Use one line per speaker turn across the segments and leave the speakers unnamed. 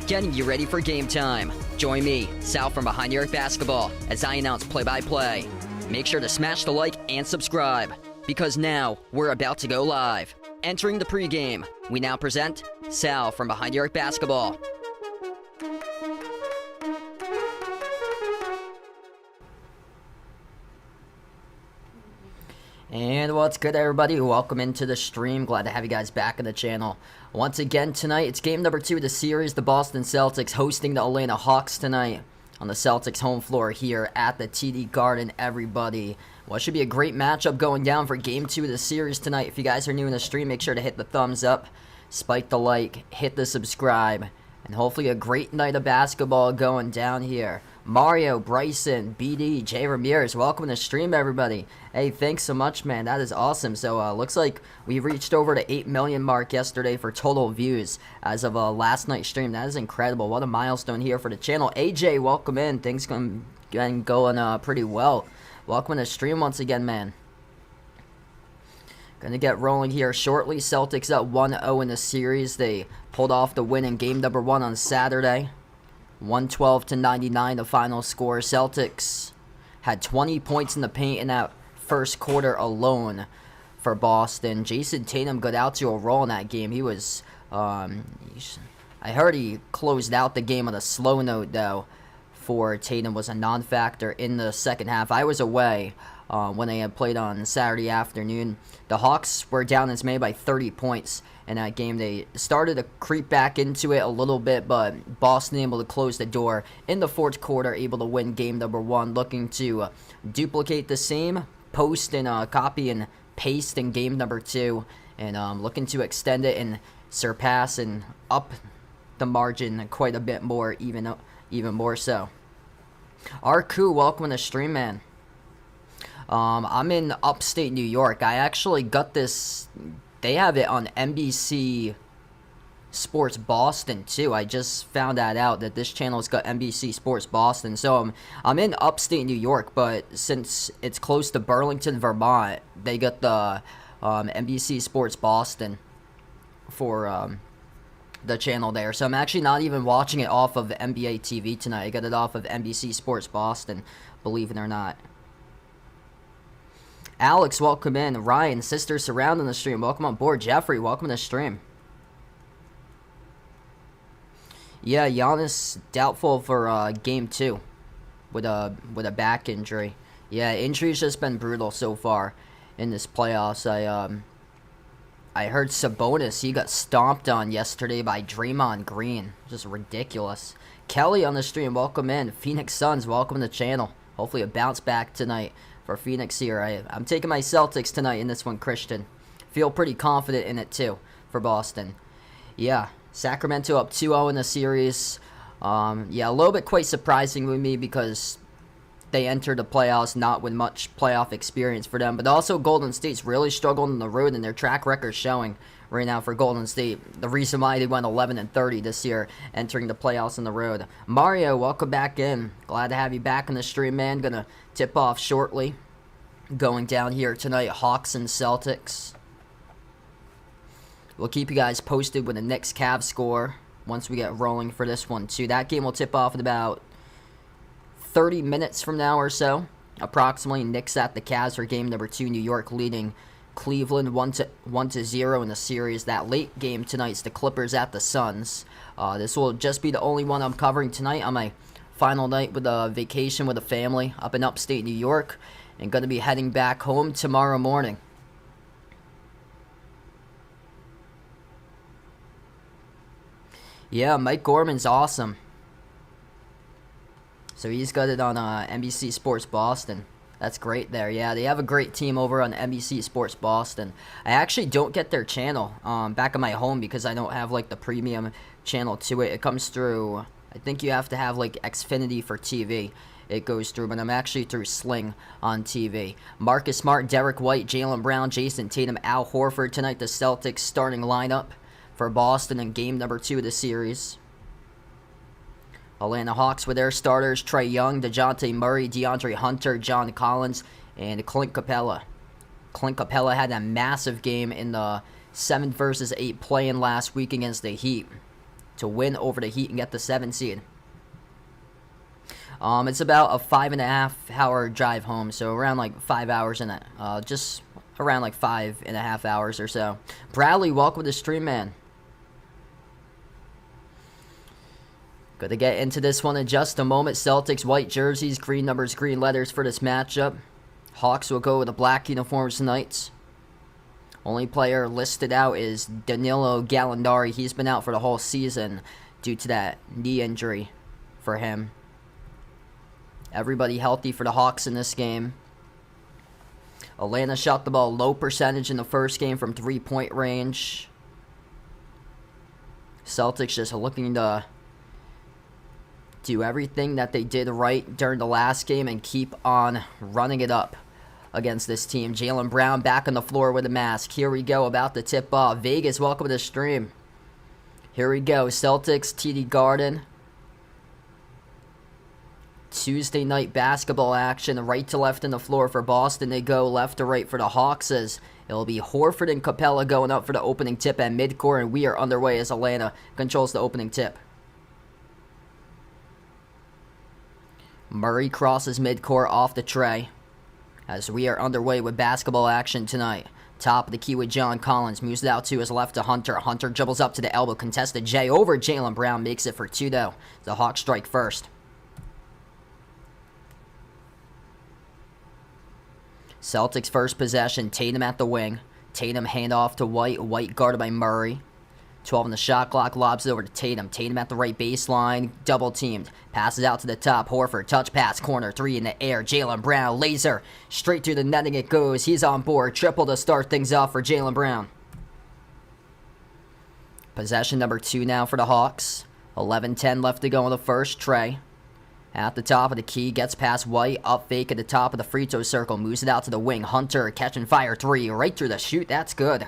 Getting you ready for game time. Join me, Sal from Behind the Arc Basketball, as I announce play-by-play. Make sure to smash the like and subscribe, because now we're about to go live. Entering the pregame, we now present Sal from Behind the Arc Basketball. And what's good, everybody? Welcome into the stream. Glad to have you guys back on the channel. Once again tonight, it's game number 2 of the series. The Boston Celtics hosting the Atlanta Hawks tonight on the Celtics home floor here at the TD Garden, everybody. Well, it should be a great matchup going down for game 2 of the series tonight. If you guys are new in the stream, make sure to hit the thumbs up, spike the like, hit the subscribe, and hopefully a great night of basketball going down here. Mario, Bryson, BD, Jay Ramirez, welcome to the stream, everybody. Hey, thanks so much, man. That is awesome. So, looks like we reached over the 8 million mark yesterday for total views as of last night's stream. That is incredible. What a milestone here for the channel. AJ, welcome in. Things going pretty well. Welcome to the stream once again, man. Gonna get rolling here shortly. Celtics up 1-0 in the series. They pulled off the win in game number 1 on Saturday. 112-99 the final score. Celtics had 20 points in the paint in that first quarter alone for Boston. Jason Tatum got out to a roll in that game. He was, I heard he closed out the game on a slow note, though, for Tatum. Was a non-factor in the second half. I was away when they had played on Saturday afternoon. The Hawks were down as many by 30 points in that game. They started to creep back into it a little bit, but Boston able to close the door in the fourth quarter, able to win game number 1, looking to duplicate the same post and copy and paste in game number 2, and looking to extend it and surpass and up the margin quite a bit more, even more so. Arku, welcome to the stream, man. I'm in upstate New York. I actually got this. They have it on NBC Sports Boston, too. I just found that out, that this channel's got NBC Sports Boston. So I'm in upstate New York, but since it's close to Burlington, Vermont, they got the NBC Sports Boston for the channel there. So I'm actually not even watching it off of NBA TV tonight. I got it off of NBC Sports Boston, believe it or not. Alex, welcome in. Ryan, Sister surrounding the stream, welcome on board. Jeffrey, welcome to the stream. Yeah, Giannis doubtful for game 2 with a back injury. Yeah, injury's just been brutal so far in this playoffs. I heard Sabonis, he got stomped on yesterday by Draymond Green. Just ridiculous. Kelly on the stream, welcome in. Phoenix Suns, welcome to the channel. Hopefully a bounce back tonight for Phoenix here. I'm taking my Celtics tonight in this one, Christian. Feel pretty confident in it, too, for Boston. Yeah, Sacramento up 2-0 in the series. Yeah, a little bit quite surprising with me because they entered the playoffs not with much playoff experience for them. But also Golden State's really struggled on the road, and their track record showing right now for Golden State. The reason why they went 11-30 this year, entering the playoffs on the road. Mario, welcome back in. Glad to have you back in the stream, man. Gonna tip off shortly. Going down here tonight, Hawks and Celtics. We'll keep you guys posted with the Knicks Cavs score once we get rolling for this one, too. That game will tip off in about 30 minutes from now or so. Approximately, Knicks at the Cavs for game number 2. New York leading Cleveland 1-0 in the series. That late game tonight's the Clippers at the Suns. This will just be the only one I'm covering tonight on my final night with a vacation with a family up in upstate New York, and going to be heading back home tomorrow morning. Yeah, Mike Gorman's awesome. So he's got it on NBC Sports Boston. That's great there. Yeah, they have a great team over on NBC Sports Boston. I actually don't get their channel back at my home because I don't have like the premium channel to it. It comes through, I think you have to have like Xfinity for TV. It goes through, but I'm actually through Sling on TV. Marcus Smart, Derek White, Jaylen Brown, Jason Tatum, Al Horford tonight. The Celtics starting lineup for Boston in game number 2 of the series. Atlanta Hawks with their starters, Trae Young, DeJounte Murray, DeAndre Hunter, John Collins, and Clint Capella. Clint Capella had a massive game in the 7 versus 8 play-in last week against the Heat to win over the Heat and get the 7 seed. It's about a 5.5 hour drive home, so around like 5 hours in it. Just around like 5.5 hours or so. Bradley, welcome to the stream, man. Going to get into this one in just a moment. Celtics white jerseys, green numbers, green letters for this matchup. Hawks will go with the black uniforms tonight. Only player listed out is Danilo Gallinari. He's been out for the whole season due to that knee injury for him. Everybody healthy for the Hawks in this game. Atlanta shot the ball low percentage in the first game from 3-point range. Celtics just looking to do everything that they did right during the last game and keep on running it up against this team. Jaylen Brown back on the floor with a mask. Here we go, about to tip off. Vegas, welcome to the stream. Here we go, Celtics, TD Garden. Tuesday night basketball action, right to left in the floor for Boston. They go left to right for the Hawks as it'll be Horford and Capella going up for the opening tip at midcourt, and we are underway as Atlanta controls the opening tip. Murray crosses midcourt off the tray as we are underway with basketball action tonight. Top of the key with John Collins. Moves it out to his left to Hunter. Hunter dribbles up to the elbow. Contested Jay over Jaylen Brown. Makes it for 2 though. The Hawks strike first. Celtics first possession. Tatum at the wing. Tatum handoff to White. White guarded by Murray. 12 on the shot clock, lobs it over to Tatum. Tatum at the right baseline, double teamed. Passes out to the top, Horford, touch pass, corner, 3 in the air. Jaylen Brown, laser, straight through the netting it goes. He's on board, triple to start things off for Jaylen Brown. Possession number 2 now for the Hawks. 11-10 left to go in the first. Trae at the top of the key, gets past White, up fake at the top of the free throw circle, moves it out to the wing. Hunter, catch and fire 3, right through the shoot, that's good.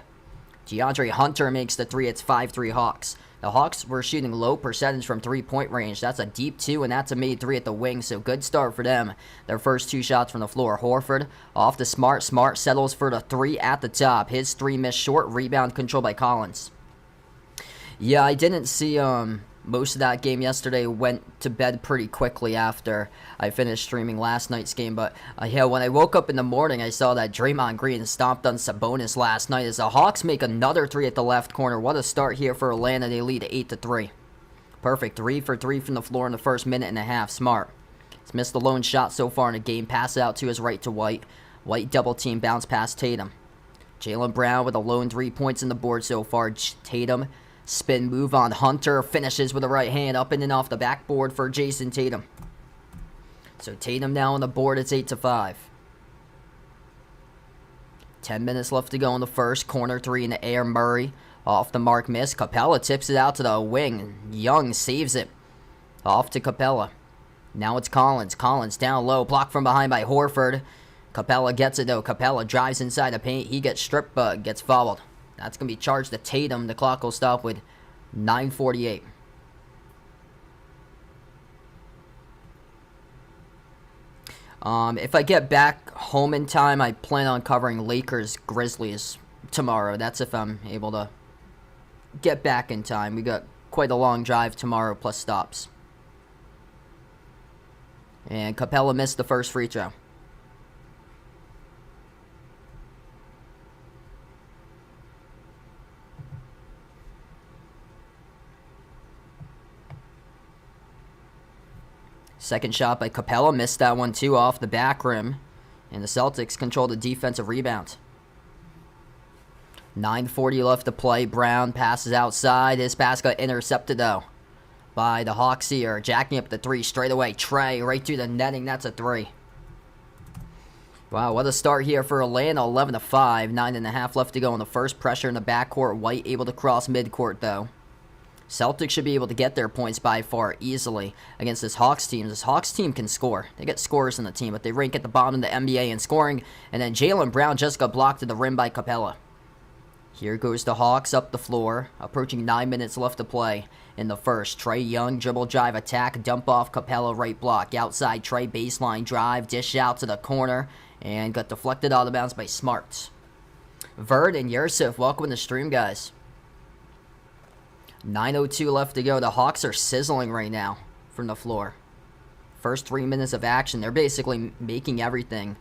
DeAndre Hunter makes the 3. It's 5-3 Hawks. The Hawks were shooting low percentage from 3-point range. That's a deep 2, and that's a made 3 at the wing, so good start for them. Their first 2 shots from the floor. Horford off to Smart. Smart settles for the 3 at the top. His 3 missed short. Rebound controlled by Collins. Yeah, I didn't see most of that game yesterday. Went to bed pretty quickly after I finished streaming last night's game. But yeah, when I woke up in the morning, I saw that Draymond Green stomped on Sabonis last night as the Hawks make another 3 at the left corner. What a start here for Atlanta. They lead 8-3. Perfect. 3 for 3 from the floor in the first minute and a half. Smart. He's missed the lone shot so far in the game. Pass out to his right to White. White double team, bounce past Tatum. Jaylen Brown with a lone 3 points in the board so far. Tatum. Spin move on Hunter, finishes with the right hand, up in and off the backboard for Jason Tatum. So Tatum now on the board, it's 8-5. 10 minutes left to go in the first. Corner 3 in the air, Murray. Off the mark, miss. Capella tips it out to the wing. Young saves it. Off to Capella. Now it's Collins. Collins down low, blocked from behind by Horford. Capella gets it though. Capella drives inside the paint. He gets stripped, but gets fouled. That's going to be charged to Tatum. The clock will stop with 9:48. If I get back home in time, I plan on covering Lakers-Grizzlies tomorrow. That's if I'm able to get back in time. We got quite a long drive tomorrow plus stops. And Capella missed the first free throw. Second shot by Capella. Missed that one too off the back rim. And the Celtics control the defensive rebound. 9:40 left to play. Brown passes outside. His pass got intercepted though by the Hawks here. Jacking up the three straight away. Trey right through the netting. That's a three. Wow, what a start here for Atlanta. 11-5. 9.5 left to go in the first. Pressure in the backcourt. White able to cross midcourt though. Celtics should be able to get their points by far easily against this Hawks team. This Hawks team can score. They get scorers in the team, but they rank at the bottom of the NBA in scoring. And then Jaylen Brown just got blocked to the rim by Capella. Here goes the Hawks up the floor. Approaching 9 minutes left to play in the first. Trae Young, dribble drive attack, dump off Capella, right block. Outside, Trae baseline drive, dish out to the corner, and got deflected out of bounds by Smart. Vert and Yusuf, welcome to the stream, guys. 9:02 left to go. The Hawks are sizzling right now from the floor. First 3 minutes of action, they're basically making everything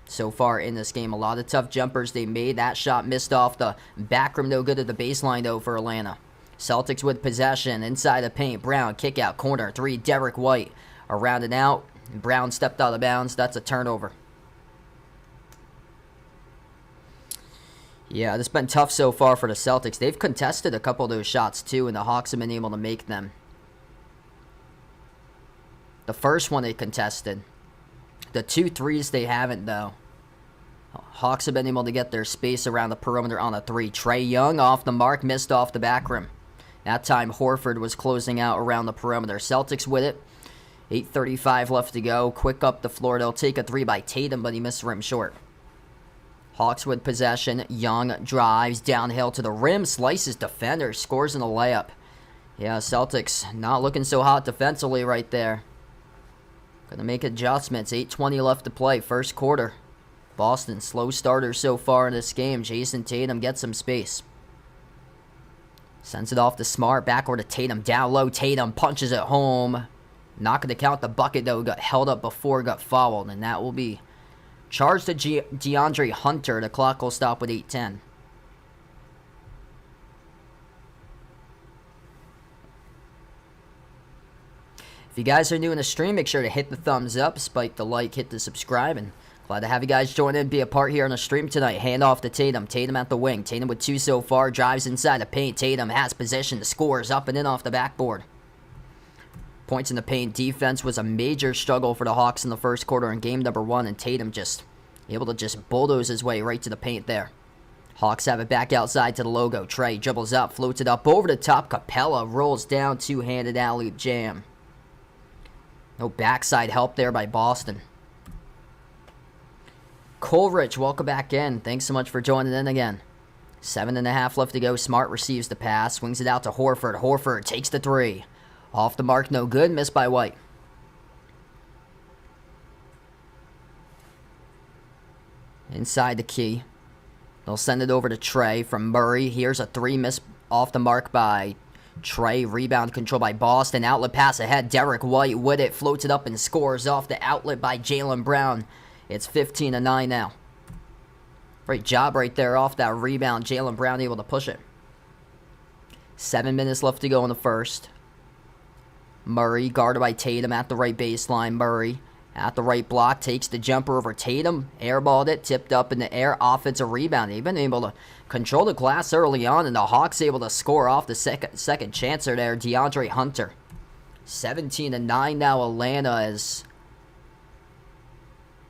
so far in this game. A lot of tough jumpers they made. That shot missed off the back rim, no good at the baseline though for Atlanta. Celtics with possession inside the paint. Brown kick out corner three. Derek White around and out. Brown stepped out of bounds. That's a turnover. Yeah, this has been tough so far for the Celtics. They've contested a couple of those shots too, and the Hawks have been able to make them. The first one they contested. The 2 threes they haven't though. Hawks have been able to get their space around the perimeter on a three. Trae Young off the mark, missed off the back rim. That time Horford was closing out around the perimeter. Celtics with it. 8:35 left to go. Quick up the floor. They'll take a three by Tatum, but he missed the rim short. Hawks with possession. Young drives downhill to the rim, slices defender, scores in a layup. Yeah, Celtics not looking so hot defensively right there. Gonna make adjustments. 8:20 left to play, first quarter. Boston slow starter so far in this game. Jason Tatum gets some space. Sends it off to Smart, backward to Tatum, down low. Tatum punches it home. Not gonna count the bucket though. Got held up before, got fouled, and that will be charged to DeAndre Hunter. The clock will stop with 8:10. If you guys are new in the stream, make sure to hit the thumbs up, spike the like, hit the subscribe, and glad to have you guys join in, be a part here on the stream tonight. Hand off to Tatum. Tatum at the wing. Tatum with 2 so far, drives inside the paint. Tatum has possession, scores up and in off the backboard. Points in the paint. Defense was a major struggle for the Hawks in the first quarter in game number 1, and Tatum just able to just bulldoze his way right to the paint there. Hawks have it back outside to the logo. Trae dribbles up, floats it up over the top. Capella rolls down, two-handed alley-oop jam. No backside help there by Boston. Coleridge, welcome back in. Thanks so much for joining in again. 7.5 left to go. Smart receives the pass, swings it out to Horford. Horford takes the three. Off the mark, no good. Missed by White. Inside the key. They'll send it over to Trae from Murray. Here's a three, missed off the mark by Trae. Rebound control by Boston. Outlet pass ahead. Derek White with it. Floats it up and scores off the outlet by Jaylen Brown. It's 15-9 now. Great job right there off that rebound. Jaylen Brown able to push it. 7 minutes left to go in the first. Murray guarded by Tatum at the right baseline. Murray at the right block takes the jumper over Tatum. Airballed it, tipped up in the air. Offensive rebound. They've been able to control the glass early on, and the Hawks able to score off the second chancer there. DeAndre Hunter. 17-9 now. Atlanta as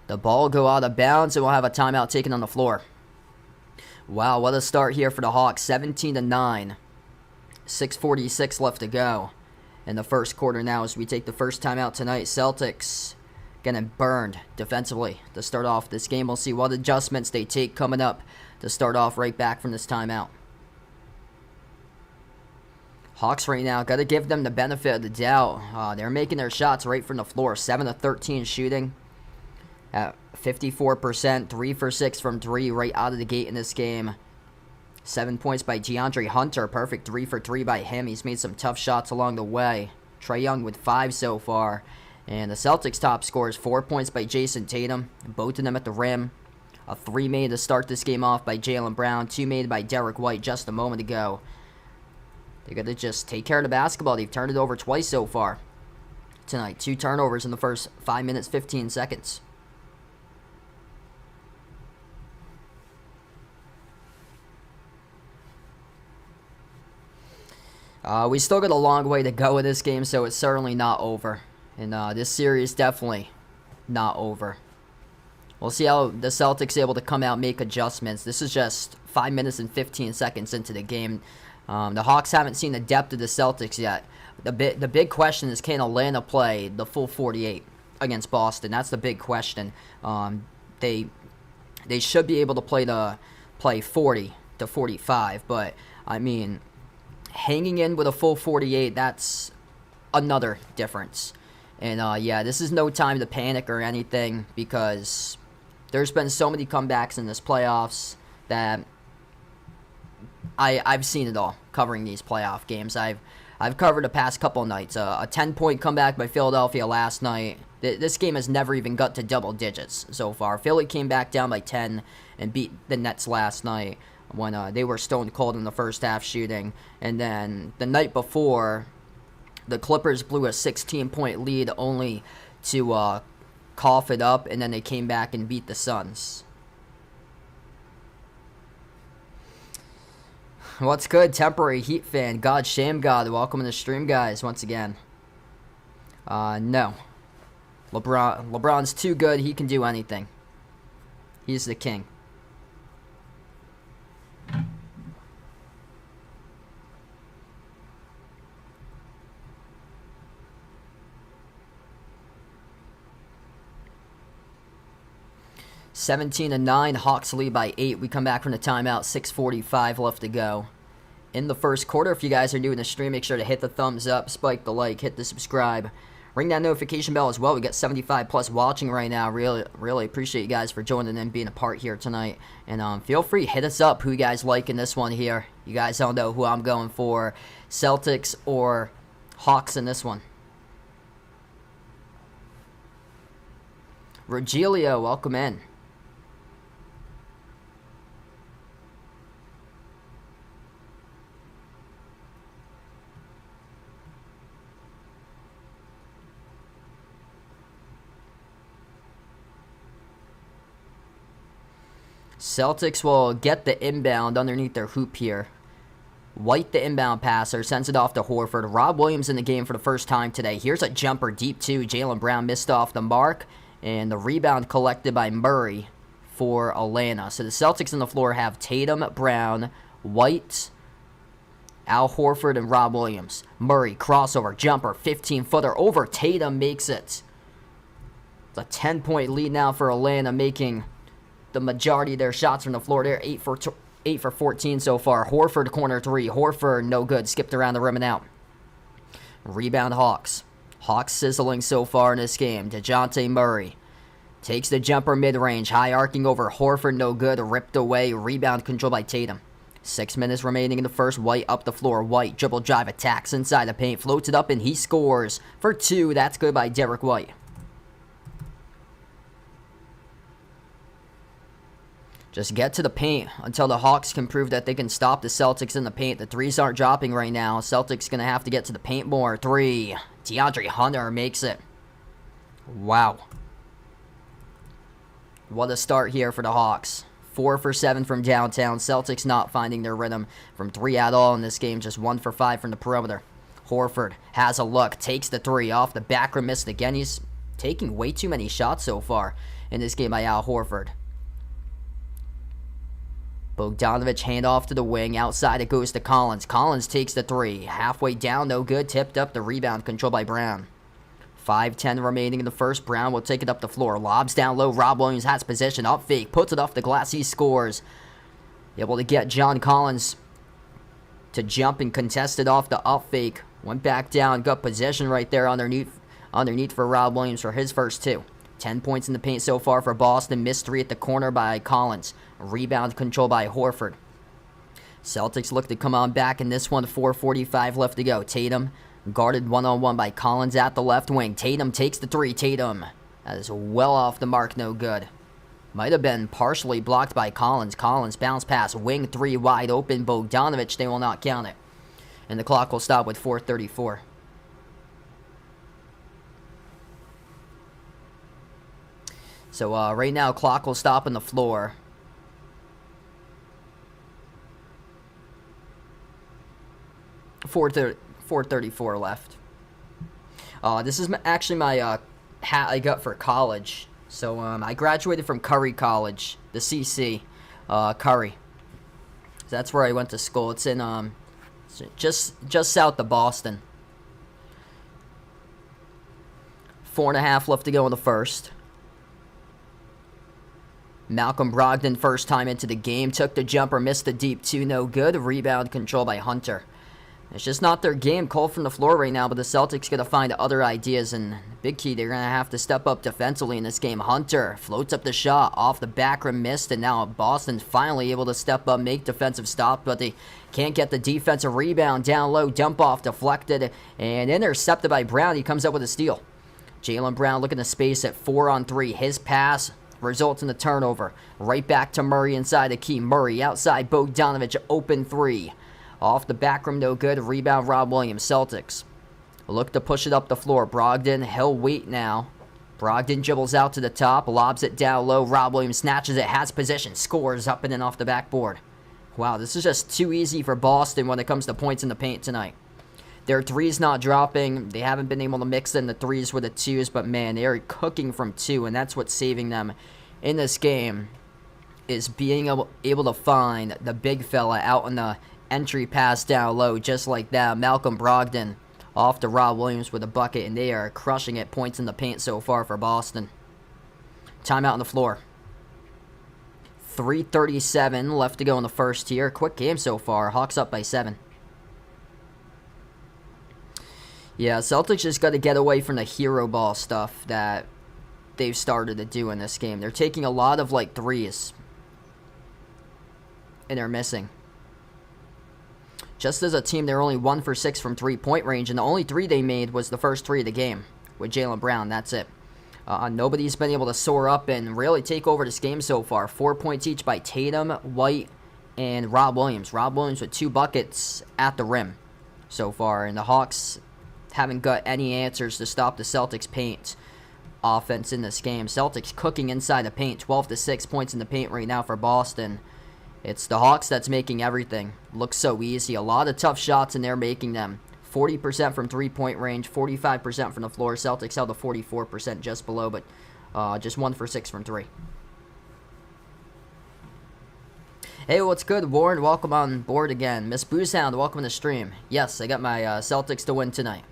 the ball go out of bounds, and we'll have a timeout taken on the floor. Wow, what a start here for the Hawks. 17-9. 6:46 left to go in the first quarter now as we take the first timeout tonight. Celtics getting burned defensively to start off this game. We'll see what adjustments they take coming up to start off right back from this timeout. Hawks right now, got to give them the benefit of the doubt. They're making their shots right from the floor. 7-13 shooting at 54%. 3 for 6 from 3 right out of the gate in this game. 7 points by DeAndre Hunter. Perfect 3 for 3 by him. He's made some tough shots along the way. Trae Young with 5 so far. And the Celtics top scores 4 points by Jason Tatum. Both of them at the rim. A 3 made to start this game off by Jaylen Brown. 2 made by Derek White just a moment ago. They're going to just take care of the basketball. They've turned it over twice so far. tonight. 2 turnovers in the first 5 minutes, 15 seconds. We still got a long way to go in this game, so it's certainly not over. And this series definitely not over. We'll see how the Celtics are able to come out and make adjustments. This is just 5 minutes and 15 seconds into the game. The Hawks haven't seen the depth of the Celtics yet. The big question is, can Atlanta play the full 48 against Boston? That's the big question. They should be able to play 40 to 45, but I mean, hanging in with a full 48, that's another difference. And yeah, this is no time to panic or anything, because there's been so many comebacks in this playoffs that I've seen it all covering these playoff games. I've covered the past couple nights. A 10-point comeback by Philadelphia last night. This game has never even got to double digits so far. Philly came back down by 10 and beat the Nets last night when they were stone cold in the first half shooting. And then the night before, the Clippers blew a 16-point lead only to cough it up, and then they came back and beat the Suns. What's good, temporary Heat fan? God, shame God. Welcome to the stream, guys, once again. No. LeBron's too good. He can do anything. He's the king. (17-9), Hawks lead by 8. We come back from the timeout, 6:45 left to go in the first quarter. If you guys are new in the stream, make sure to hit the thumbs up, spike the like, hit the subscribe, ring that notification bell as well. We got 75 plus watching right now. Really appreciate you guys for joining and being a part here tonight. And feel free, hit us up who you guys like in this one here. You guys don't know who I'm going for, Celtics or Hawks in this one. Rogelio, welcome in. Celtics will get the inbound underneath their hoop here. White, the inbound passer, sends it off to Horford. Rob Williams in the game for the first time today. Here's a jumper deep two. Jaylen Brown missed off the mark. And the rebound collected by Murray for Atlanta. So the Celtics on the floor have Tatum, Brown, White, Al Horford, and Rob Williams. Murray, crossover, jumper, 15-footer over. Tatum makes it. It's a 10-point lead now for Atlanta, making the majority of their shots from the floor. They're 8 for 14 so far. Horford, corner three. Horford, no good. Skipped around the rim and out. Rebound Hawks. Hawks sizzling so far in this game. DeJounte Murray takes the jumper mid-range. High arcing over Horford, no good. Ripped away. Rebound controlled by Tatum. 6 minutes remaining in the first. White up the floor. White dribble drive attacks inside the paint. Floats it up and he scores for 2. That's good by Derek White. Just get to the paint until the Hawks can prove that they can stop the Celtics in the paint. The threes aren't dropping right now. Celtics going to have to get to the paint more. 3. DeAndre Hunter makes it. Wow. What a start here for the Hawks. 4 for 7 from downtown. Celtics not finding their rhythm from 3 at all in this game. Just 1 for 5 from the perimeter. Horford has a look. Takes the 3 off the back rim. Missed again. He's taking way too many shots so far in this game by Al Horford. Bogdanovich handoff to the wing. Outside it goes to Collins. Collins takes the 3. Halfway down, no good. Tipped up the rebound. Controlled by Brown. 5:10 remaining in the first. Brown will take it up the floor. Lobs down low. Rob Williams has possession. Up fake. Puts it off the glass. He scores. Able to get John Collins to jump and contest it off the up fake. Went back down. Got possession right there underneath for Rob Williams for his first 2. 10 points in the paint so far for Boston. Missed 3 at the corner by Collins. Rebound control by Horford. Celtics look to come on back in this one. 4:45 left to go. Tatum guarded one-on-one by Collins at the left wing. Tatum takes the 3. Tatum. That is well off the mark. No good. Might have been partially blocked by Collins. Collins bounce pass. Wing 3 wide open. Bogdanovich. They will not count it. And the clock will stop with 4:34. So right now, clock will stop on the floor. .434 left. This is actually my hat I got for college. So I graduated from Curry College, the CC, Curry. So that's where I went to school. It's in just south of Boston. 4.5 left to go in the first. Malcolm Brogdon, first time into the game, took the jumper, missed the deep two, no good. Rebound controlled by Hunter. It's just not their game. Cold from the floor right now, but the Celtics got to find other ideas, and big key, they're going to have to step up defensively in this game. Hunter floats up the shot, off the back rim, missed, and now Boston's finally able to step up, make defensive stops, but they can't get the defensive rebound. Down low, dump off, deflected, and intercepted by Brown. He comes up with a steal. Jaylen Brown looking to space at 4-on-3. His pass results in the turnover. Right back to Murray inside the key. Murray outside Bogdanovich, open three. Off the back rim, no good. Rebound, Rob Williams. Celtics look to push it up the floor. Brogdon, he'll wait now. Brogdon dribbles out to the top, lobs it down low. Rob Williams snatches it, has possession, scores up and in off the backboard. Wow, this is just too easy for Boston when it comes to points in the paint tonight. Their threes not dropping. They haven't been able to mix in the threes with the twos, but man, they are cooking from two, and that's what's saving them in this game, is being able to find the big fella out in the entry pass down low, just like that. Malcolm Brogdon off to Rob Williams with a bucket, and they are crushing it. Points in the paint so far for Boston. Timeout on the floor. 3:37 left to go in the first here. Quick game so far. Hawks up by 7. Yeah, Celtics just got to get away from the hero ball stuff that they've started to do in this game. They're taking a lot of, like, threes, and they're missing. Just as a team, they're only 1 for 6 from three-point range, and the only three they made was the first three of the game with Jaylen Brown. That's it. Nobody's been able to soar up and really take over this game so far. 4 points each by Tatum, White, and Rob Williams. Rob Williams with 2 buckets at the rim so far, and the Hawks haven't got any answers to stop the Celtics paint offense in this game. Celtics cooking inside the paint, 12-6 points in the paint right now for Boston. It's the Hawks that's making everything look so easy. A lot of tough shots, and they're making them. 40% from three-point range, 45% from the floor. Celtics held to 44%, just below, but just 1 for 6 from 3. Hey, what's good, Warren? Welcome on board again. Miss Boozehound, welcome to the stream. Yes, I got my Celtics to win tonight.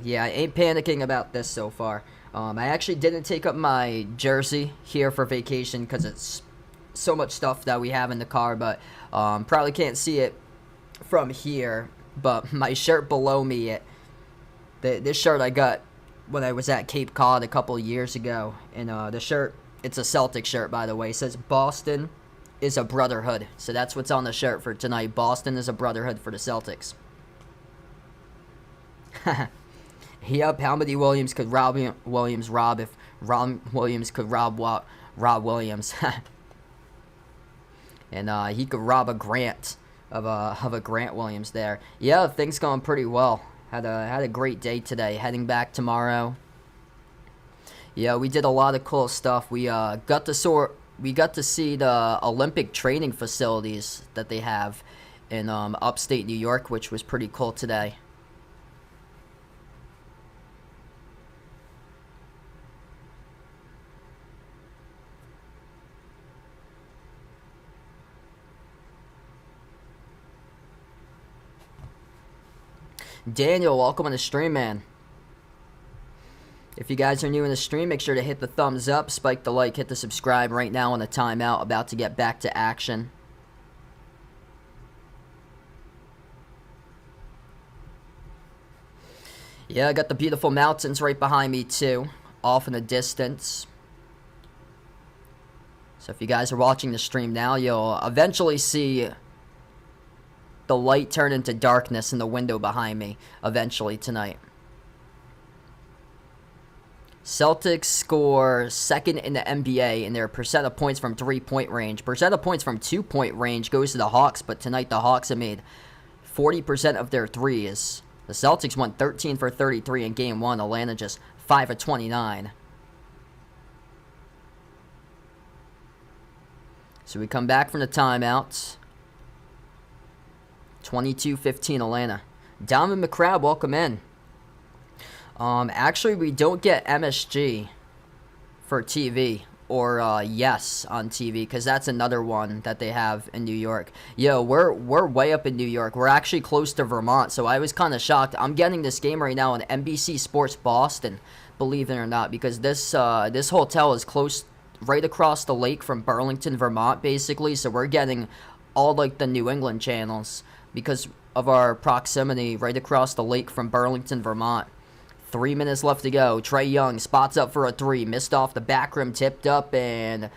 Yeah, I ain't panicking about this so far. I actually didn't take up my jersey here for vacation because it's so much stuff that we have in the car, but probably can't see it from here. But my shirt below me, this shirt I got when I was at Cape Cod a couple years ago, and the shirt, it's a Celtic shirt, by the way. It says Boston is a brotherhood. So that's what's on the shirt for tonight. Boston is a brotherhood for the Celtics. Yep, how many Williams could Rob Williams rob if Rob Williams could rob Rob Williams? And he could rob a Grant of a Grant Williams there. Yeah, things going pretty well. Had a great day today. Heading back tomorrow. Yeah, we did a lot of cool stuff. We got to see the Olympic training facilities that they have in upstate New York, which was pretty cool today. Daniel, welcome on the stream, man. If you guys are new in the stream, make sure to hit the thumbs up, spike the like, hit the subscribe right now on the timeout. About to get back to action. Yeah, I got the beautiful mountains right behind me too, off in the distance. So if you guys are watching the stream now, you'll eventually see the light turn into darkness in the window behind me eventually tonight. Celtics score second in the NBA in their percent of points from three-point range. Percent of points from two-point range goes to the Hawks, but tonight the Hawks have made 40% of their threes. The Celtics went 13 for 33 in Game 1. Atlanta just 5 of 29. So we come back from the timeouts. 22-15 Atlanta. Donovan McCrabb, welcome in. Actually, we don't get MSG for TV or Yes on TV, because that's another one that they have in New York. Yo, we're way up in New York. We're actually close to Vermont, so I was kind of shocked. I'm getting this game right now on NBC Sports Boston, believe it or not, because this hotel is close, right across the lake from Burlington, Vermont, basically. So we're getting all like the New England channels because of our proximity right across the lake from Burlington, Vermont. 3 minutes left to go. Trae Young spots up for a three. Missed off the back rim, tipped up, and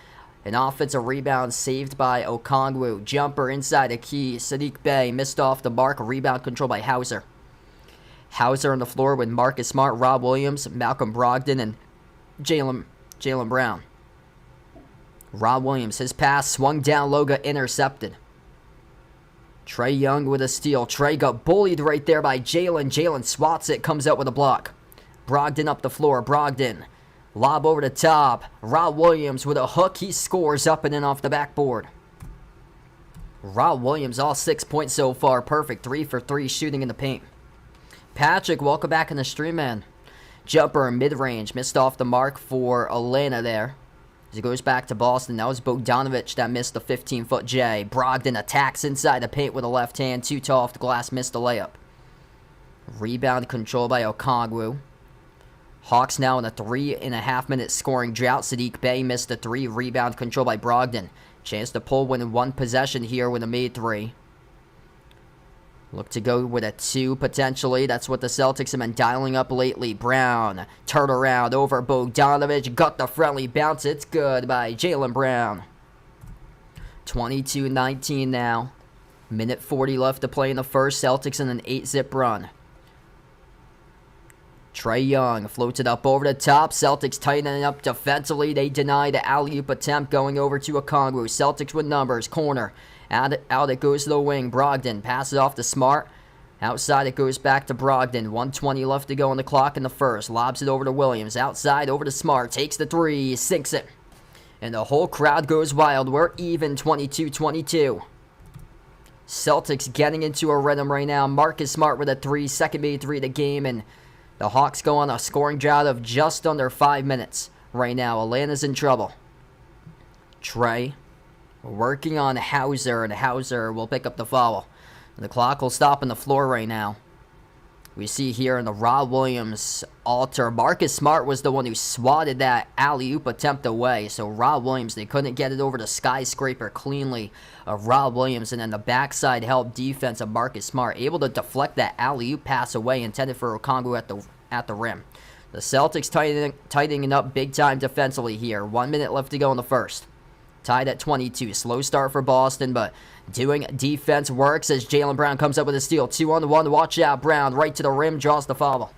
an offensive rebound saved by Okongwu. Jumper inside the key. Saddiq Bey missed off the mark. Rebound controlled by Hauser. Hauser on the floor with Marcus Smart, Rob Williams, Malcolm Brogdon, and Jaylen Brown. Rob Williams, his pass swung down low, got intercepted. Trae Young with a steal. Trae got bullied right there by Jaylen. Jaylen swats it, comes out with a block. Brogdon up the floor. Brogdon. Lob over the top. Rob Williams with a hook. He scores up and in off the backboard. Rob Williams, all 6 points so far. Perfect. 3 for 3 shooting in the paint. Patrick, welcome back in the stream, man. Jumper mid-range. Missed off the mark for Atlanta there. As he goes back to Boston. That was Bogdanovich that missed the 15-foot J. Brogdon attacks inside the paint with a left hand. Too tall off the glass. Missed the layup. Rebound controlled by Okongwu. Hawks now in a 3.5-minute scoring drought. Saddiq Bey missed the three. Rebound controlled by Brogdon. Chance to pull win in one possession here with a made three. Look to go with a 2 potentially. That's what the Celtics have been dialing up lately. Brown, turn around over Bogdanovich. Got the friendly bounce. It's good by Jaylen Brown. 22-19 now. Minute 40 left to play in the first. Celtics in an 8-zip run. Trae Young floats it up over the top. Celtics tightening up defensively. They deny the alley-oop attempt going over to Okongwu. Celtics with numbers. Corner. Out it goes to the wing. Brogdon passes off to Smart. Outside it goes back to Brogdon. 1:20 left to go on the clock in the first. Lobs it over to Williams. Outside over to Smart. Takes the three. Sinks it. And the whole crowd goes wild. We're even 22-22. Celtics getting into a rhythm right now. Marcus Smart with a three. Second made three of the game. And the Hawks go on a scoring drought of just under 5 minutes right now. Atlanta's in trouble. Trae working on Hauser, and Hauser will pick up the foul. And the clock will stop on the floor right now. We see here in the Rob Williams altar, Marcus Smart was the one who swatted that alley-oop attempt away. So Rob Williams, they couldn't get it over the skyscraper cleanly of Rob Williams. And then the backside help defense of Marcus Smart, able to deflect that alley-oop pass away intended for Okongwu at the rim. The Celtics tightening up big time defensively here. 1 minute left to go in the first. Tied at 22. Slow start for Boston, but doing defense works as Jaylen Brown comes up with a steal. 2-on-1. Watch out. Brown right to the rim. Draws the foul.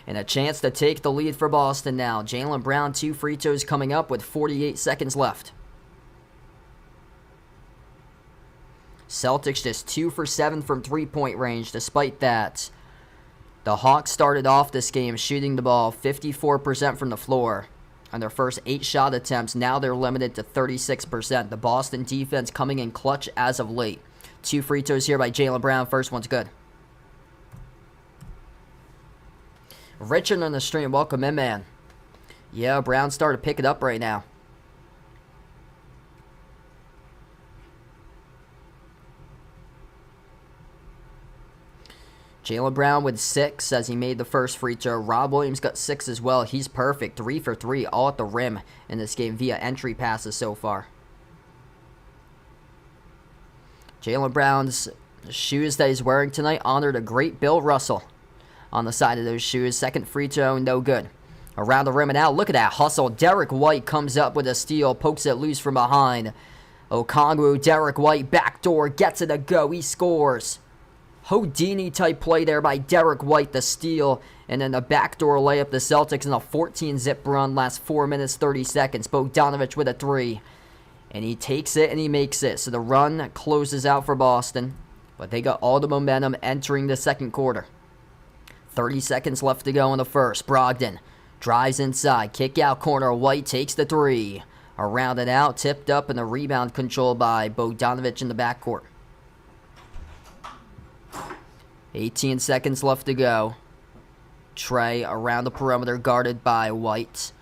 And a chance to take the lead for Boston now. Jaylen Brown, 2 free throws coming up with 48 seconds left. Celtics just 2 for 7 from three-point range. Despite that, the Hawks started off this game shooting the ball 54% from the floor. On their first 8 shot attempts, now they're limited to 36%. The Boston defense coming in clutch as of late. 2 free throws here by Jaylen Brown. First one's good. Richard on the stream, welcome in, man. Yeah, Brown started to pick it up right now. Jaylen Brown with 6 as he made the first free throw. Rob Williams got 6 as well. He's perfect. 3 for 3 all at the rim in this game via entry passes so far. Jaylen Brown's shoes that he's wearing tonight honored a great Bill Russell on the side of those shoes. Second free throw, no good. Around the rim and out. Look at that hustle. Derek White comes up with a steal. Pokes it loose from behind. Okongwu, Derek White, backdoor, gets it a go. He scores. Houdini-type play there by Derek White, the steal, and then the backdoor layup. The Celtics in a 14-zip run, last 4 minutes, 30 seconds. Bogdanovich with a 3, and he takes it and he makes it. So the run closes out for Boston, but they got all the momentum entering the second quarter. 30 seconds left to go in the first. Brogdon drives inside, kick out corner. White takes the 3. Around and out, tipped up, and the rebound controlled by Bogdanovic in the backcourt. 18 seconds left to go. Trey around the perimeter, guarded by White.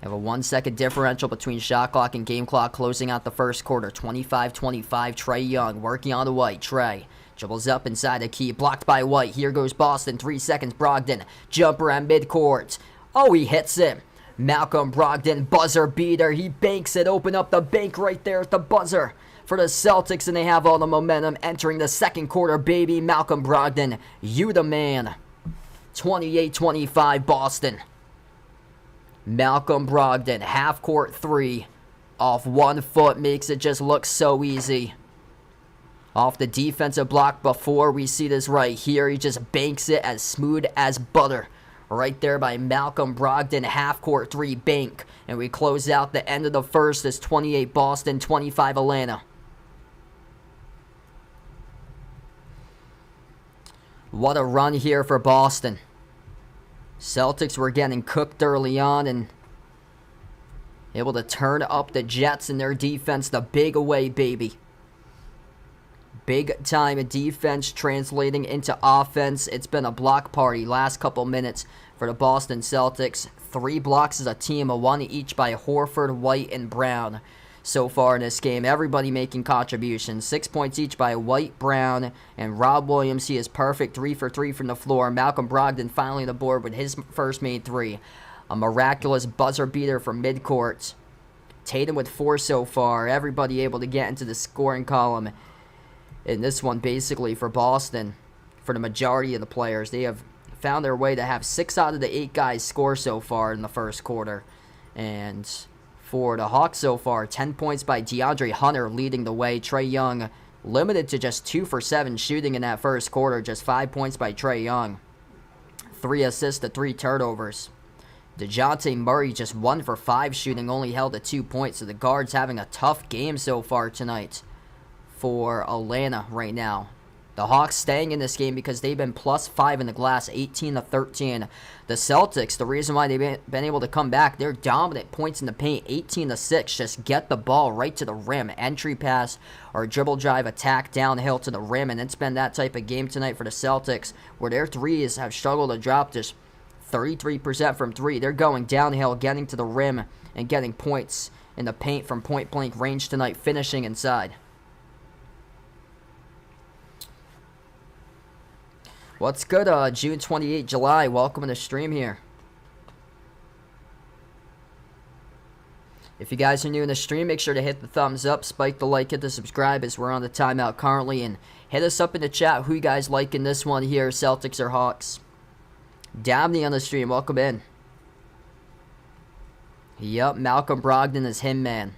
Have a 1 second differential between shot clock and game clock closing out the first quarter. 25-25, Trey Young working on the White. Trey dribbles up inside the key, blocked by White. Here goes Boston, 3 seconds, Brogdon. Jumper at midcourt. Oh, he hits it. Malcolm Brogdon, buzzer beater. He banks it, open up the bank right there at the buzzer for the Celtics, and they have all the momentum entering the second quarter, baby. Malcolm Brogdon, you the man. 28-25, Boston. Malcolm Brogdon, half-court three. Off 1 foot, makes it just look so easy. Off the defensive block before, we see this right here. He just banks it as smooth as butter. Right there by Malcolm Brogdon, half-court three, bank. And we close out the end of the first as 28 Boston, 25 Atlanta. What a run here for Boston. Celtics were getting cooked early on and able to turn up the Jets in their defense the big way, baby. Big time defense translating into offense. It's been a block party last couple minutes for the Boston Celtics. 3 blocks as a team, a 1 each by Horford, White, and Brown. So far in this game, everybody making contributions. 6 points each by White, Brown, and Rob Williams. He is perfect, 3 for 3 from the floor. Malcolm Brogdon finally on the board with his first made 3. A miraculous buzzer beater from midcourt. Tatum with 4 so far. Everybody able to get into the scoring column in this one, basically for Boston. For the majority of the players, they have found their way to have 6 out of the 8 guys score so far in the first quarter. And for the Hawks so far, 10 points by DeAndre Hunter leading the way. Trey Young limited to just 2 for 7 shooting in that first quarter. Just 5 points by Trey Young. 3 assists to 3 turnovers. DeJounte Murray just 1 for 5 shooting, only held at 2 points. So the guards having a tough game so far tonight for Atlanta right now. The Hawks staying in this game because they've been plus 5 in the glass, 18-13. The Celtics, the reason why they've been able to come back, they're dominant points in the paint, 18-6. Just get the ball right to the rim. Entry pass or dribble drive attack downhill to the rim. And it's been that type of game tonight for the Celtics where their threes have struggled to drop just 33% from 3. They're going downhill, getting to the rim, and getting points in the paint from point-blank range tonight, finishing inside. What's good, June 28, July? Welcome to the stream here. If you guys are new in the stream, make sure to hit the thumbs up, spike the like, hit the subscribe as we're on the timeout currently, and hit us up in the chat who you guys like in this one here, Celtics or Hawks. Dabney on the stream, welcome in. Yup, Malcolm Brogdon is him, man.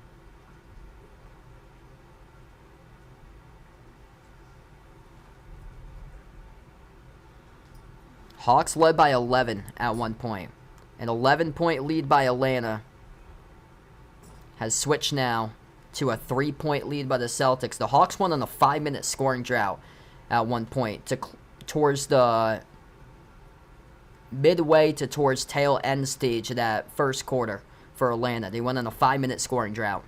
Hawks led by 11 at one point. An 11-point lead by Atlanta has switched now to a 3-point lead by the Celtics. The Hawks won on a 5-minute scoring drought at one point towards the midway to towards tail end stage of that first quarter for Atlanta. They went on a 5-minute scoring drought.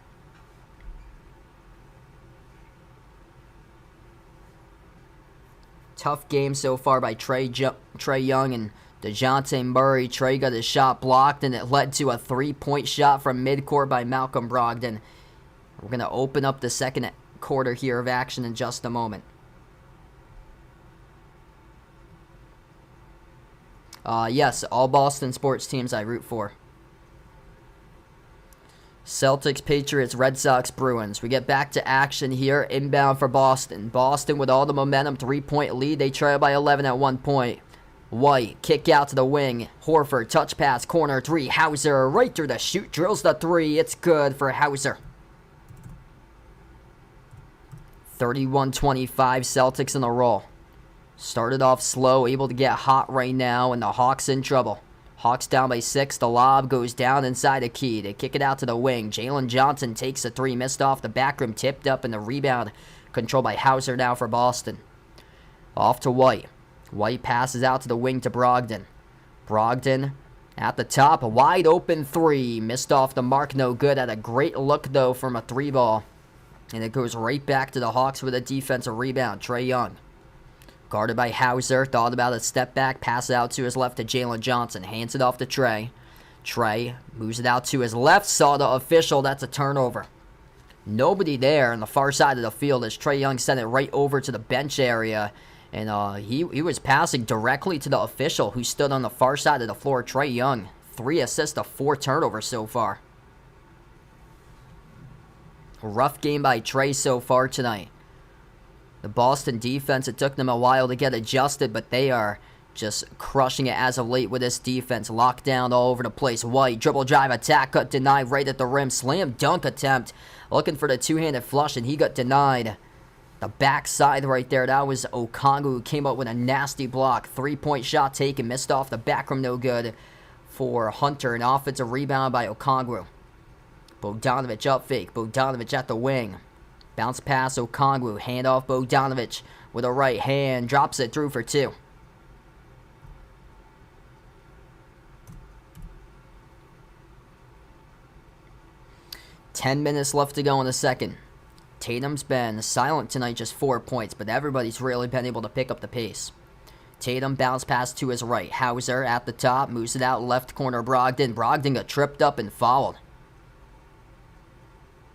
Tough game so far by Trey Young and DeJounte Murray. Trey got his shot blocked, and it led to a 3-point shot from midcourt by Malcolm Brogdon. We're going to open up the second quarter here of action in just a moment. Yes, all Boston sports teams I root for. Celtics, Patriots, Red Sox, Bruins. We get back to action here. Inbound for Boston. Boston with all the momentum. 3-point lead. They trail by 11 at one point. White, kick out to the wing. Horford, touch pass, corner 3. Hauser, right through the shoot. Drills the 3. It's good for Hauser. 31-25, Celtics in the roll. Started off slow, able to get hot right now, and the Hawks in trouble. Hawks down by 6. The lob goes down inside the key. They kick it out to the wing. Jalen Johnson takes a 3. Missed off the back rim. Tipped up in the rebound. Controlled by Hauser now for Boston. Off to White. White passes out to the wing to Brogdon. Brogdon At the top, a wide open three. Missed off the mark, no good. Had a great look, though, from a three ball. And it goes right back to the Hawks with a defensive rebound. Trae Young, guarded by Hauser, thought about a step back, pass it out to his left to Jalen Johnson. Hands it off to Trae. Trae moves it out to his left, saw the official. That's a turnover. Nobody there on the far side of the field as Trae Young sent it right over to the bench area. And he was passing directly to the official who stood on the far side of the floor. Trae Young, 3 assists to 4 turnovers so far. A rough game by Trae so far tonight. The Boston defense, it took them a while to get adjusted, but they are just crushing it as of late with this defense. Locked down all over the place. White, dribble drive attack, got denied right at the rim. Slam dunk attempt, looking for the two-handed flush, and he got denied. The backside right there, that was Okongwu who came up with a nasty block. 3-point shot taken, missed off the back rim, no good for Hunter. An offensive rebound by Okongwu. Bogdanovic up fake. Bogdanovic at the wing. Bounce pass Okongwu. Hand off Bogdanovic with a right hand. Drops it through for 2. Ten minutes left to go in the second. Tatum's been silent tonight, just 4 points, but everybody's really been able to pick up the pace. Tatum bounce pass to his right. Hauser at the top. Moves it out left corner Brogdon. Brogdon got tripped up and fouled.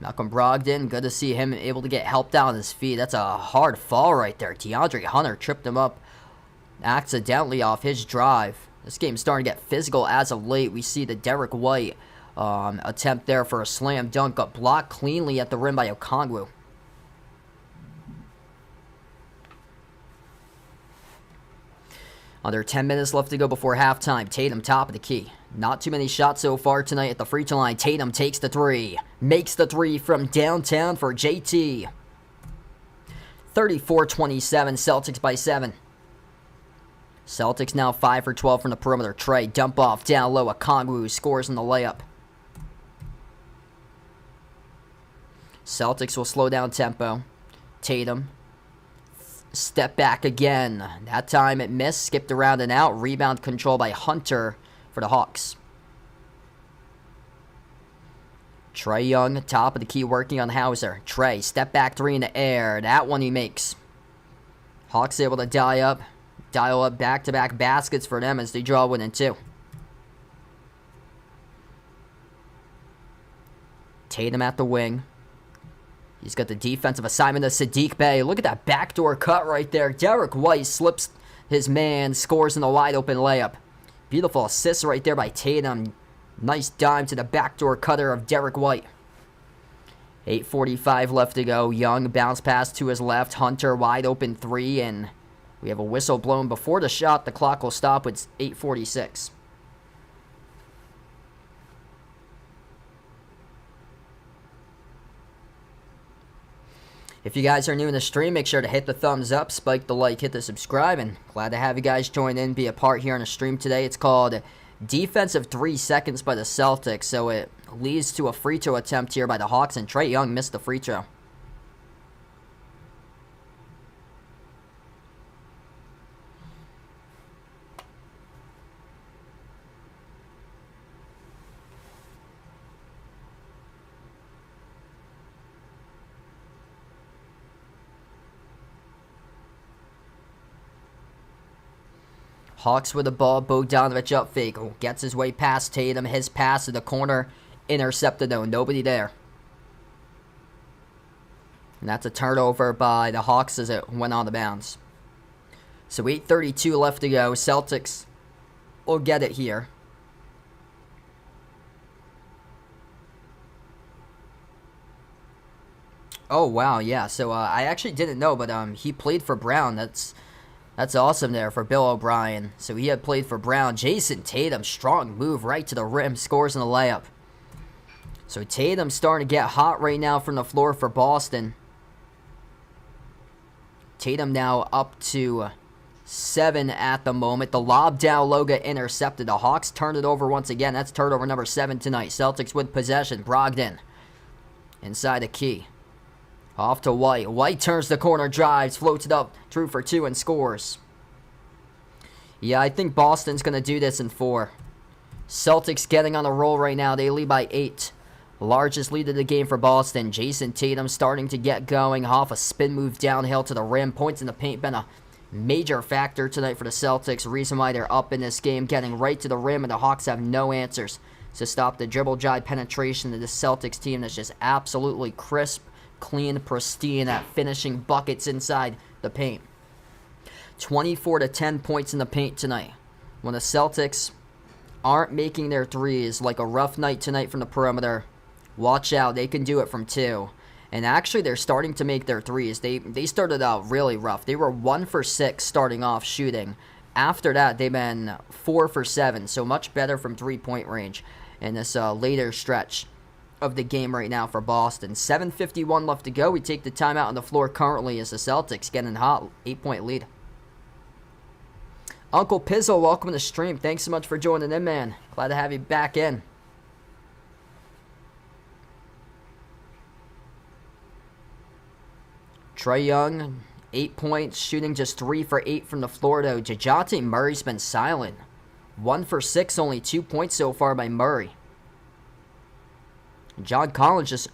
Malcolm Brogdon, good to see him able to get helped out on his feet. That's a hard fall right there. DeAndre Hunter tripped him up accidentally off his drive. This game's starting to get physical as of late. We see the Derek White attempt there for a slam dunk. Got blocked cleanly at the rim by Okongwu. Under 10 minutes left to go before halftime. Tatum top of the key. Not too many shots so far tonight at the free throw line. Tatum takes the three. Makes the three from downtown for JT. 34-27, Celtics by 7. Celtics now 5 for 12 from the perimeter. Trae, dump off, down low. Okongwu scores in the layup. Celtics will slow down tempo. Tatum. Step back again. That time it missed. Skipped around and out. Rebound control by Hunter for the Hawks. Trae Young, top of the key, working on Hauser. Trae, step back three in the air. That one he makes. Hawks able to dial up back-to-back baskets for them as they draw 1 and 2. Tatum at the wing. He's got the defensive assignment of Saddiq Bey. Look at that backdoor cut right there. Derek White slips his man, scores in the wide-open layup. Beautiful assist right there by Tatum. Nice dime to the backdoor cutter of Derek White. 8:45 left to go. Young bounce pass to his left. Hunter wide open three, and we have a whistle blown before the shot. The clock will stop with 8:46. If you guys are new in the stream, make sure to hit the thumbs up, spike the like, hit the subscribe, and glad to have you guys join in, be a part here on the stream today. It's called Defensive 3 Seconds by the Celtics, so it leads to a free throw attempt here by the Hawks, and Trae Young missed the free throw. Hawks with the ball. Bogdanovic up fake. Gets his way past Tatum. His pass to the corner. Intercepted though. Nobody there. And that's a turnover by the Hawks as it went on the bounds. So 8:32 left to go. Celtics will get it here. Oh, wow. Yeah. So I actually didn't know, but he played for Brown. That's awesome there for Bill O'Brien. So he had played for Brown. Jason Tatum, strong move right to the rim, scores in the layup. So Tatum's starting to get hot right now from the floor for Boston. Tatum now up to 7 at the moment. The lob down low got intercepted. The Hawks turned it over once again. That's turnover number 7 tonight. Celtics with possession. Brogdon inside the key. Off to White. White turns the corner, drives, floats it up, through for 2 and scores. Yeah, I think Boston's going to do this in 4. Celtics getting on a roll right now. They lead by 8. Largest lead of the game for Boston. Jason Tatum starting to get going off a spin move downhill to the rim. Points in the paint been a major factor tonight for the Celtics. Reason why they're up in this game, getting right to the rim, and the Hawks have no answers to stop the dribble drive penetration of the Celtics team that's just absolutely crisp, clean, pristine at finishing buckets inside the paint. 24 to 10 points in the paint tonight. When the Celtics aren't making their threes, like a rough night tonight from the perimeter, watch out, they can do it from 2. And actually, they're starting to make their threes. They started out really rough. They were 1 for 6 starting off shooting. After that, they've been 4 for 7, so much better from three-point range in this later stretch of the game right now for Boston. 7:51 left to go. We take the timeout on the floor currently as the Celtics getting hot, 8-point lead. Uncle Pizzo, welcome to the stream. Thanks so much for joining in, man. Glad to have you back in. Trae Young, 8 points, shooting just 3 for 8 from the floor, though. DeJounte Murray's been silent. 1 for 6, only 2 points so far by Murray. John Collins, just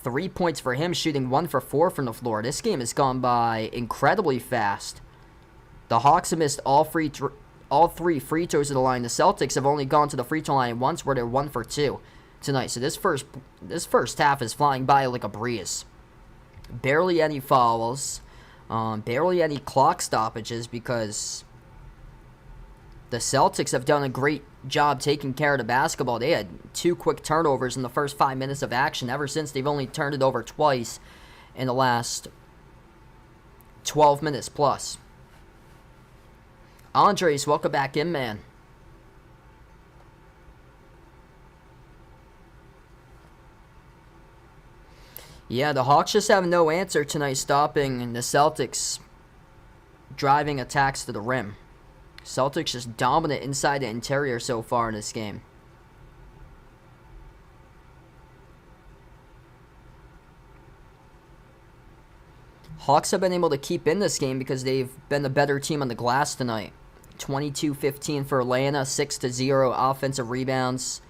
3 points for him, shooting 1 for 4 from the floor. This game has gone by incredibly fast. The Hawks have missed all 3 free throws at the line. The Celtics have only gone to the free throw line once, where they're 1 for 2 tonight. So this first half is flying by like a breeze. Barely any fouls, barely any clock stoppages, because the Celtics have done a great job taking care of the basketball. They had 2 quick turnovers in the first 5 minutes of action. Ever since, they've only turned it over twice in the last 12 minutes plus. Andres, welcome back in, man. Yeah, the Hawks just have no answer tonight stopping the Celtics driving attacks to the rim. Celtics just dominant inside the interior so far in this game. Hawks have been able to keep in this game because they've been the better team on the glass tonight. 22-15 for Atlanta, 6-0 offensive rebounds.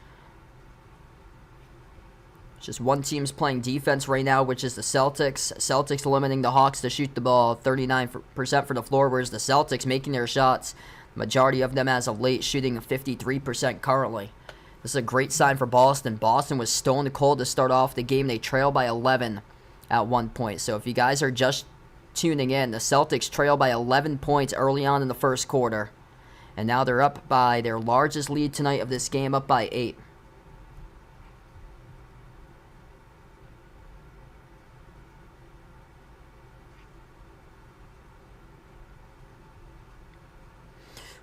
Just one team's playing defense right now, which is the Celtics. Celtics limiting the Hawks to shoot the ball 39% for the floor, whereas the Celtics making their shots, majority of them as of late, shooting 53% currently. This is a great sign for Boston. Boston was stone cold to start off the game. They trailed by 11 at one point. So if you guys are just tuning in, the Celtics trailed by 11 points early on in the first quarter. And now they're up by their largest lead tonight of this game, up by 8.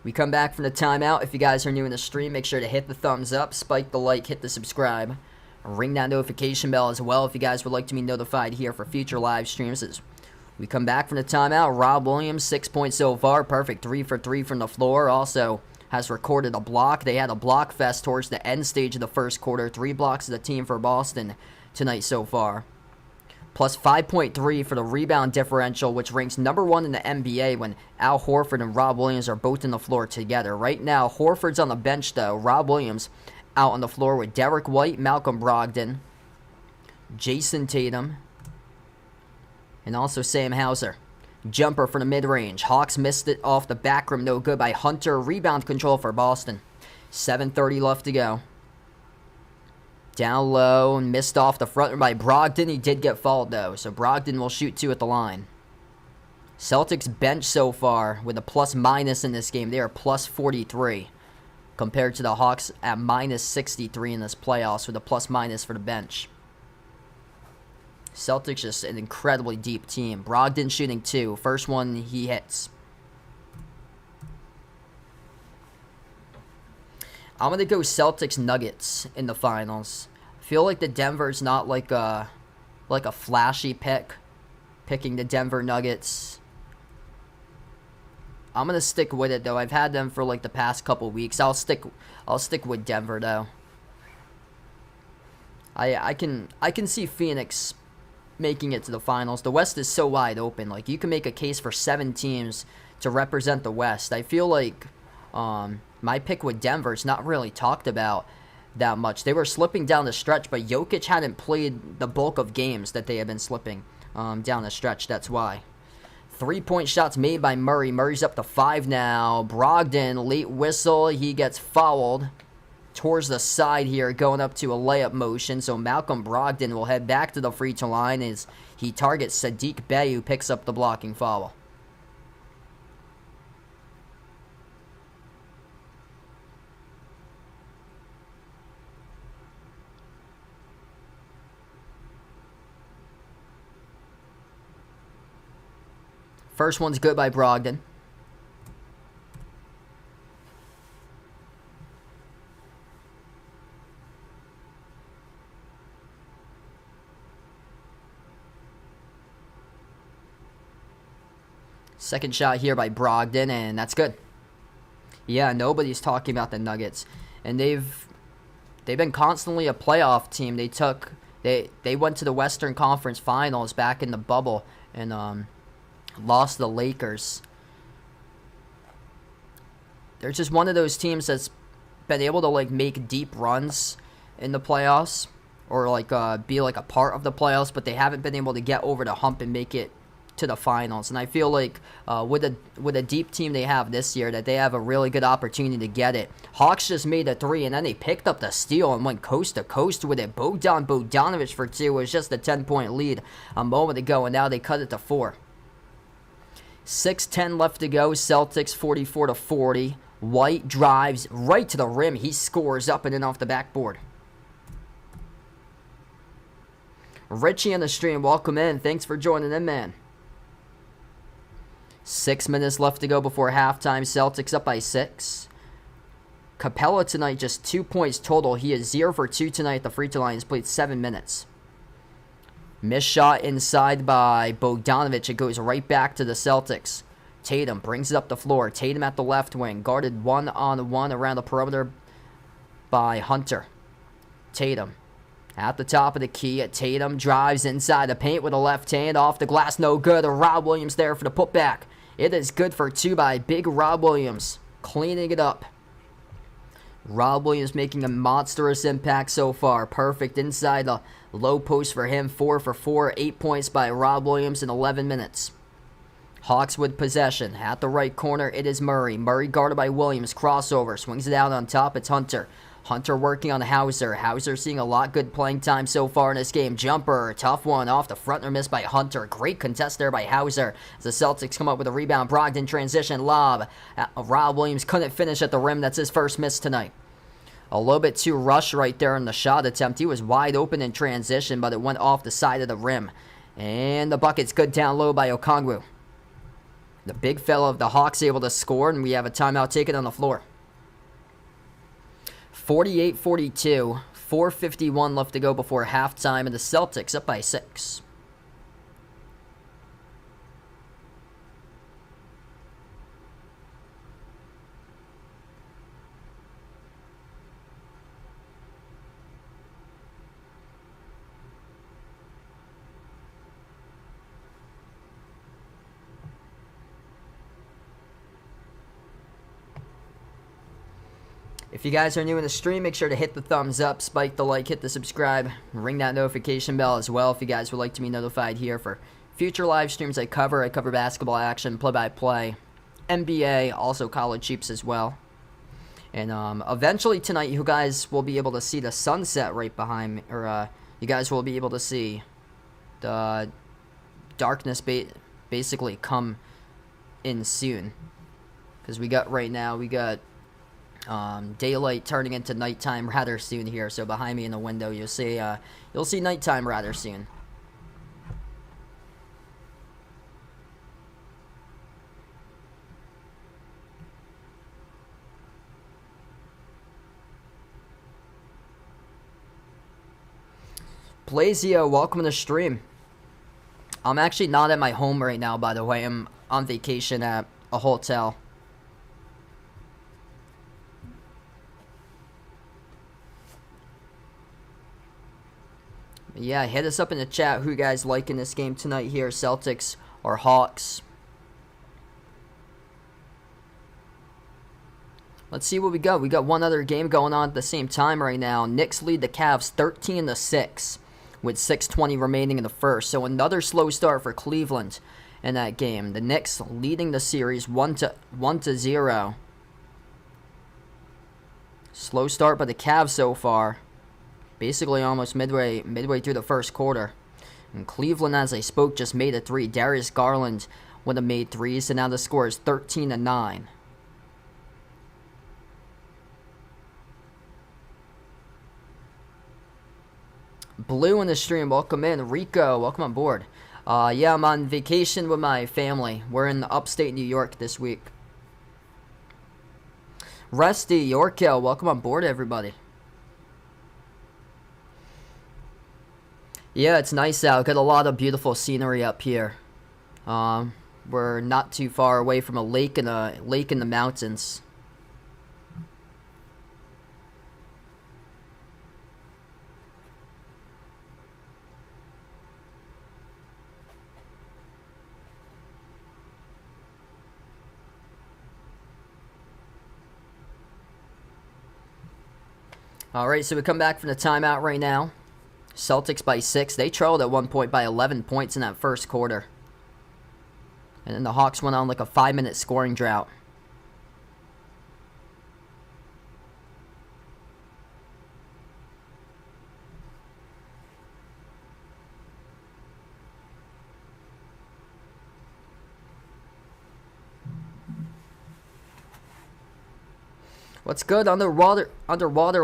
We come back from the timeout. If you guys are new in the stream, make sure to hit the thumbs up, spike the like, hit the subscribe, ring that notification bell as well if you guys would like to be notified here for future live streams. As we come back from the timeout, Rob Williams, 6 points so far, perfect 3 for 3 from the floor. Also has recorded a block. They had a block fest towards the end stage of the first quarter. 3 blocks of the team for Boston tonight so far. Plus 5.3 for the rebound differential, which ranks number 1 in the NBA when Al Horford and Rob Williams are both on the floor together. Right now, Horford's on the bench, though. Rob Williams out on the floor with Derek White, Malcolm Brogdon, Jason Tatum, and also Sam Hauser. Jumper for the mid-range. Hawks missed it off the back rim, no good by Hunter. Rebound control for Boston. 7:30 left to go. Down low, and missed off the front by Brogdon. He did get fouled, though, so Brogdon will shoot 2 at the line. Celtics bench so far with a plus-minus in this game. They are plus 43 compared to the Hawks at minus 63 in this playoffs with a plus-minus for the bench. Celtics just an incredibly deep team. Brogdon shooting 2. First one he hits. I'm going to go Celtics Nuggets in the finals. I feel like the Denver's not like a flashy pick. Picking the Denver Nuggets. I'm going to stick with it, though. I've had them for like the past couple weeks. I'll stick with Denver, though. I can see Phoenix making it to the finals. The West is so wide open. Like, you can make a case for 7 teams to represent the West. I feel like My pick with Denver is not really talked about that much. They were slipping down the stretch, but Jokic hadn't played the bulk of games that they had been slipping down the stretch. That's why. 3-point shots made by Murray. Murray's up to 5 now. Brogdon, late whistle. He gets fouled towards the side here, going up to a layup motion. So Malcolm Brogdon will head back to the free throw line as he targets Sadiq Bey, who picks up the blocking foul. First one's good by Brogdon. Second shot here by Brogdon, and that's good. Yeah, nobody's talking about the Nuggets, and they've been constantly a playoff team. They went to the Western Conference Finals back in the bubble and lost the Lakers. They're just one of those teams that's been able to like make deep runs in the playoffs, or like be like a part of the playoffs, but they haven't been able to get over the hump and make it to the finals. And I feel like with a deep team they have this year, that they have a really good opportunity to get it. Hawks just made a 3, and then they picked up the steal and went coast to coast with it. Bogdanovic for 2 was just a 10-point lead a moment ago, and now they cut it to 4. 6:10 left to go. Celtics 44-40. White drives right to the rim. He scores up and in off the backboard. Richie on the stream, welcome in. Thanks for joining in, man. 6 minutes left to go before halftime. Celtics up by 6. Capella tonight just 2 points total. He is 0 for 2 tonight at the free throw line. He's played 7 minutes. Missed shot inside by Bogdanovic. It goes right back to the Celtics. Tatum brings it up the floor. Tatum at the left wing. Guarded 1-on-1 around the perimeter by Hunter. Tatum at the top of the key. Tatum drives inside the paint with a left hand. Off the glass, no good. Rob Williams there for the putback. It is good for 2 by big Rob Williams. Cleaning it up. Rob Williams making a monstrous impact so far. Perfect inside the low post for him. 4 for 4. 8 points by Rob Williams in 11 minutes. Hawks with possession. At the right corner, it is Murray. Murray guarded by Williams. Crossover. Swings it out on top. It's Hunter. Hunter working on Hauser. Hauser seeing a lot good playing time so far in this game. Jumper. Tough one off the front or miss by Hunter. Great contest there by Hauser. As the Celtics come up with a rebound. Brogdon transition lob. Rob Williams couldn't finish at the rim. That's his first miss tonight. A little bit too rushed right there in the shot attempt. He was wide open in transition, but it went off the side of the rim. And the bucket's good down low by Okongwu. The big fella of the Hawks able to score, and we have a timeout taken on the floor. 48-42. 4:51 left to go before halftime, and the Celtics up by 6. If you guys are new in the stream, make sure to hit the thumbs up, spike the like, hit the subscribe, ring that notification bell as well if you guys would like to be notified here for future live streams I cover. I cover basketball action, play-by-play, NBA, also college hoops as well. And eventually tonight, you guys will be able to see the sunset right behind me, or you guys will be able to see the darkness basically come in soon. Because we got daylight turning into nighttime rather soon here. So behind me in the window, you'll see nighttime rather soon. Blazio, welcome to the stream. I'm actually not at my home right now, by the way. I'm on vacation at a hotel. Yeah, hit us up in the chat who you guys like in this game tonight here, Celtics or Hawks. Let's see what we got. We got one other game going on at the same time right now. Knicks lead the Cavs 13-6 with 6:20 remaining in the first. So another slow start for Cleveland in that game. The Knicks leading the series 1-0. Slow start by the Cavs so far. Basically almost midway through the first quarter. And Cleveland, as I spoke, just made a 3. Darius Garland would have made 3s, and now the score is 13-9. Blue in the stream, welcome in. Rico, welcome on board. Yeah, I'm on vacation with my family. We're in upstate New York this week. Rusty, Yorkhill, welcome on board, everybody. Yeah, it's nice out. Got a lot of beautiful scenery up here. We're not too far away from a lake in the mountains. All right, so we come back from the timeout right now. Celtics by 6. They trailed at one point by 11 points in that first quarter. And then the Hawks went on like a 5-minute scoring drought. What's good? Underwater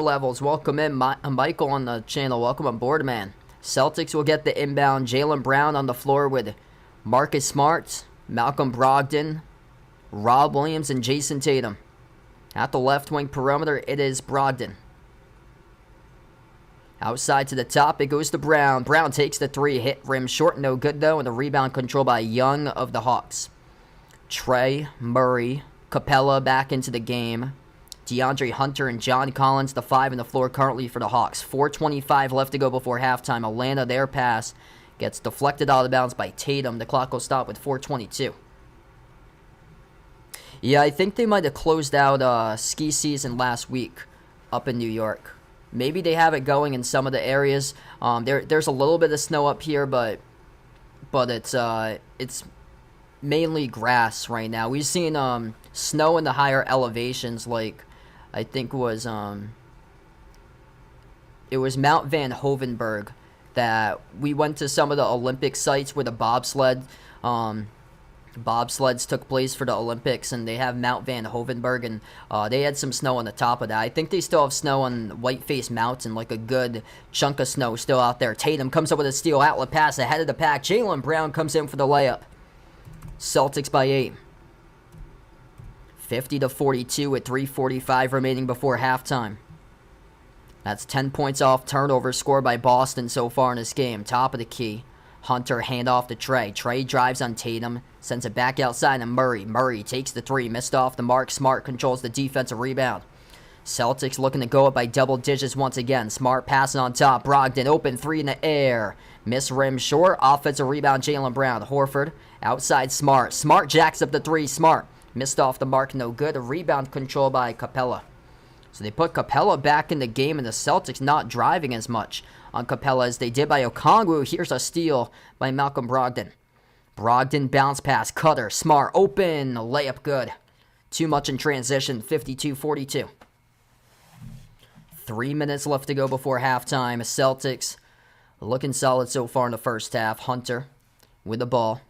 levels. Welcome in, Michael on the channel. Welcome on board, man. Celtics will get the inbound. Jaylen Brown on the floor with Marcus Smart, Malcolm Brogdon, Rob Williams, and Jason Tatum. At the left wing perimeter, it is Brogdon. Outside to the top, it goes to Brown. Brown takes the 3, hit rim short, no good though, and the rebound controlled by Young of the Hawks. Trey, Murray, Capella back into the game. DeAndre Hunter and John Collins, the 5 on the floor currently for the Hawks. 4:25 left to go before halftime. Atlanta, their pass gets deflected out of bounds by Tatum. The clock will stop with 4:22. Yeah, I think they might have closed out ski season last week up in New York. Maybe they have it going in some of the areas. There's a little bit of snow up here, but it's mainly grass right now. We've seen snow in the higher elevations, like I think it was Mount Van Hovenberg that we went to some of the Olympic sites where the bobsleds took place for the Olympics, and they have Mount Van Hovenberg, and they had some snow on the top of that. I think they still have snow on Whiteface Mountain, like a good chunk of snow still out there. Tatum comes up with a steal, outlet pass ahead of the pack. Jaylen Brown comes in for the layup. Celtics by 8. 50-42 with 3:45 remaining before halftime. That's 10 points off turnover scored by Boston so far in this game. Top of the key. Hunter handoff to Trey. Trey drives on Tatum, sends it back outside to Murray. Murray takes the 3, missed off the mark. Smart controls the defensive rebound. Celtics looking to go up by double digits once again. Smart passing on top. Brogdon open 3 in the air. Miss rim short. Offensive rebound Jaylen Brown. Horford outside Smart. Smart jacks up the 3. Smart missed off the mark. No good. A rebound control by Capella. So they put Capella back in the game, and the Celtics not driving as much on Capella as they did by Okongwu. Here's a steal by Malcolm Brogdon. Brogdon bounce pass. Cutter. Smart open. Layup good. Too much in transition. 52-42. 3 minutes left to go before halftime. Celtics looking solid so far in the first half. Hunter with the ball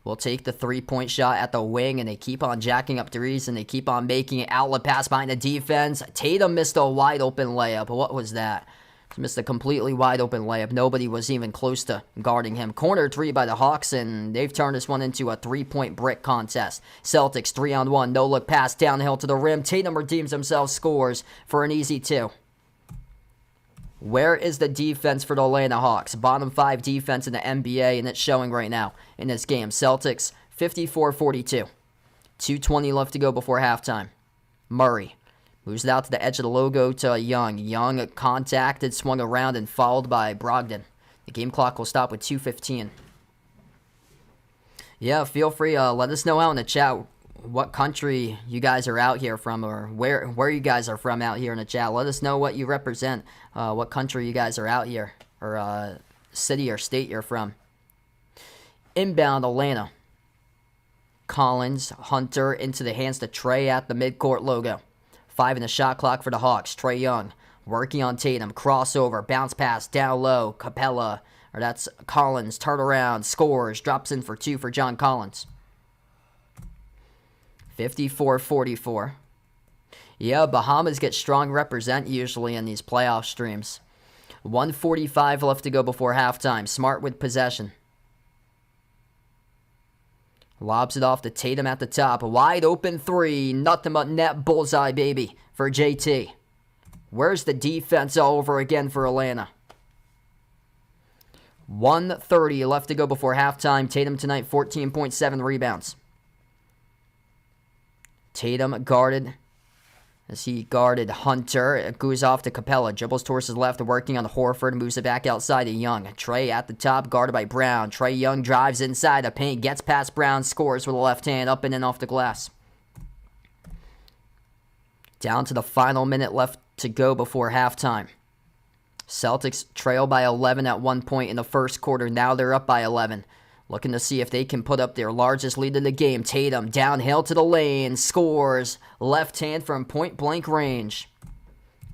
will take the 3-point shot at the wing, and they keep on jacking up threes, and they keep on making it. Outlet pass behind the defense. Tatum missed a wide open layup. What was that? He missed a completely wide open layup. Nobody was even close to guarding him. Corner 3 by the Hawks, and they've turned this one into a 3-point brick contest. Celtics 3-on-1. No look pass downhill to the rim. Tatum redeems himself, scores for an easy 2. Where is the defense for the Atlanta Hawks? Bottom 5 defense in the NBA, and it's showing right now in this game. Celtics 54-42. 2:20 left to go before halftime. Murray moves it out to the edge of the logo to Young. Young contacted, swung around, and fouled by Brogdon. The game clock will stop with 2:15. Yeah, feel free. Let us know out in the chat what country you guys are out here from, or where you guys are from out here in the chat. Let us know what you represent, what country you guys are out here, or city or state you're from. Inbound Atlanta. Collins, Hunter into the hands to Trey at the midcourt logo. 5 in the shot clock for the Hawks. Trae Young working on Tatum. Crossover, bounce pass down low. Capella, or that's Collins, turn around, scores, drops in for 2 for John Collins. 54-44. Yeah, Bahamas get strong represent usually in these playoff streams. 1:45 left to go before halftime. Smart with possession. Lobs it off to Tatum at the top. A wide open 3. Nothing but net bullseye, baby, for JT. Where's the defense all over again for Atlanta? 1:30 left to go before halftime. Tatum tonight, 14.7 rebounds. Tatum guarded as he guarded Hunter. It goes off to Capella. Dribbles towards his left, working on Horford. Moves it back outside to Young. Trey at the top, guarded by Brown. Trae Young drives inside the paint, gets past Brown, scores with a left hand, up and in off the glass. Down to the final minute left to go before halftime. Celtics trail by 11 at one point in the first quarter. Now they're up by 11. Looking to see if they can put up their largest lead in the game. Tatum downhill to the lane. Scores. Left hand from point-blank range.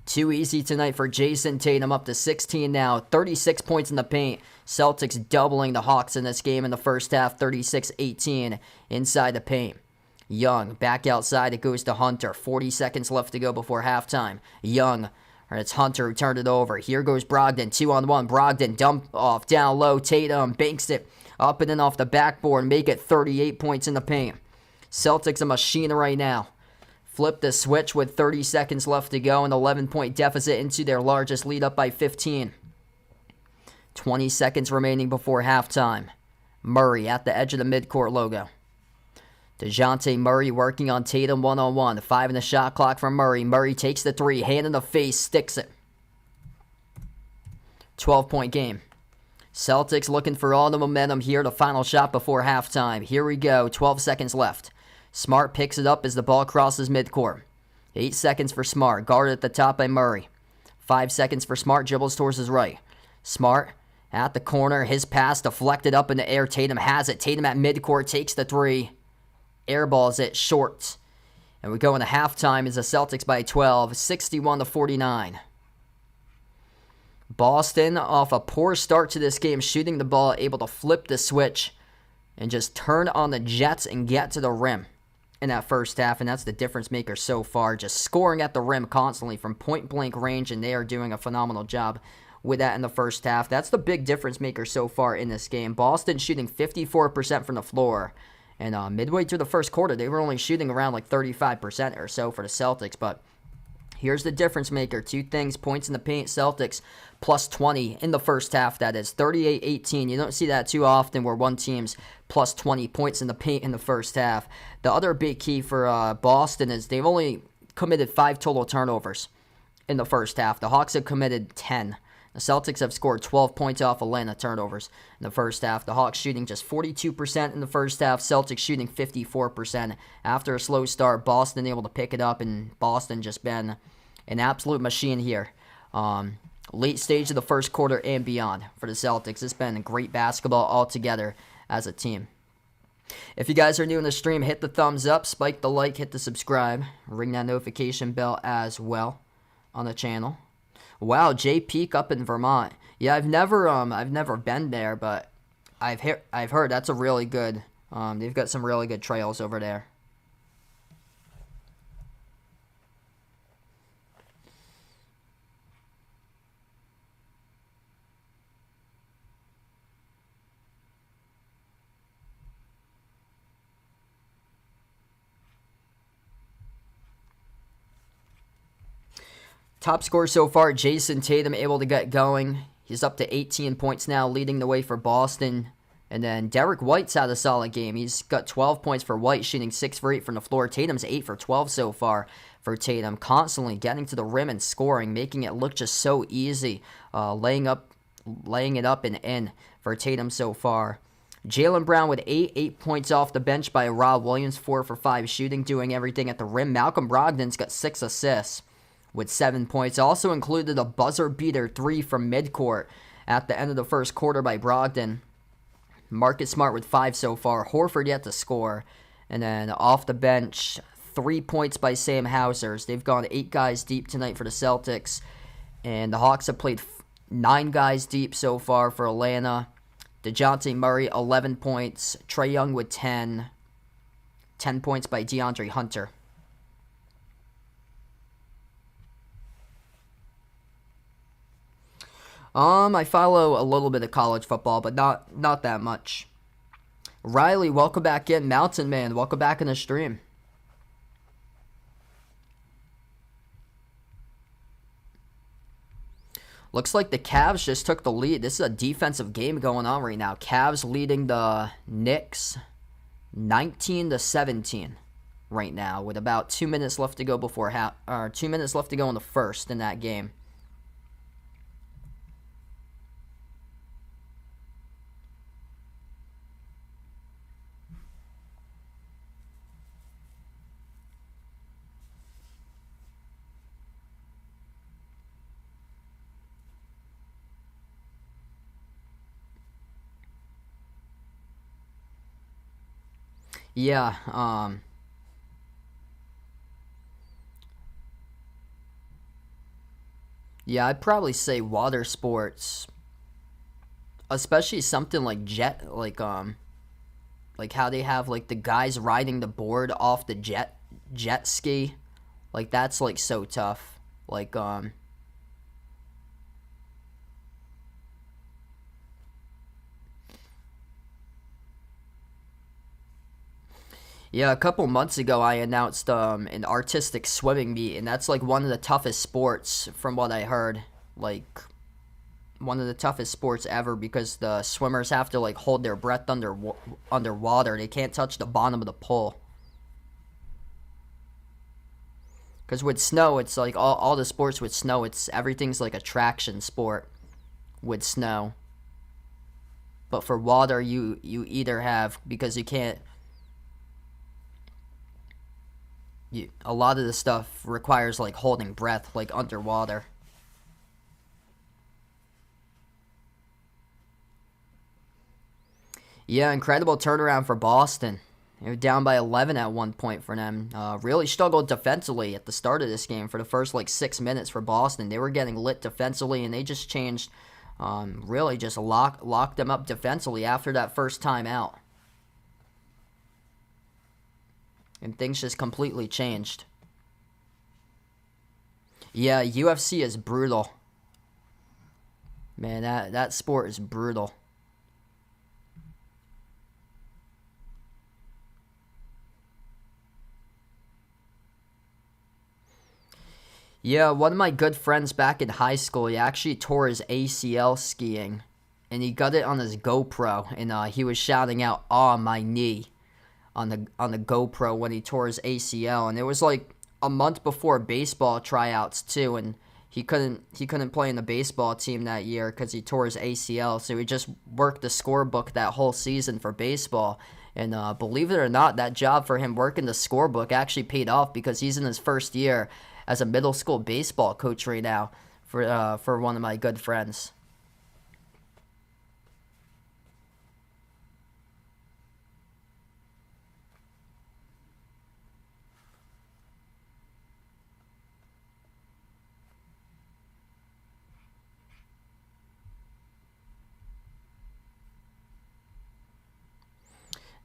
Too easy tonight for Jason Tatum. Up to 16 now. 36 points in the paint. Celtics doubling the Hawks in this game in the first half. 36-18 inside the paint. Young back outside. It goes to Hunter. 40 seconds left to go before halftime. Young. And it's Hunter who turned it over. Here goes Brogdon. 2-on-1. Brogdon dump off down low. Tatum banks it up and in off the backboard. Make it 38 points in the paint. Celtics a machine right now. Flip the switch with 30 seconds left to go. An 11-point deficit into their largest lead, up by 15. 20 seconds remaining before halftime. Murray at the edge of the midcourt logo. DeJounte Murray working on Tatum one-on-one. 5 in the shot clock from Murray. Murray takes the 3. Hand in the face. Sticks it. 12-point game. Celtics looking for all the momentum here. The final shot before halftime. Here we go. 12 seconds left. Smart picks it up as the ball crosses midcourt. 8 seconds for Smart. Guarded at the top by Murray. 5 seconds for Smart. Dribbles towards his right. Smart at the corner. His pass deflected up in the air. Tatum has it. Tatum at midcourt takes the 3. Airballs it short. And we go into halftime as the Celtics by 12. 61-49. Boston, off a poor start to this game, shooting the ball, able to flip the switch and just turn on the Jets and get to the rim in that first half, and that's the difference maker so far, just scoring at the rim constantly from point-blank range, and they are doing a phenomenal job with that in the first half. That's the big difference maker so far in this game. Boston shooting 54% from the floor, and midway through the first quarter, they were only shooting around like 35% or so for the Celtics, but here's the difference maker. 2 things. Points in the paint. Celtics plus 20 in the first half, that is. 38-18. You don't see that too often where one team's plus 20 points in the paint in the first half. The other big key for Boston is they've only committed 5 total turnovers in the first half. The Hawks have committed 10. The Celtics have scored 12 points off Atlanta turnovers in the first half. The Hawks shooting just 42% in the first half. Celtics shooting 54%. After a slow start, Boston able to pick it up, and Boston just been an absolute machine here. Late stage of the first quarter and beyond for the Celtics. It's been great basketball altogether as a team. If you guys are new in the stream, hit the thumbs up, spike the like, hit the subscribe, ring that notification bell as well on the channel. Wow, Jay Peak up in Vermont. Yeah, I've never been there, but I've heard that's a really good. They've got some really good trails over there. Top scorer so far, Jason Tatum able to get going. He's up to 18 points now, leading the way for Boston. And then Derek White's had a solid game. He's got 12 points for White, shooting 6 for 8 from the floor. Tatum's 8 for 12 so far for Tatum. Constantly getting to the rim and scoring, making it look just so easy. Laying it up and in for Tatum so far. Jaylen Brown with 8 points off the bench by Rob Williams, 4 for 5 shooting, doing everything at the rim. Malcolm Brogdon's got 6 assists with 7 points. Also included a buzzer beater 3 from midcourt at the end of the first quarter by Brogdon. Marcus Smart with 5 so far. Horford yet to score. And then off the bench, 3 points by Sam Hausers. They've gone 8 guys deep tonight for the Celtics. And the Hawks have played 9 guys deep so far for Atlanta. DeJounte Murray, 11 points. Trae Young with 10. 10 points by DeAndre Hunter. I follow a little bit of college football, but not that much. Riley, welcome back in. Mountain Man, welcome back in the stream. Looks like the Cavs just took the lead. This is a defensive game going on right now. Cavs leading the Knicks 19-17 right now, with about 2 minutes left to go before 2 minutes left to go in the first in that game. Yeah, I'd probably say water sports, especially something like like how they have like the guys riding the board off the jet ski, like that's like so tough. Like yeah, a couple months ago I announced an artistic swimming meet, and that's like one of the toughest sports from what I heard. Like one of the toughest sports ever, because the swimmers have to like hold their breath underwater. They can't touch the bottom of the pool. Because with snow, it's like all the sports with snow, everything's like a traction sport with snow. But for water, you either have, because you can't. A lot of the stuff requires like holding breath, like underwater. Yeah, incredible turnaround for Boston. They were down by 11 at one point for them. Really struggled defensively at the start of this game for the first like 6 minutes for Boston. They were getting lit defensively, and they just changed, really just locked them up defensively after that first time out. And things just completely changed. Yeah, UFC is brutal. Man, that sport is brutal. Yeah, one of my good friends back in high school, he actually tore his ACL skiing. And he got it on his GoPro. And he was shouting out, "Oh, my knee," on the GoPro when he tore his ACL. And it was like a month before baseball tryouts too, and he couldn't play in the baseball team that year because he tore his ACL. So he just worked the scorebook that whole season for baseball. And believe it or not, that job for him working the scorebook actually paid off, because he's in his first year as a middle school baseball coach right now for one of my good friends.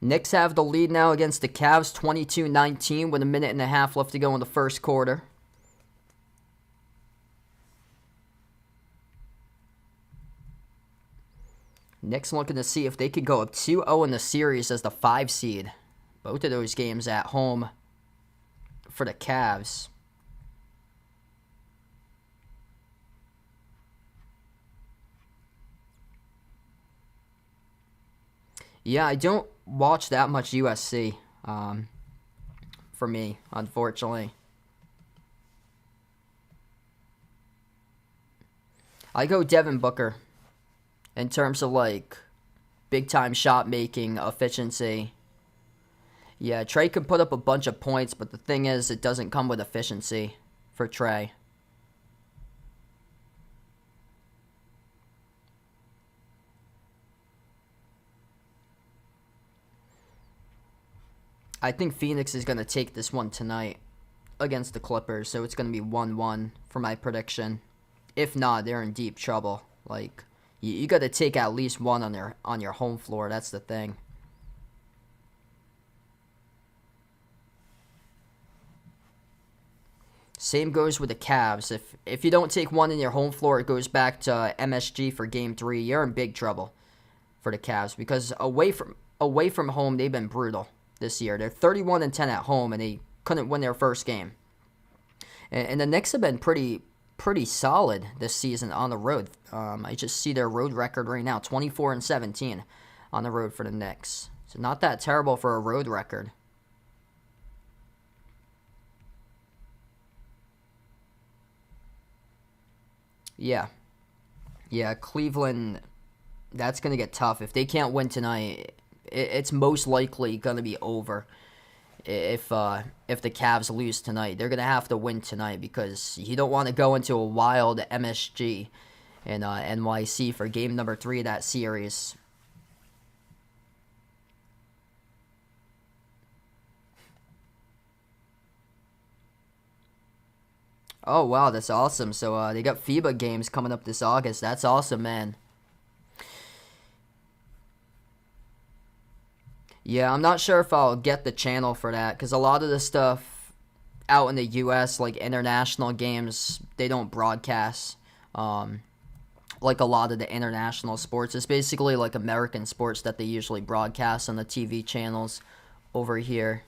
Knicks have the lead now against the Cavs, 22-19, with a minute and a half left to go in the first quarter. Knicks looking to see if they could go up 2-0 in the series as the 5 seed. Both of those games at home for the Cavs. Yeah, I don't watch that much USC, for me, unfortunately. I go Devin Booker in terms of, like, big time shot making efficiency. Yeah, Trey can put up a bunch of points, but the thing is, it doesn't come with efficiency for Trey. I think Phoenix is going to take this one tonight against the Clippers, so it's going to be 1-1 for my prediction. If not, they're in deep trouble. Like, you got to take at least one on your home floor. That's the thing. Same goes with the Cavs. If you don't take one in your home floor, it goes back to MSG for Game 3. You're in big trouble for the Cavs because away from home, they've been brutal this year. They're 31-10 at home, and they couldn't win their first game. And the Knicks have been pretty solid this season on the road. I just see their road record right now, 24-17 on the road for the Knicks. So not that terrible for a road record. Yeah, Cleveland, that's going to get tough. If they can't win tonight, it's most likely going to be over. If the Cavs lose tonight, they're going to have to win tonight because you don't want to go into a wild MSG in NYC for game number 3 of that series. Oh, wow, that's awesome. So they got FIBA games coming up this August. That's awesome, man. Yeah, I'm not sure if I'll get the channel for that because a lot of the stuff out in the U.S., like international games, they don't broadcast like a lot of the international sports. It's basically like American sports that they usually broadcast on the TV channels over here.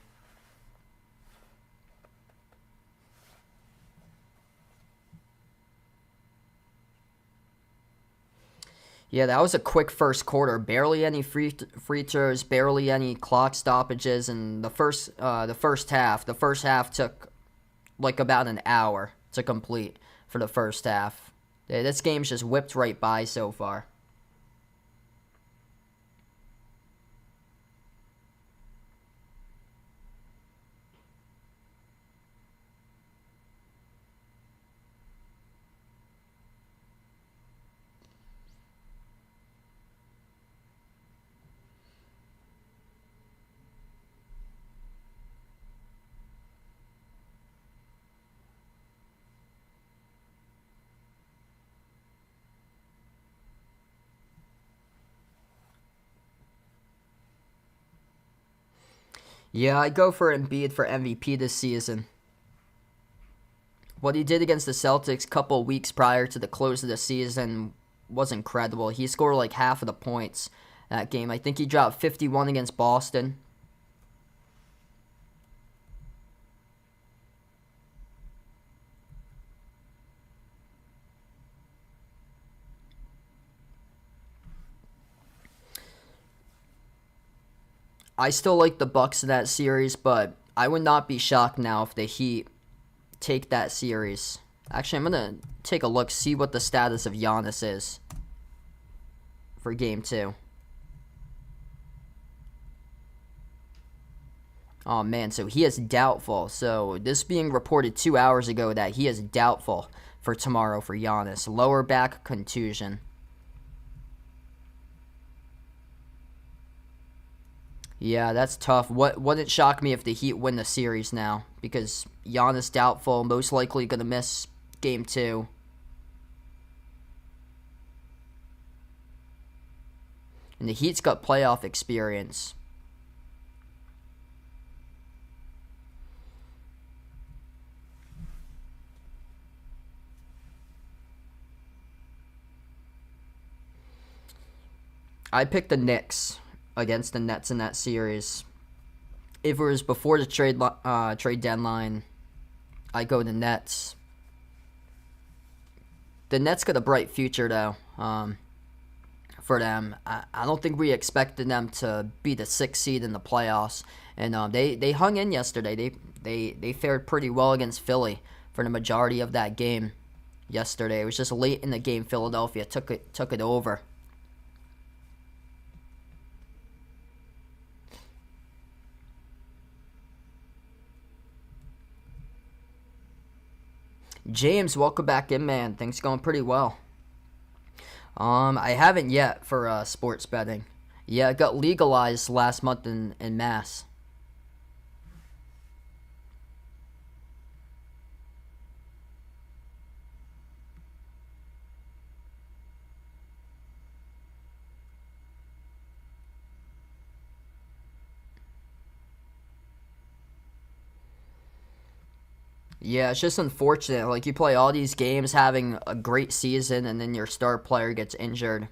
Yeah, that was a quick first quarter. Barely any free throws, barely any clock stoppages, and the first half. The first half took like about an hour to complete for the first half. Yeah, this game's just whipped right by so far. Yeah, I go for Embiid for MVP this season. What he did against the Celtics a couple weeks prior to the close of the season was incredible. He scored like half of the points that game. I think he dropped 51 against Boston. I still like the Bucks in that series, but I would not be shocked now if the Heat take that series. Actually, I'm gonna take a look, see what the status of Giannis is for Game 2. Oh man, so he is doubtful. So this being reported 2 hours ago that he is doubtful for tomorrow for Giannis. Lower back contusion. Yeah, that's tough. Wouldn't shock me if the Heat win the series now because Giannis doubtful, most likely gonna miss Game 2. And the Heat's got playoff experience. I picked the Knicks against the Nets in that series. If it was before the trade deadline, I go the Nets. The Nets got a bright future though. For them, I don't think we expected them to be the 6th seed in the playoffs, and they hung in yesterday. They fared pretty well against Philly for the majority of that game yesterday. It was just late in the game Philadelphia took it over. James, welcome back in, man. Things going pretty well. I haven't yet for sports betting. Yeah, it got legalized last month in Mass. Yeah, it's just unfortunate. Like, you play all these games having a great season, and then your star player gets injured.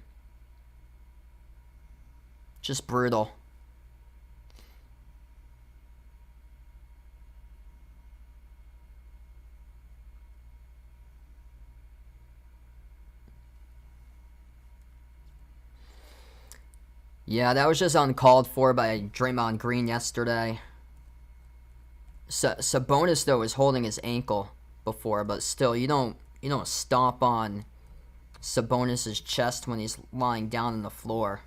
Just brutal. Yeah, that was just uncalled for by Draymond Green yesterday. Sabonis though is holding his ankle before, but still, you don't stomp on Sabonis's chest when he's lying down on the floor.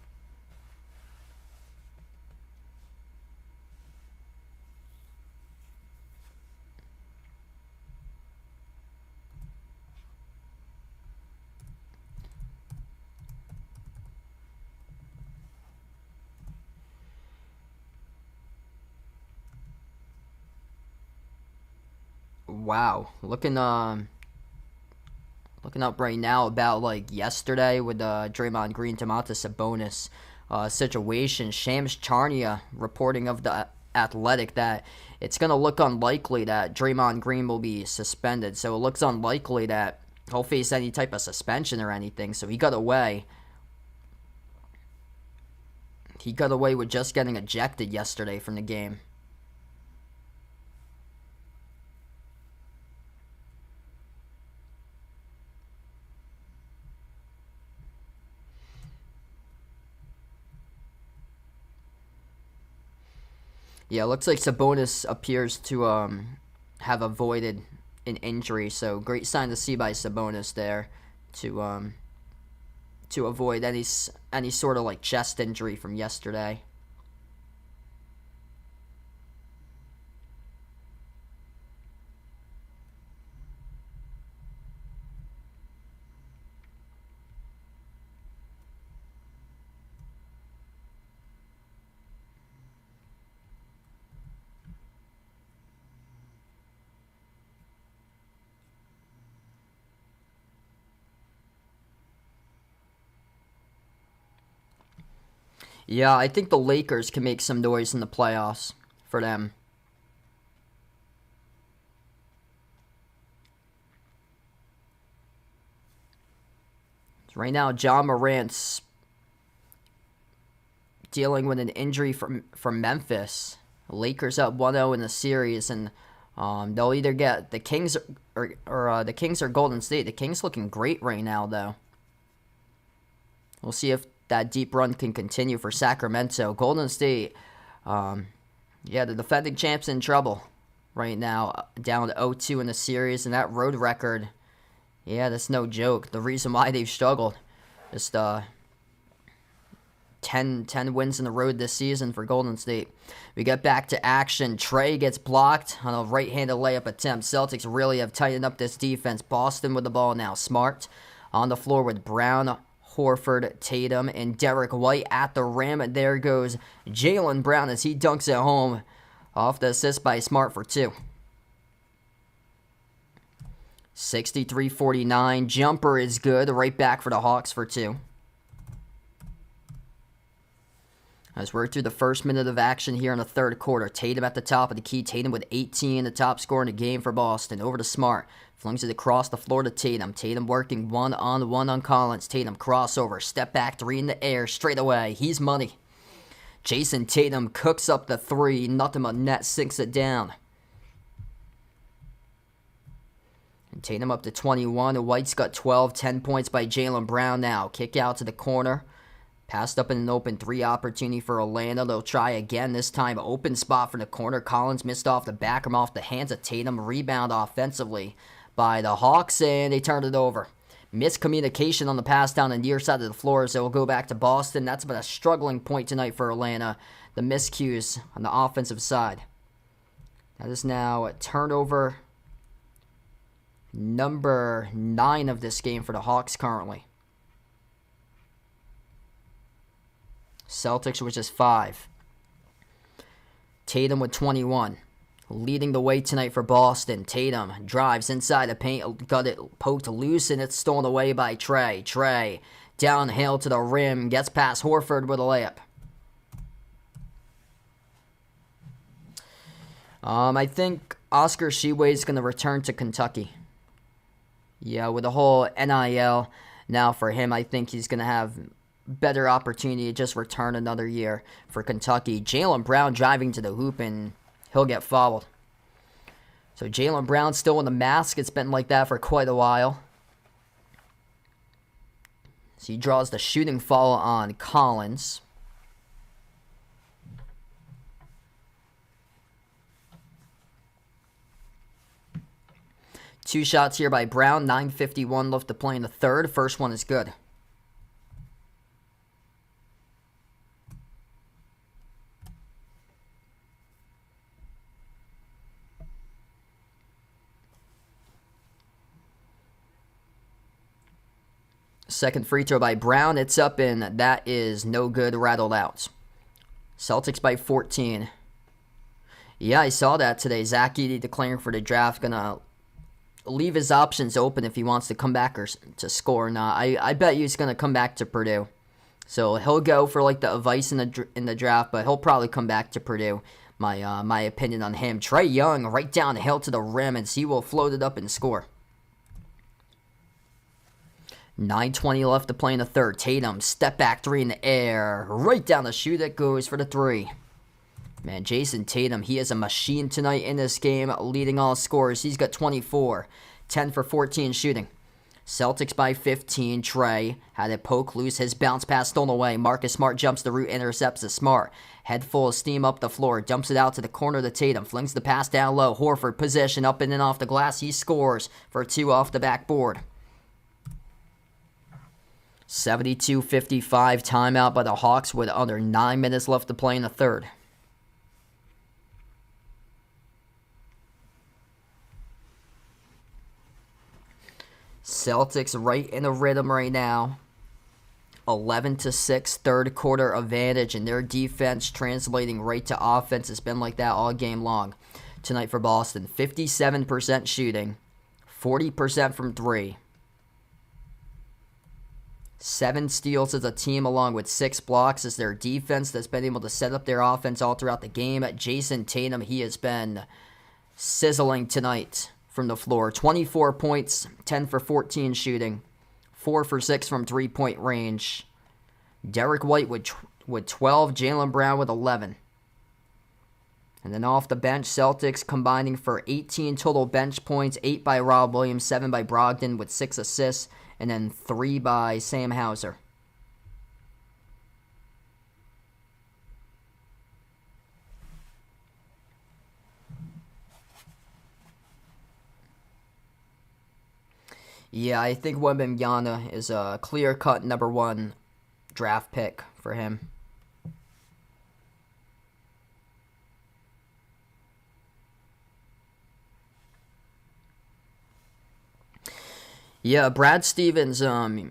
Wow, looking up right now about like yesterday with Draymond Green to Sabonis situation. Shams Charania reporting of the Athletic that it's going to look unlikely that Draymond Green will be suspended. So it looks unlikely that he'll face any type of suspension or anything. So he got away. He got away with just getting ejected yesterday from the game. Yeah, it looks like Sabonis appears to have avoided an injury, so great sign to see by Sabonis there to avoid any sort of like chest injury from yesterday. Yeah, I think the Lakers can make some noise in the playoffs for them. Right now, John Morant's dealing with an injury from Memphis. Lakers up 1-0 in the series, and they'll either get the Kings or the Kings or Golden State. The Kings looking great right now, though. We'll see if that deep run can continue for Sacramento. Golden State, yeah, the defending champs in trouble right now, down 0-2 in the series, and that road record, yeah, that's no joke. The reason why they've struggled, just 10 wins in the road this season for Golden State. We get back to action. Trey gets blocked on a right-handed layup attempt. Celtics really have tightened up this defense. Boston with the ball now. Smart on the floor with Brown, Horford, Tatum, and Derek White at the rim. And there goes Jaylen Brown as he dunks it home off the assist by Smart for two. 63-49. Jumper is good. Right back for the Hawks for two. As we're through the first minute of action here in the third quarter. Tatum at the top of the key. Tatum with 18, the top scorer in the game for Boston. Over to Smart. Flings it across the floor to Tatum. Tatum working one-on-one on Collins. Tatum crossover. Step back three in the air. Straight away. He's money. Jason Tatum cooks up the three. Nothing but net sinks it down. And Tatum up to 21. White's got 12. 10 points by Jaylen Brown now. Kick out to the corner. Passed up in an open three opportunity for Atlanta. They'll try again. This time, open spot for the corner. Collins missed off the back rim off the hands of Tatum. Rebound offensively by the Hawks, and they turned it over. Miscommunication on the pass down the near side of the floor, so we'll go back to Boston. That's been a struggling point tonight for Atlanta. The miscues on the offensive side. That is now a turnover number 9 of this game for the Hawks currently. Celtics with just 5. Tatum with 21. Leading the way tonight for Boston. Tatum drives inside the paint, got it poked loose, and it's stolen away by Trey. Trey downhill to the rim, gets past Horford with a layup. I think Oscar Tshiebwe is going to return to Kentucky. Yeah, with the whole NIL now for him, I think he's going to have better opportunity to just return another year for Kentucky. Jaylen Brown driving to the hoop, and he'll get fouled. So Jaylen Brown still in the mask. It's been like that for quite a while. So he draws the shooting foul on Collins. Two shots here by Brown. 9:51 left to play in the third. First one is good. Second free throw by Brown. It's up, and that is no good. Rattled out. Celtics by 14. Yeah, I saw that today. Zach Edey declaring for the draft. Gonna leave his options open if he wants to come back or to score or not. I bet you he's going to come back to Purdue. So he'll go for like the advice in the draft, but he'll probably come back to Purdue. My opinion on him. Trae Young right down the hill to the rim, and he will float it up and score. 9:20 left to play in the third. Tatum, step back three in the air. Right down the chute it goes for the three. Man, Jason Tatum, he is a machine tonight in this game, leading all scorers. He's got 24, 10 for 14 shooting. Celtics by 15. Trey had it poke loose. His bounce pass stolen away. Marcus Smart jumps the route, intercepts the Smart. Head full of steam up the floor. Dumps it out to the corner to Tatum. Flings the pass down low. Horford possession up and in off the glass. He scores for 2 off the backboard. 72-55 timeout by the Hawks with under 9 minutes left to play in the third. Celtics right in the rhythm right now. 11-6 third quarter advantage, and their defense translating right to offense. It's been like that all game long. Tonight for Boston, 57% shooting, 40% from 3. 7 steals as a team along with 6 blocks as their defense that's been able to set up their offense all throughout the game. Jason Tatum, he has been sizzling tonight from the floor. 24 points, 10 for 14 shooting, 4 for 6 from three-point range. Derek White with 12, Jaylen Brown with 11. And then off the bench, Celtics combining for 18 total bench points, 8 by Rob Williams, 7 by Brogdon with 6 assists, and then 3 by Sam Hauser. Yeah, I think Wembanyama is a clear-cut number 1 draft pick for him. Yeah, Brad Stevens, I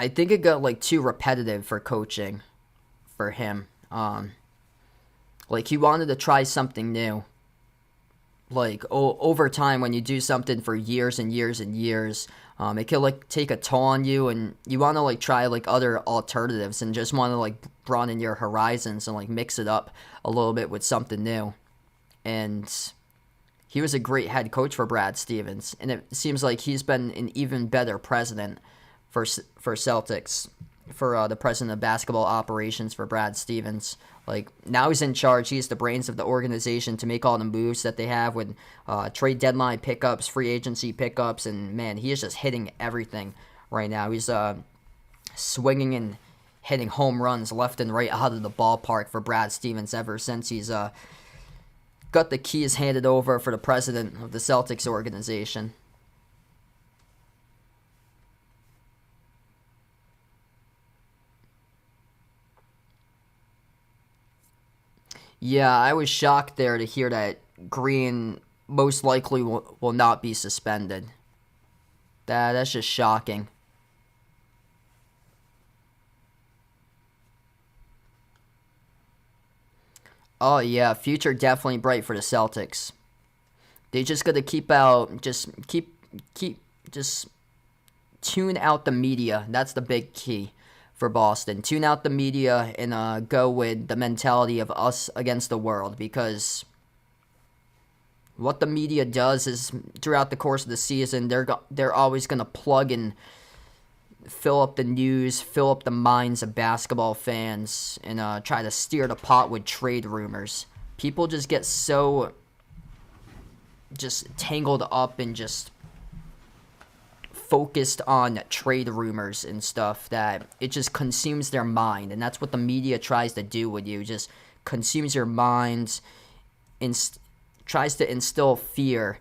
think it got like too repetitive for coaching for him. Like he wanted to try something new. Like over time, when you do something for years and years and years, it can like take a toll on you, and you want to like try like other alternatives and just want to like broaden your horizons and like mix it up a little bit with something new. And he was a great head coach for Brad Stevens, and it seems like he's been an even better president for Celtics, for the president of basketball operations for Brad Stevens. Like, now he's in charge. He's the brains of the organization to make all the moves that they have with trade deadline pickups, free agency pickups, and, man, he is just hitting everything right now. He's swinging and hitting home runs left and right out of the ballpark for Brad Stevens ever since he's got the keys handed over for the president of the Celtics organization. Yeah, I was shocked there to hear that Green most likely will not be suspended. That's just shocking. Oh yeah, future definitely bright for the Celtics. They just gotta just tune out the media. That's the big key for Boston. Tune out the media and go with the mentality of us against the world, because what the media does is throughout the course of the season, they're always gonna plug and fill up the news, fill up the minds of basketball fans, and try to steer the pot with trade rumors. People just get so just tangled up and just focused on trade rumors and stuff that it just consumes their mind. And that's what the media tries to do with you, just consumes your mind and tries to instill fear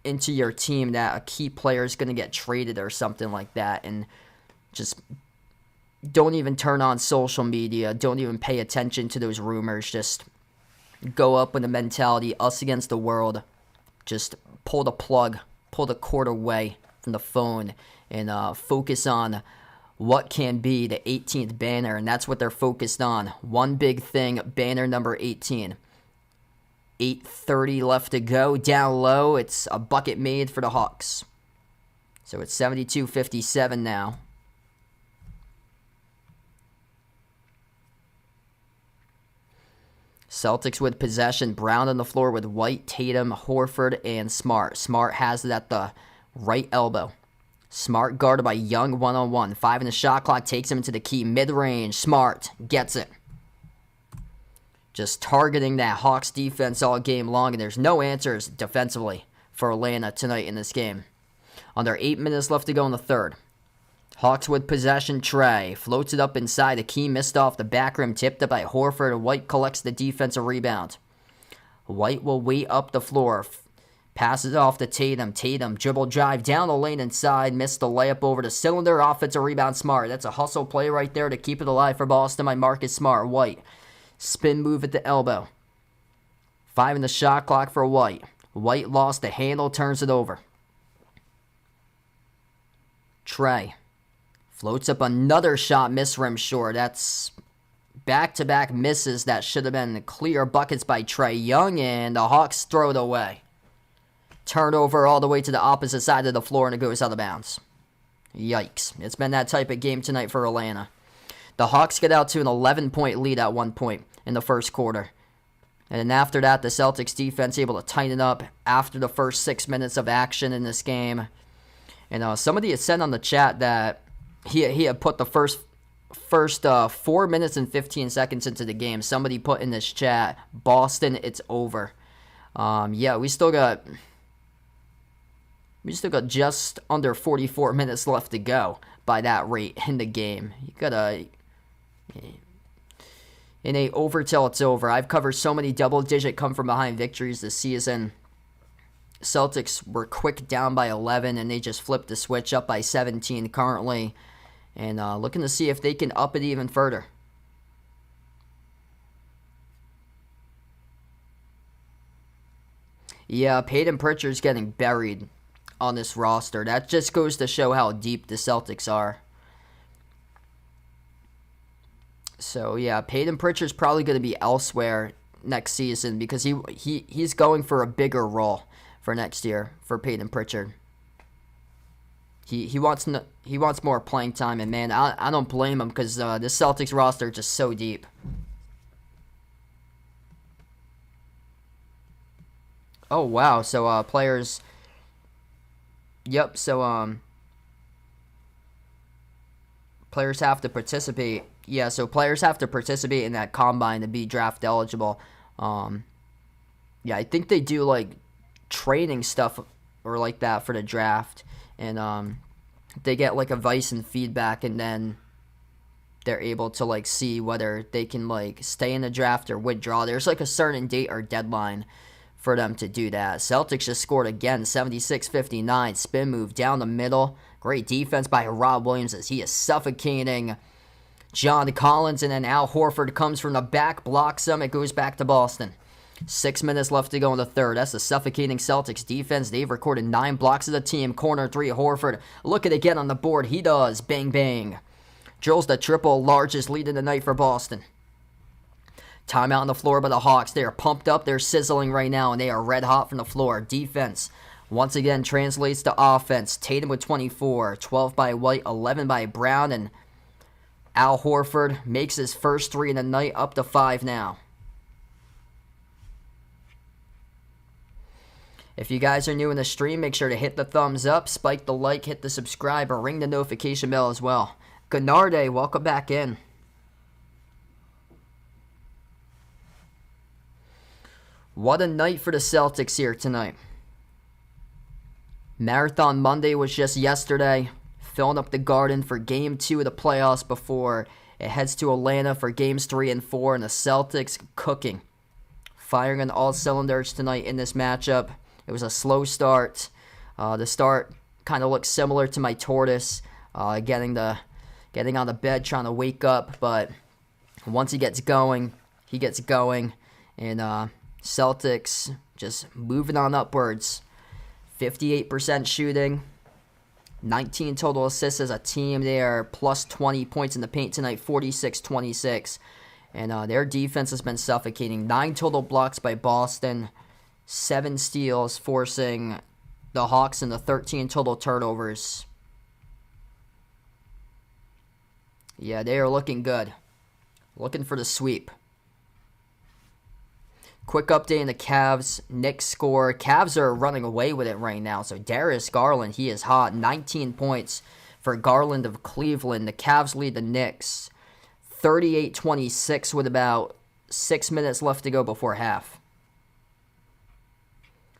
into your team that a key player is going to get traded or something like that, and just don't even turn on social media, don't even pay attention to those rumors, just go up with the mentality, us against the world, just pull the cord away from the phone and focus on what can be the 18th banner, and that's what they're focused on. One big thing, banner number 18. 8:30 left to go. Down low, it's a bucket made for the Hawks. So it's 72-57 now. Celtics with possession. Brown on the floor with White, Tatum, Horford, and Smart. Smart has it at the right elbow. Smart guarded by Young one-on-one. 5 in the shot clock, takes him into the key. Mid-range, Smart gets it. Just targeting that Hawks defense all game long, and there's no answers defensively for Atlanta tonight in this game. Under 8 minutes left to go in the third. Hawks with possession. Trey floats it up inside. The key missed off the back rim, tipped up by Horford. White collects the defensive rebound. White will wait up the floor. Passes it off to Tatum. Tatum dribble drive down the lane inside. Missed the layup over to Cylinder. Offensive rebound, Smart. That's a hustle play right there to keep it alive for Boston by Marcus Smart. White. Spin move at the elbow. 5 in the shot clock for White. White lost the handle, turns it over. Trey floats up another shot, miss rim short. That's back-to-back misses that should have been clear buckets by Trae Young, and the Hawks throw it away. Turnover all the way to the opposite side of the floor, and it goes out of bounds. Yikes. It's been that type of game tonight for Atlanta. The Hawks get out to an 11-point lead at one point in the first quarter. And then after that, the Celtics defense able to tighten up after the first 6 minutes of action in this game. And somebody had said on the chat that he had put the first 4 minutes and 15 seconds into the game. Somebody put in this chat, Boston, it's over. Yeah, we still got just under 44 minutes left to go by that rate in the game. You gotta... In a over till it's over. I've covered so many double-digit come-from-behind victories this season. Celtics were quick down by 11, and they just flipped the switch up by 17 currently. And looking to see if they can up it even further. Yeah, Peyton Pritchard's getting buried on this roster. That just goes to show how deep the Celtics are. So, yeah, Peyton Pritchard's probably going to be elsewhere next season because he's going for a bigger role for next year for Peyton Pritchard. He wants more playing time, and, man, I don't blame him because the Celtics roster is just so deep. Oh, wow. So, players... Yep, so, players have to participate. Yeah, so players have to participate in that combine to be draft eligible. Yeah, I think they do, like, training stuff or like that for the draft. And they get, like, advice and feedback, and then they're able to, like, see whether they can, like, stay in the draft or withdraw. There's, like, a certain date or deadline for them to do that. Celtics just scored again, 76-59. Spin move down the middle. Great defense by Rob Williams as he is suffocating John Collins, and then Al Horford comes from the back, blocks him. It goes back to Boston. 6 minutes left to go in the third. That's the suffocating Celtics defense. They've recorded 9 blocks as a team. Corner 3, Horford. Look at it again on the board. He does. Bang, bang. Drills the triple, largest lead of the night for Boston. Timeout on the floor by the Hawks. They are pumped up. They're sizzling right now, and they are red hot from the floor. Defense, once again, translates to offense. Tatum with 24. 12 by White, 11 by Brown, and Al Horford makes his first 3 in the night, up to 5 now. If you guys are new in the stream, make sure to hit the thumbs up, spike the like, hit the subscribe, or ring the notification bell as well. Gennarde, welcome back in. What a night for the Celtics here tonight. Marathon Monday was just yesterday, filling up the Garden for Game 2 of the playoffs before it heads to Atlanta for Games 3 and 4, and the Celtics cooking. Firing on all cylinders tonight in this matchup. It was a slow start. The start kind of looked similar to my tortoise, getting on the bed, trying to wake up, but once he gets going, and Celtics just moving on upwards. 58% shooting, 19 total assists as a team. They are plus 20 points in the paint tonight, 46-26. And their defense has been suffocating. 9 total blocks by Boston, 7 steals, forcing the Hawks into 13 total turnovers. Yeah, they are looking good. Looking for the sweep. Quick update on the Cavs. Knicks score. Cavs are running away with it right now. So Darius Garland, he is hot. 19 points for Garland of Cleveland. The Cavs lead the Knicks 38-26 with about 6 minutes left to go before half.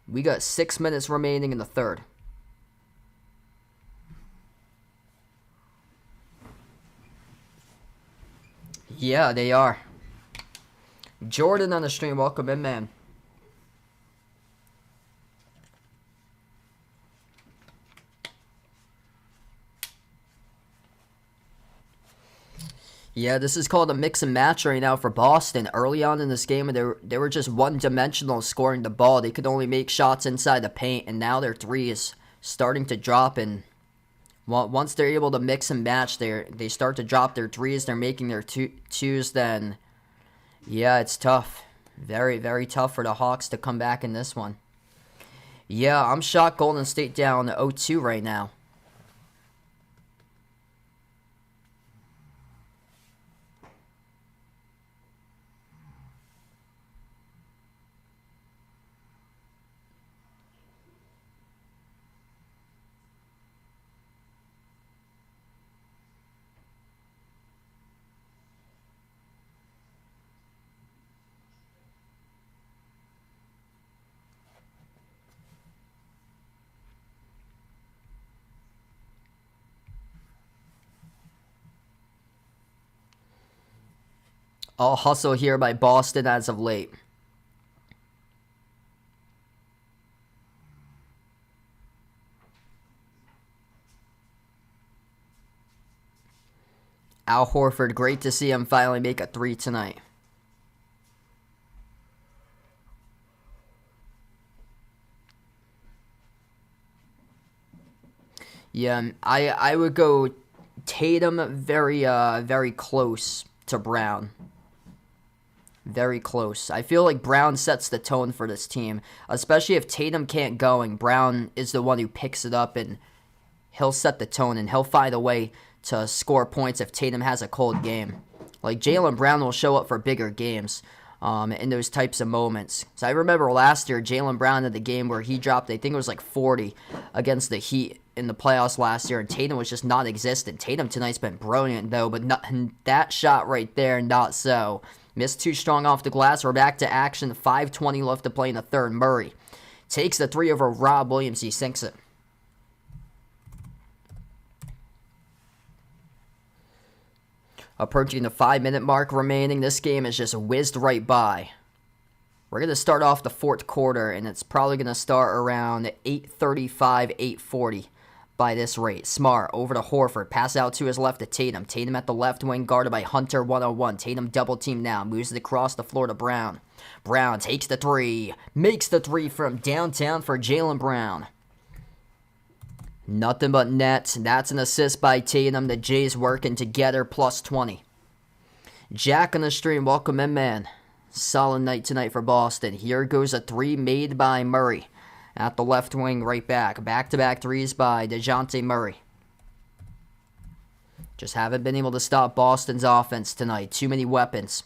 We got 6 minutes remaining in the third. Yeah, they are. Jordan on the stream, welcome in, man. Yeah, this is called a mix and match right now for Boston. Early on in this game, they were just one-dimensional scoring the ball. They could only make shots inside the paint, and now their 3 is starting to drop. And once they're able to mix and match, they start to drop their 3s. They're making their 2s. Then, yeah, it's tough. Very, very tough for the Hawks to come back in this one. Yeah, I'm shocked Golden State down 0-2 right now. All hustle here by Boston as of late. Al Horford, great to see him finally make a 3 tonight. Yeah, I would go Tatum very close to Brown. Very close. I feel like Brown sets the tone for this team, especially if Tatum can't go and Brown is the one who picks it up, and he'll set the tone and he'll find a way to score points if Tatum has a cold game. Like Jaylen Brown will show up for bigger games in those types of moments. So I remember last year Jaylen Brown had the game where he dropped, I think it was like 40 against the Heat in the playoffs last year, and Tatum was just non-existent. Tatum tonight's been brilliant though, but that shot right there, not so. Missed too strong off the glass. We're back to action. 5:20 left to play in the third. Murray takes the 3 over Rob Williams. He sinks it. Approaching the 5-minute mark remaining. This game is just whizzed right by. We're going to start off the fourth quarter, and it's probably going to start around 8:35, 8:40. by this rate. Smart over to Horford. Pass out to his left to Tatum. Tatum at the left wing, guarded by Hunter 101. Tatum double team now. Moves it across the floor to Brown. Brown takes the three. Makes the three from downtown for Jaylen Brown. Nothing but net. That's an assist by Tatum. The Jays working together, plus 20. Jack on the stream. Welcome in, man. Solid night tonight for Boston. Here goes a three made by Murray. At the left wing, right back. Back-to-back threes by DeJounte Murray. Just haven't been able to stop Boston's offense tonight. Too many weapons.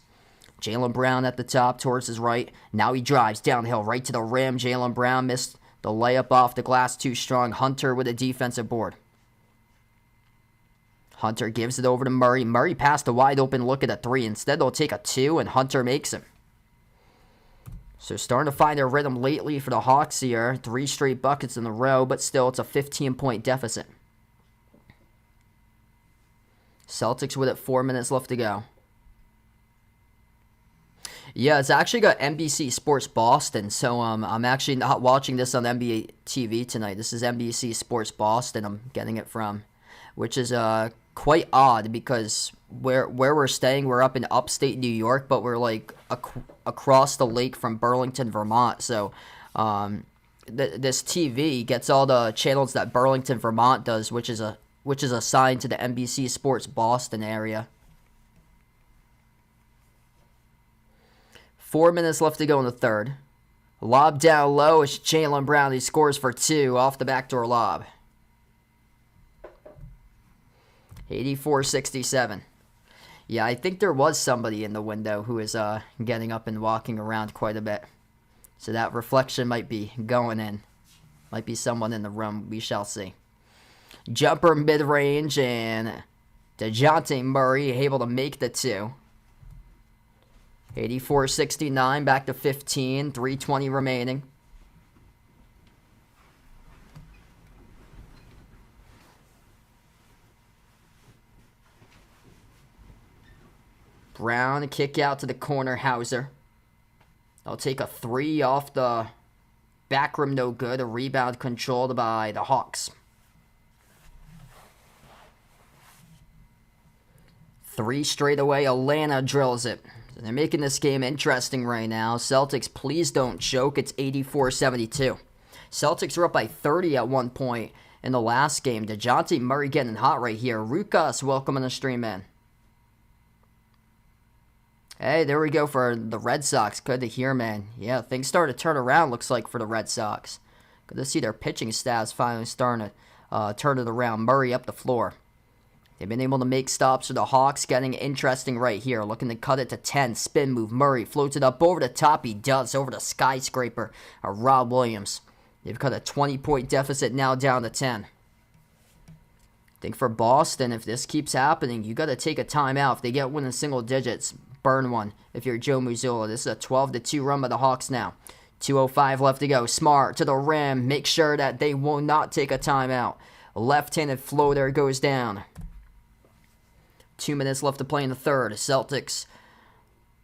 Jaylen Brown at the top towards his right. Now he drives downhill right to the rim. Jaylen Brown missed the layup off the glass too strong. Hunter with a defensive board. Hunter gives it over to Murray. Murray passed a wide open look at a three. Instead, they'll take a two, and Hunter makes him. So starting to find their rhythm lately for the Hawks here. 3 straight buckets in a row, but still it's a 15-point deficit. Celtics with it, 4 minutes left to go. Yeah, it's actually got NBC Sports Boston, so I'm actually not watching this on NBA TV tonight. This is NBC Sports Boston I'm getting it from, which is quite odd because where we're staying, we're up in upstate New York, but we're like across the lake from Burlington, Vermont. So this TV gets all the channels that Burlington, Vermont does, which is assigned to the NBC Sports Boston area. 4 minutes left to go in the third. Lob down low. It's Jaylen Brown. He scores for 2 off the backdoor lob. 84-67. Yeah, I think there was somebody in the window who is getting up and walking around quite a bit. So that reflection might be going in. Might be someone in the room. We shall see. Jumper mid-range, and DeJounte Murray able to make the 2. 84-69, back to 15, 3:20 remaining. Brown, kick out to the corner, Hauser. They'll take a 3 off the back rim, no good. A rebound controlled by the Hawks. 3 straight away, Atlanta drills it. They're making this game interesting right now. Celtics, please don't choke. It's 84-72. Celtics were up by 30 at one point in the last game. DeJounte Murray getting hot right here. Rukas, welcome on the stream, man. Hey, there we go for the Red Sox. Good to hear, man. Yeah, things started to turn around, looks like, for the Red Sox. Good to see their pitching stats finally starting to turn it around. Murray up the floor. They've been able to make stops for the Hawks. Getting interesting right here. Looking to cut it to 10. Spin move. Murray floats it up over the top. He does. Over the skyscraper. Rob Williams. They've cut a 20-point deficit now down to 10. I think for Boston, if this keeps happening, you got to take a timeout. If they get one in single digits, burn one. If you're Joe Mazzulla, this is a 12-2 run by the Hawks now. 2:05 left to go. Smart to the rim. Make sure that they will not take a timeout. Left-handed floater goes down. 2 minutes left to play in the third. Celtics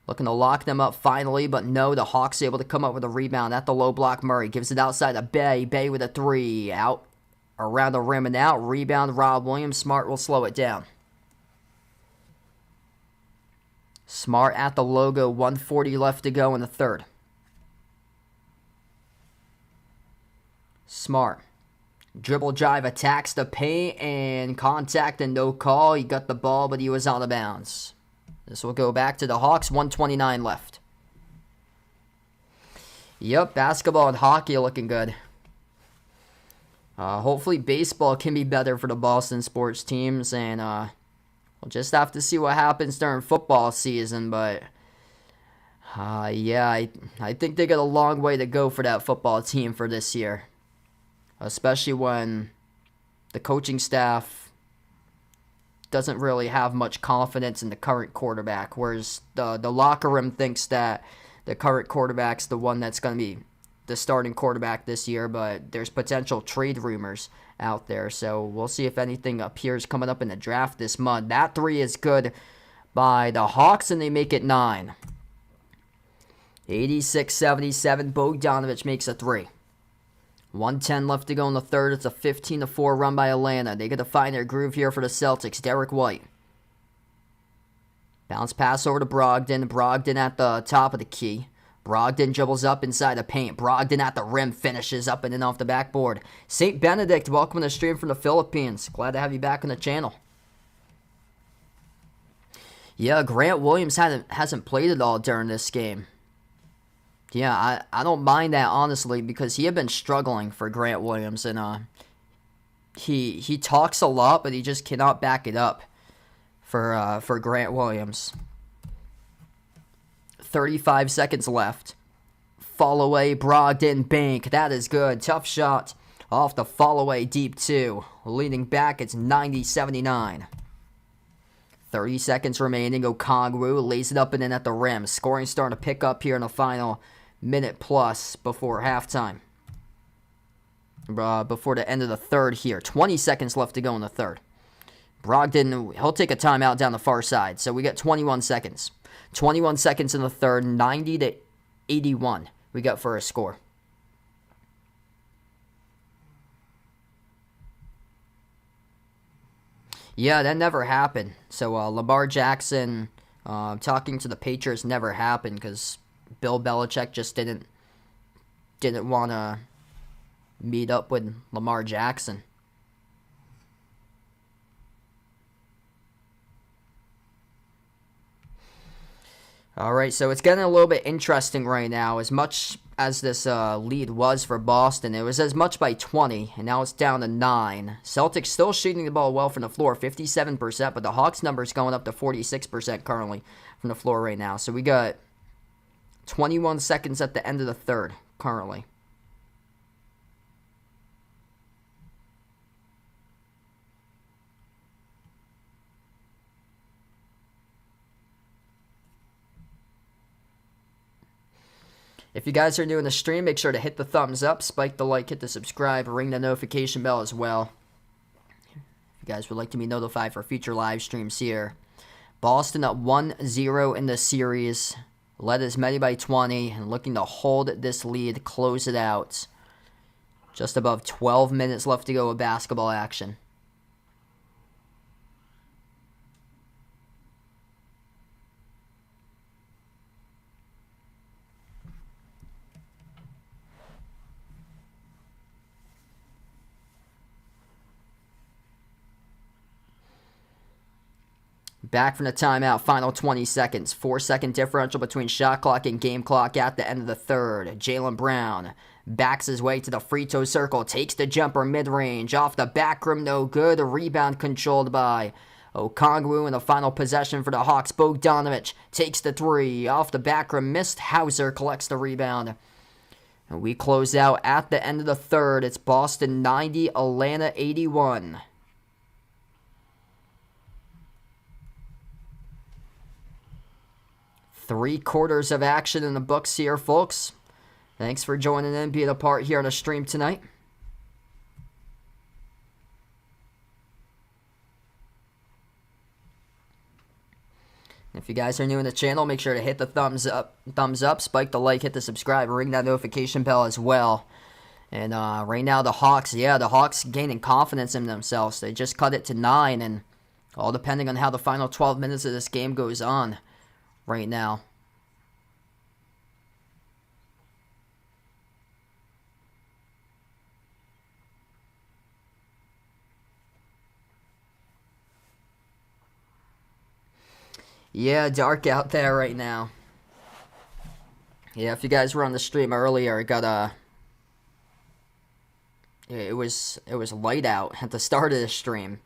looking to lock them up finally, but no, the Hawks able to come up with a rebound at the low block. Murray gives it outside to Bay. Bay with a 3. Out around the rim and out. Rebound, Rob Williams. Smart will slow it down. Smart at the logo. 1:40 left to go in the third. Smart. Dribble drive, attacks the paint, and contact and no call. He got the ball, but he was out of bounds. This will go back to the Hawks. 1:29 left. Yep, basketball and hockey are looking good. Hopefully baseball can be better for the Boston sports teams, and we'll just have to see what happens during football season, but yeah, I think they got a long way to go for that football team for this year. Especially when the coaching staff doesn't really have much confidence in the current quarterback, whereas the locker room thinks that the current quarterback's the one that's going to be the starting quarterback this year, but there's potential trade rumors out there, so we'll see if anything appears coming up in the draft this month. That 3 is good by the Hawks, and they make it 9. 86-77, Bogdanovich makes a 3. 1:10 left to go in the third. It's a 15-4 run by Atlanta. They get to find their groove here for the Celtics. Derek White. Bounce pass over to Brogdon. Brogdon at the top of the key. Brogdon dribbles up inside the paint. Brogdon at the rim finishes up and in off the backboard. St. Benedict, welcome to the stream from the Philippines. Glad to have you back on the channel. Yeah, Grant Williams hasn't played at all during this game. Yeah, I don't mind that, honestly, because he had been struggling for Grant Williams, and he talks a lot, but he just cannot back it up for Grant Williams. 35 seconds left. Fall away, Brogdon, bank. That is good. Tough shot off the fall away, deep two. Leading back, it's 90-79. 30 seconds remaining. Okongwu lays it up and in at the rim. Scoring starting to pick up here in the final minute plus before halftime. Before the end of the third here. 20 seconds left to go in the third. Brogdon, he'll take a timeout down the far side. So we got 21 seconds. 21 seconds in the third. 90-81 we got for a score. Yeah, that never happened. So Lamar Jackson talking to the Patriots never happened because Bill Belichick just didn't want to meet up with Lamar Jackson. All right, so it's getting a little bit interesting right now. As much as this lead was for Boston, it was as much by 20, and now it's down to 9. Celtics still shooting the ball well from the floor, 57%, but the Hawks number is going up to 46% currently from the floor right now. So we got 21 seconds at the end of the third currently. If you guys are new in the stream, make sure to hit the thumbs up, spike the like, hit the subscribe, ring the notification bell as well. If you guys would like to be notified for future live streams here. Boston up 1-0 in the series, led as many by 20, and looking to hold this lead, close it out. Just above 12 minutes left to go of basketball action. Back from the timeout, final 20 seconds. 4-second differential between shot clock and game clock at the end of the third. Jaylen Brown backs his way to the free throw circle, takes the jumper mid-range, off the back rim, no good. A rebound controlled by Okongwu in the final possession for the Hawks. Bogdanovic takes the three, off the back rim, missed. Hauser collects the rebound. And we close out at the end of the third. It's Boston 90, Atlanta 81. Three quarters of action in the books here, folks. Thanks for joining in, being a part here on the stream tonight. If you guys are new in the channel, make sure to hit the thumbs up, spike the like, hit the subscribe, ring that notification bell as well. And right now the Hawks gaining confidence in themselves. They just cut it to 9, and all depending on how the final 12 minutes of this game goes on right now. Yeah, dark out there right now. Yeah, if you guys were on the stream earlier, it was light out at the start of the stream.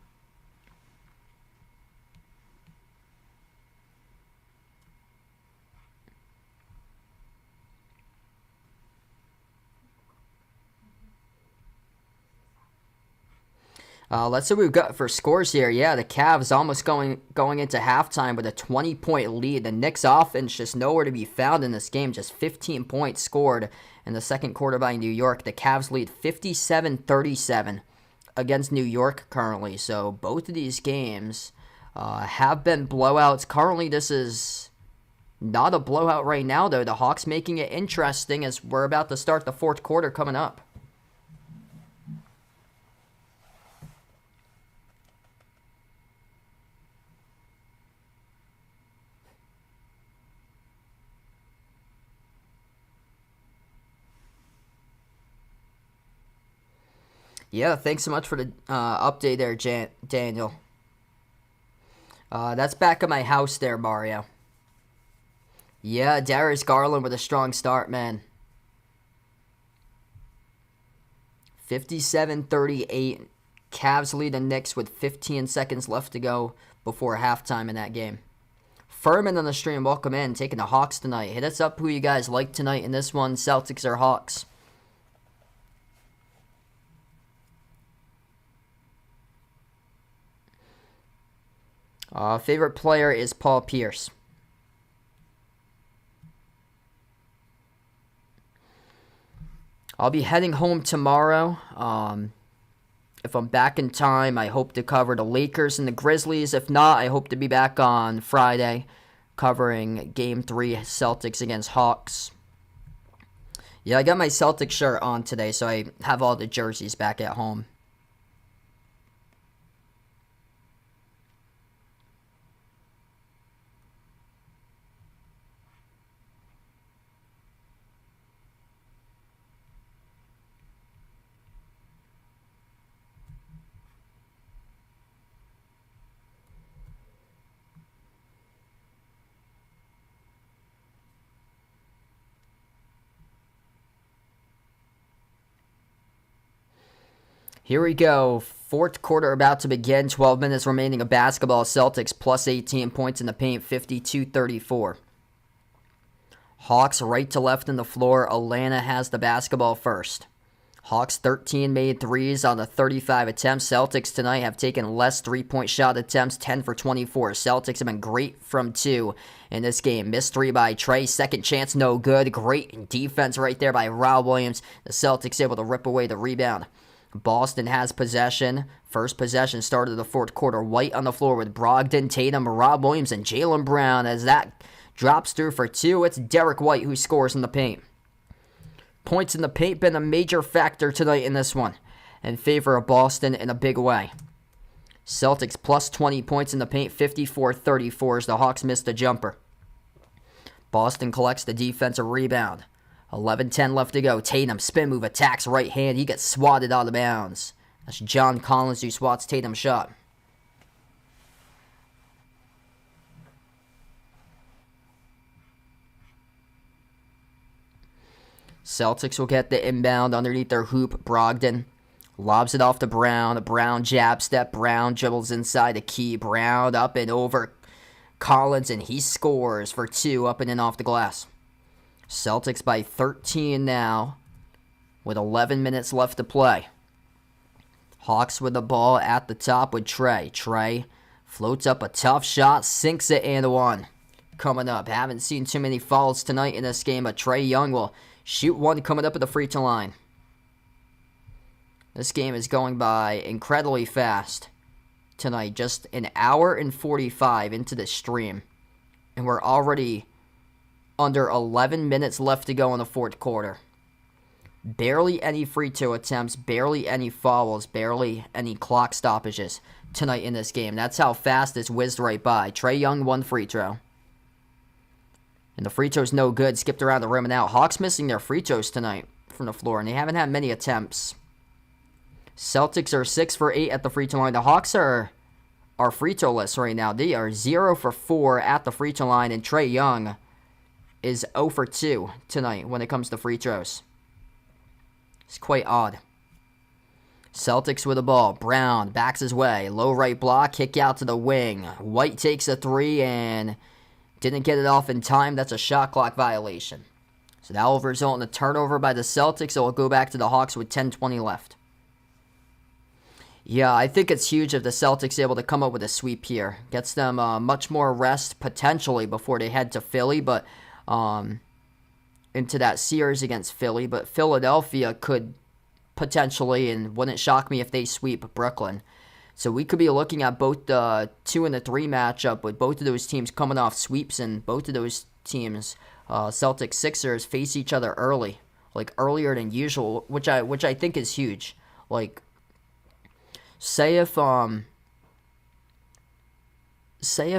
Let's see what we've got for scores here. Yeah, the Cavs almost going into halftime with a 20-point lead. The Knicks offense just nowhere to be found in this game. Just 15 points scored in the second quarter by New York. The Cavs lead 57-37 against New York currently. So both of these games have been blowouts. Currently, this is not a blowout right now, though. The Hawks making it interesting as we're about to start the fourth quarter coming up. Yeah, thanks so much for the update there, Daniel. That's back at my house there, Mario. Yeah, Darius Garland with a strong start, man. 57-38. Cavs lead the Knicks with 15 seconds left to go before halftime in that game. Furman on the stream, welcome in. Taking the Hawks tonight. Hit us up who you guys like tonight in this one, Celtics or Hawks. Favorite player is Paul Pierce. I'll be heading home tomorrow. If I'm back in time, I hope to cover the Lakers and the Grizzlies. If not, I hope to be back on Friday covering Game 3 Celtics against Hawks. Yeah, I got my Celtics shirt on today, so I have all the jerseys back at home. Here we go. Fourth quarter about to begin. 12 minutes remaining of basketball. Celtics plus 18 points in the paint. 52-34. Hawks right to left in the floor. Atlanta has the basketball first. Hawks 13 made threes on the 35 attempts. Celtics tonight have taken less three-point shot attempts, 10 for 24. Celtics have been great from two in this game. Missed three by Trey. Second chance, no good. Great defense right there by Rob Williams. The Celtics able to rip away the rebound. Boston has possession. First possession started the fourth quarter. White on the floor with Brogdon, Tatum, Rob Williams, and Jaylen Brown. As that drops through for two, it's Derek White who scores in the paint. Points in the paint been a major factor tonight in this one, in favor of Boston in a big way. Celtics plus 20 points in the paint, 54-34 as the Hawks missed a jumper. Boston collects the defensive rebound. 11-10 left to go. Tatum, spin move, attacks right hand. He gets swatted out of bounds. That's John Collins who swats Tatum's shot. Celtics will get the inbound underneath their hoop. Brogdon lobs it off to Brown. Brown jab step. Brown dribbles inside the key. Brown up and over Collins, and he scores for two up and in off the glass. Celtics by 13 now with 11 minutes left to play. Hawks with the ball at the top with Trey. Trey floats up a tough shot, sinks it and one. Coming up, haven't seen too many fouls tonight in this game, but Trae Young will shoot one coming up at the free throw line. This game is going by incredibly fast tonight. Just an hour and 45 into the stream, and we're already under 11 minutes left to go in the fourth quarter. Barely any free throw attempts, barely any fouls, barely any clock stoppages tonight in this game. That's how fast it's whizzed right by. Trae Young, one free throw. And the free throw's no good, skipped around the rim and out. Hawks missing their free throws tonight from the floor, and they haven't had many attempts. Celtics are 6 for 8 at the free throw line. The Hawks are free throw list right now. They are 0 for 4 at the free throw line, and Trae Young is 0 for 2 tonight when it comes to free throws. It's quite odd. Celtics with the ball. Brown backs his way. Low right block, kick out to the wing. White takes a three and didn't get it off in time. That's a shot clock violation. So that will result in a turnover by the Celtics. It will go back to the Hawks with 10:20 left. Yeah, I think it's huge if the Celtics are able to come up with a sweep here. Gets them much more rest potentially before they head to Philly, but into that series against Philly. But Philadelphia could potentially, and wouldn't shock me if they sweep Brooklyn. So we could be looking at both the 2 and the 3 matchup with both of those teams coming off sweeps, and both of those teams, Celtics, Sixers, face each other early, like earlier than usual, which I think is huge. Like, say if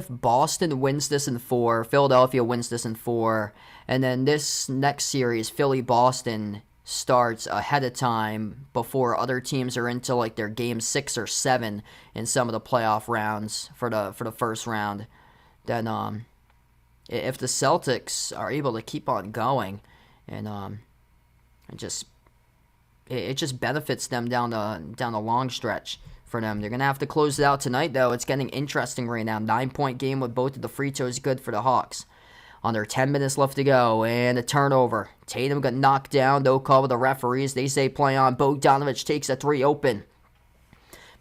Boston wins this in 4, Philadelphia wins this in 4, and then this next series, Philly-Boston, starts ahead of time before other teams are into like their game 6 or 7 in some of the playoff rounds for the first round, then if the Celtics are able to keep on going, and it just benefits them down the long stretch for them. They're gonna have to close it out tonight, though. It's getting interesting right now. 9-point game with both of the free throws good for the Hawks. Under 10 minutes left to go, and a turnover. Tatum got knocked down. No call with the referees. They say play on. Bogdanovich takes a 3 open.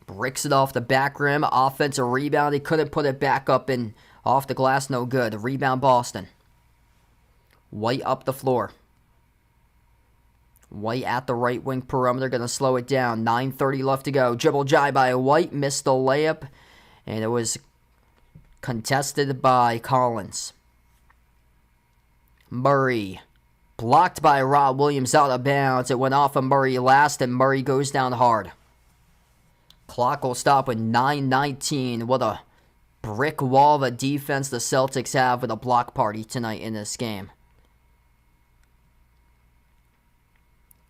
Bricks it off the back rim. Offensive rebound. He couldn't put it back up and off the glass. No good. Rebound Boston. White up the floor. White at the right wing perimeter. Going to slow it down. 9:30 left to go. Dribble drive by White. Missed the layup. And it was contested by Collins. Murray. Blocked by Rob Williams out of bounds. It went off of Murray last, and Murray goes down hard. Clock will stop with 9:19. What a brick wall of a defense the Celtics have with a block party tonight in this game.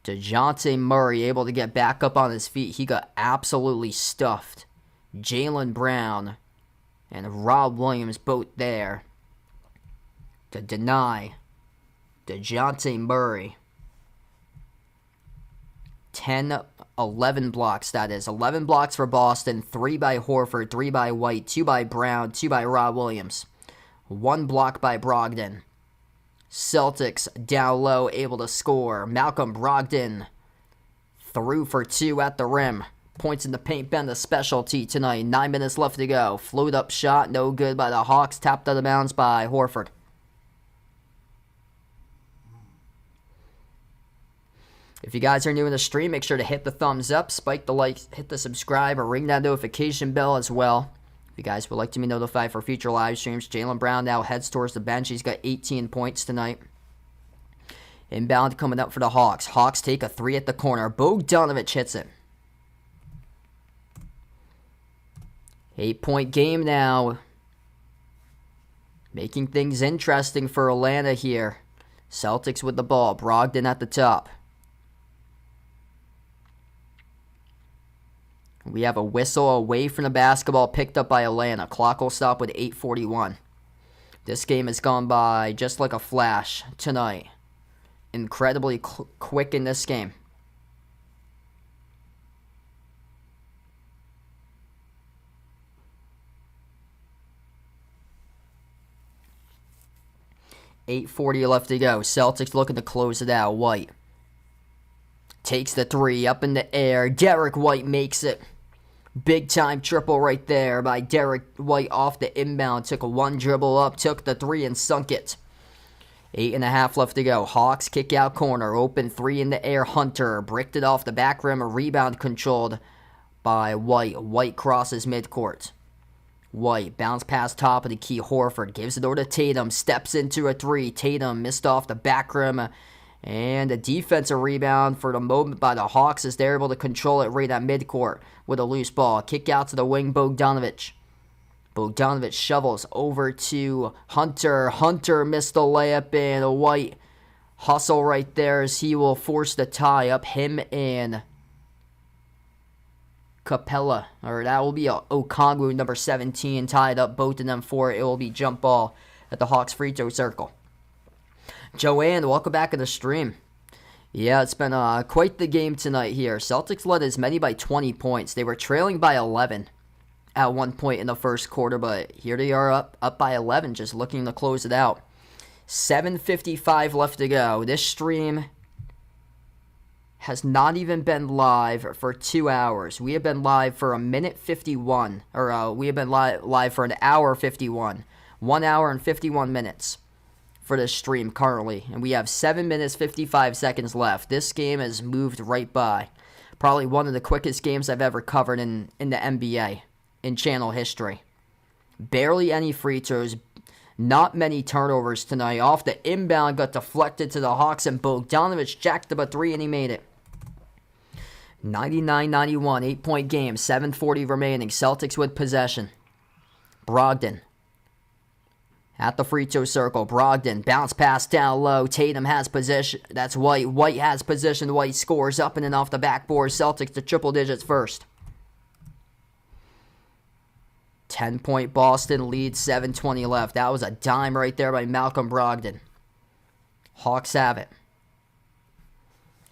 DeJounte Murray able to get back up on his feet. He got absolutely stuffed. Jaylen Brown and Rob Williams both there to deny DeJounte Murray. 11 blocks, that is. 11 blocks for Boston. 3 by Horford, 3 by White, 2 by Brown, 2 by Rob Williams. 1 block by Brogdon. Celtics down low, able to score. Malcolm Brogdon through for 2 at the rim. Points in the paint been the specialty tonight. 9 minutes left to go. Float up shot, no good by the Hawks. Tapped out of bounds by Horford. If you guys are new in the stream, make sure to hit the thumbs up, spike the like, hit the subscribe, or ring that notification bell as well. If you guys would like to be notified for future live streams, Jaylen Brown now heads towards the bench. He's got 18 points tonight. Inbound coming up for the Hawks. Hawks take a 3 at the corner. Bogdanovich hits it. 8-point game now. Making things interesting for Atlanta here. Celtics with the ball. Brogdon at the top. We have a whistle away from the basketball picked up by Atlanta. Clock will stop with 8:41. This game has gone by just like a flash tonight. Incredibly quick in this game. $8:40 left to go. Celtics looking to close it out. White takes the 3 up in the air. Derek White makes it. Big time triple right there by Derek White off the inbound. Took a 1 dribble up, took the 3 and sunk it. 8.5 left to go. Hawks kick out corner. Open 3 in the air. Hunter bricked it off the back rim. A rebound controlled by White. White crosses midcourt. White bounce past top of the key. Horford gives it over to Tatum. Steps into a 3. Tatum missed off the back rim. And a defensive rebound for the moment by the Hawks as they're able to control it right at midcourt with a loose ball. Kick out to the wing, Bogdanovich. Bogdanovich shovels over to Hunter. Hunter missed the layup, and a White hustle right there as he will force the tie up. Him and Capella, or that will be Okongwu, number 17, tied up both of them for it. It will be jump ball at the Hawks free throw circle. Joanne, welcome back to the stream. Yeah, it's been quite the game tonight here. Celtics led as many by 20 points. They were trailing by 11 at one point in the first quarter, but here they are up by 11, just looking to close it out. 7:55 left to go. This stream has not even been live for 2 hours. We have been live for a minute 51, or we have been live for an hour 51. 1 hour and 51 minutes. For this stream currently, and we have 7 minutes 55 seconds left. This game has moved right by. Probably one of the quickest games I've ever covered in the NBA in channel history. Barely any free throws, not many turnovers tonight. Off the inbound, got deflected to the Hawks, and Bogdanovich jacked up a 3 and he made it. 99-91, 8-point game, 7:40 remaining. Celtics with possession. Brogdon At the free throw circle, Brogdon, bounce pass down low. Tatum has position. That's White. White has position. White scores up and off the backboard. Celtics to triple digits first. 10-point Boston lead, 7:20 left. That was a dime right there by Malcolm Brogdon. Hawks have it.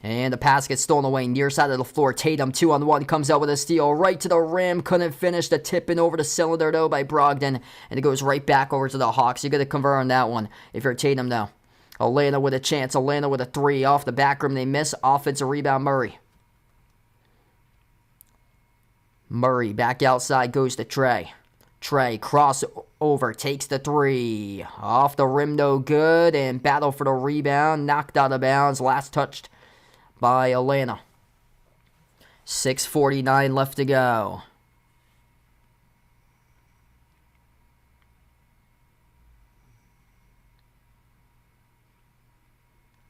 And the pass gets stolen away near side of the floor. Tatum, 2-on-1, comes out with a steal right to the rim. Couldn't finish the tipping over the cylinder, though, by Brogdon. And it goes right back over to the Hawks. You got to convert on that one if you're Tatum, though. Atlanta with a chance. Atlanta with a three. Off the back rim, they miss. Offensive rebound, Murray. Murray back outside, goes to Trey. Trey, crossover, takes the three. Off the rim, no good. And battle for the rebound. Knocked out of bounds. Last touched by Atlanta. 6:49 left to go.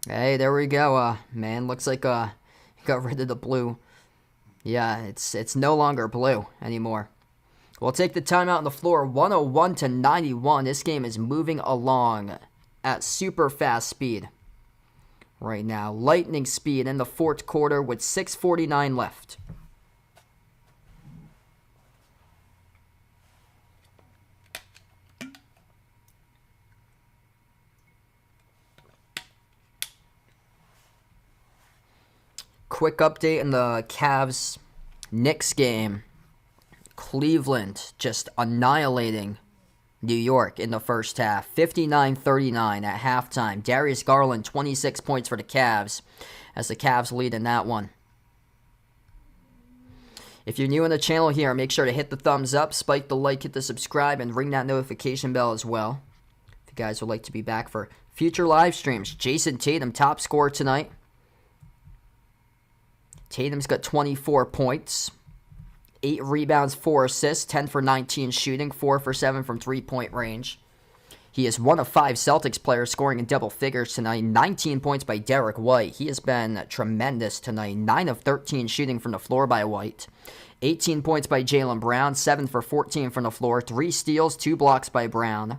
Hey, there we go. Man, looks like got rid of the blue. Yeah, it's no longer blue anymore. We'll take the timeout on the floor. 101-91. This game is moving along at super fast speed right now. Lightning speed in the fourth quarter with 6:49 left. Quick update in the Cavs-Knicks game. Cleveland just annihilating New York in the first half. 59-39 at halftime. Darius Garland, 26 points for the Cavs as the Cavs lead in that one. If you're new on the channel here, make sure to hit the thumbs up, spike the like, hit the subscribe, and ring that notification bell as well. If you guys would like to be back for future live streams. Jason Tatum, top scorer tonight. Tatum's got 24 points. 8 rebounds, 4 assists, 10 for 19 shooting, 4 for 7 from three-point range. He is one of 5 Celtics players scoring in double figures tonight. 19 points by Derek White. He has been tremendous tonight. 9 of 13 shooting from the floor by White. 18 points by Jaylen Brown. 7 for 14 from the floor. 3 steals, 2 blocks by Brown.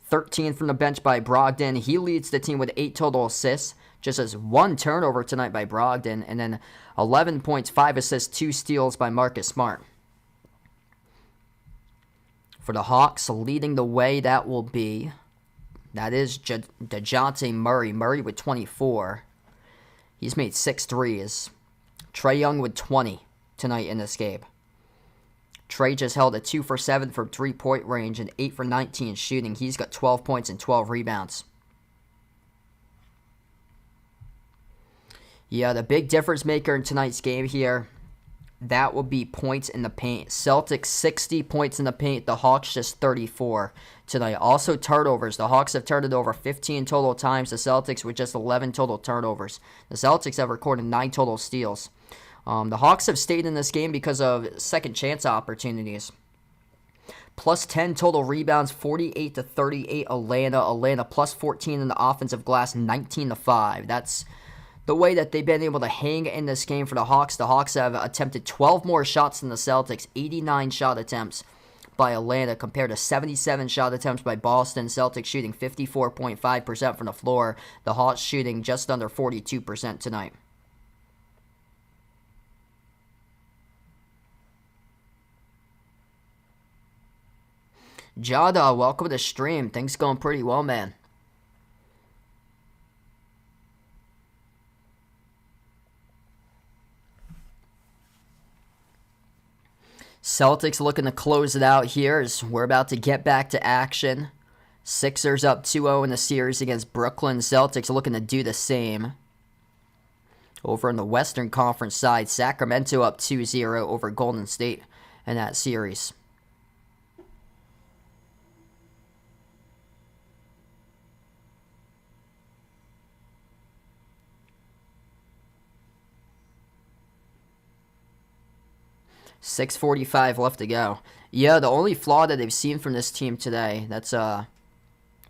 13 from the bench by Brogdon. He leads the team with 8 total assists. Just as 1 turnover tonight by Brogdon. And then 11 points, 5 assists, 2 steals by Marcus Smart. For the Hawks, leading the way, that is DeJounte Murray. Murray with 24. He's made 6 threes. Trae Young with 20 tonight in this game. Trae just held a 2 for 7 from three-point range and 8 for 19 shooting. He's got 12 points and 12 rebounds. Yeah, the big difference maker in tonight's game here, that will be points in the paint. Celtics 60 points in the paint. The Hawks just 34 tonight. Also turnovers. The Hawks have turned it over 15 total times. The Celtics with just 11 total turnovers. The Celtics have recorded 9 total steals. The Hawks have stayed in this game because of second chance opportunities. Plus 10 total rebounds, 48-38 Atlanta. Atlanta plus 14 in the offensive glass, 19-5. That's the way that they've been able to hang in this game for the Hawks. The Hawks have attempted 12 more shots than the Celtics, 89 shot attempts by Atlanta compared to 77 shot attempts by Boston. Celtics shooting 54.5% from the floor. The Hawks shooting just under 42% tonight. Jada, welcome to the stream. Things going pretty well, man. Celtics looking to close it out here as we're about to get back to action. Sixers up 2-0 in the series against Brooklyn. Celtics looking to do the same. Over in the Western Conference side, Sacramento up 2-0 over Golden State in that series. .645 left to go. Yeah, the only flaw that they've seen from this team today that's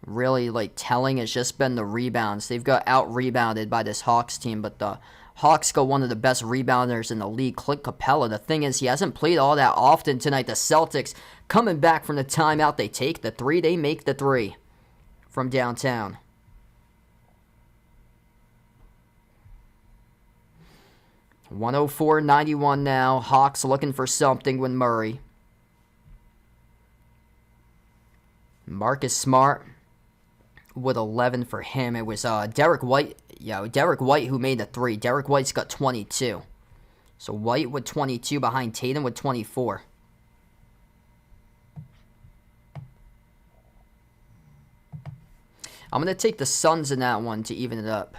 really telling has just been the rebounds. They've got out-rebounded by this Hawks team, but the Hawks got one of the best rebounders in the league, Clint Capella. The thing is, he hasn't played all that often tonight. The Celtics coming back from the timeout. They take the 3, they make the 3. from downtown. .104.91 now. Hawks looking for something with Murray. Marcus Smart with 11 for him. It was Derek White who made the three. Derek White's got 22. So White with 22 behind Tatum with 24. I'm going to take the Suns in that one to even it up.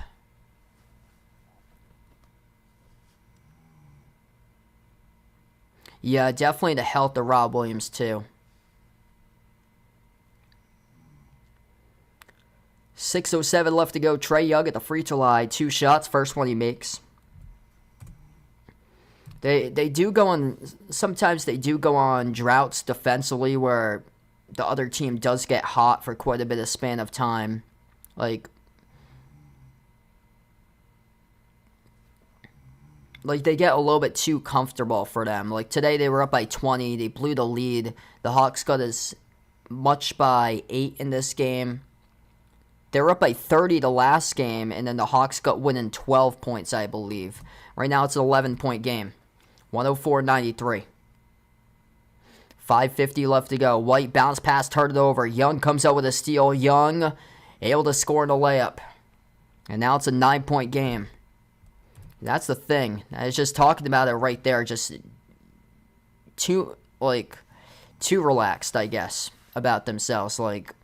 Yeah, definitely the health of Rob Williams too. 6:07 left to go. Trae Young at the free throw line. 2 shots. First one he makes. They do go on. Sometimes they do go on droughts defensively where the other team does get hot for quite a bit of span of time. Like they get a little bit too comfortable for them. Like today they were up by 20. They blew the lead. The Hawks got as much by 8 in this game. They were up by 30 the last game, and then the Hawks got winning 12 points, I believe. Right now it's an 11-point game. 104-93. 5:50 left to go. White bounce pass, turned it over. Young comes out with a steal. Young able to score in a layup. And now it's a 9-point game. That's the thing. I was just talking about it right there. Just too relaxed, I guess, about themselves. Like,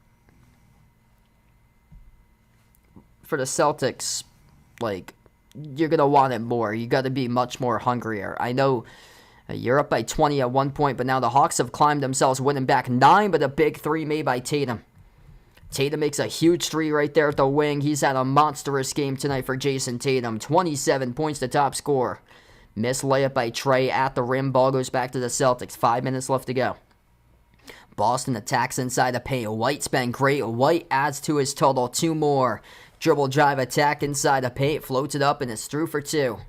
for the Celtics, like, you're going to want it more. You got to be much more hungrier. I know you're up by 20 at one point, but now the Hawks have climbed themselves, winning back 9, but a big three made by Tatum. Tatum makes a huge three right there at the wing. He's had a monstrous game tonight for Jason Tatum. 27 points, the top scorer. Missed layup by Trae at the rim. Ball goes back to the Celtics. 5 minutes left to go. Boston attacks inside the paint. White's been great. White adds to his total. 2 more. Dribble drive attack inside the paint. Floats it up and it's through for 2.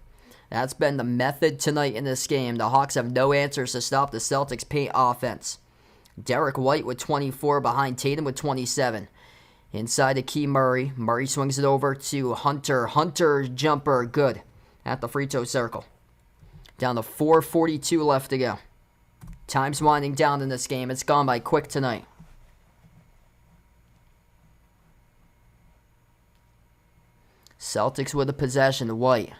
That's been the method tonight in this game. The Hawks have no answers to stop the Celtics' paint offense. Derek White with 24 behind Tatum with 27. Inside to Key Murray. Murray swings it over to Hunter. Hunter jumper good at the free throw circle. Down to 4:42 left to go. Time's winding down in this game. It's gone by quick tonight. Celtics with a possession. White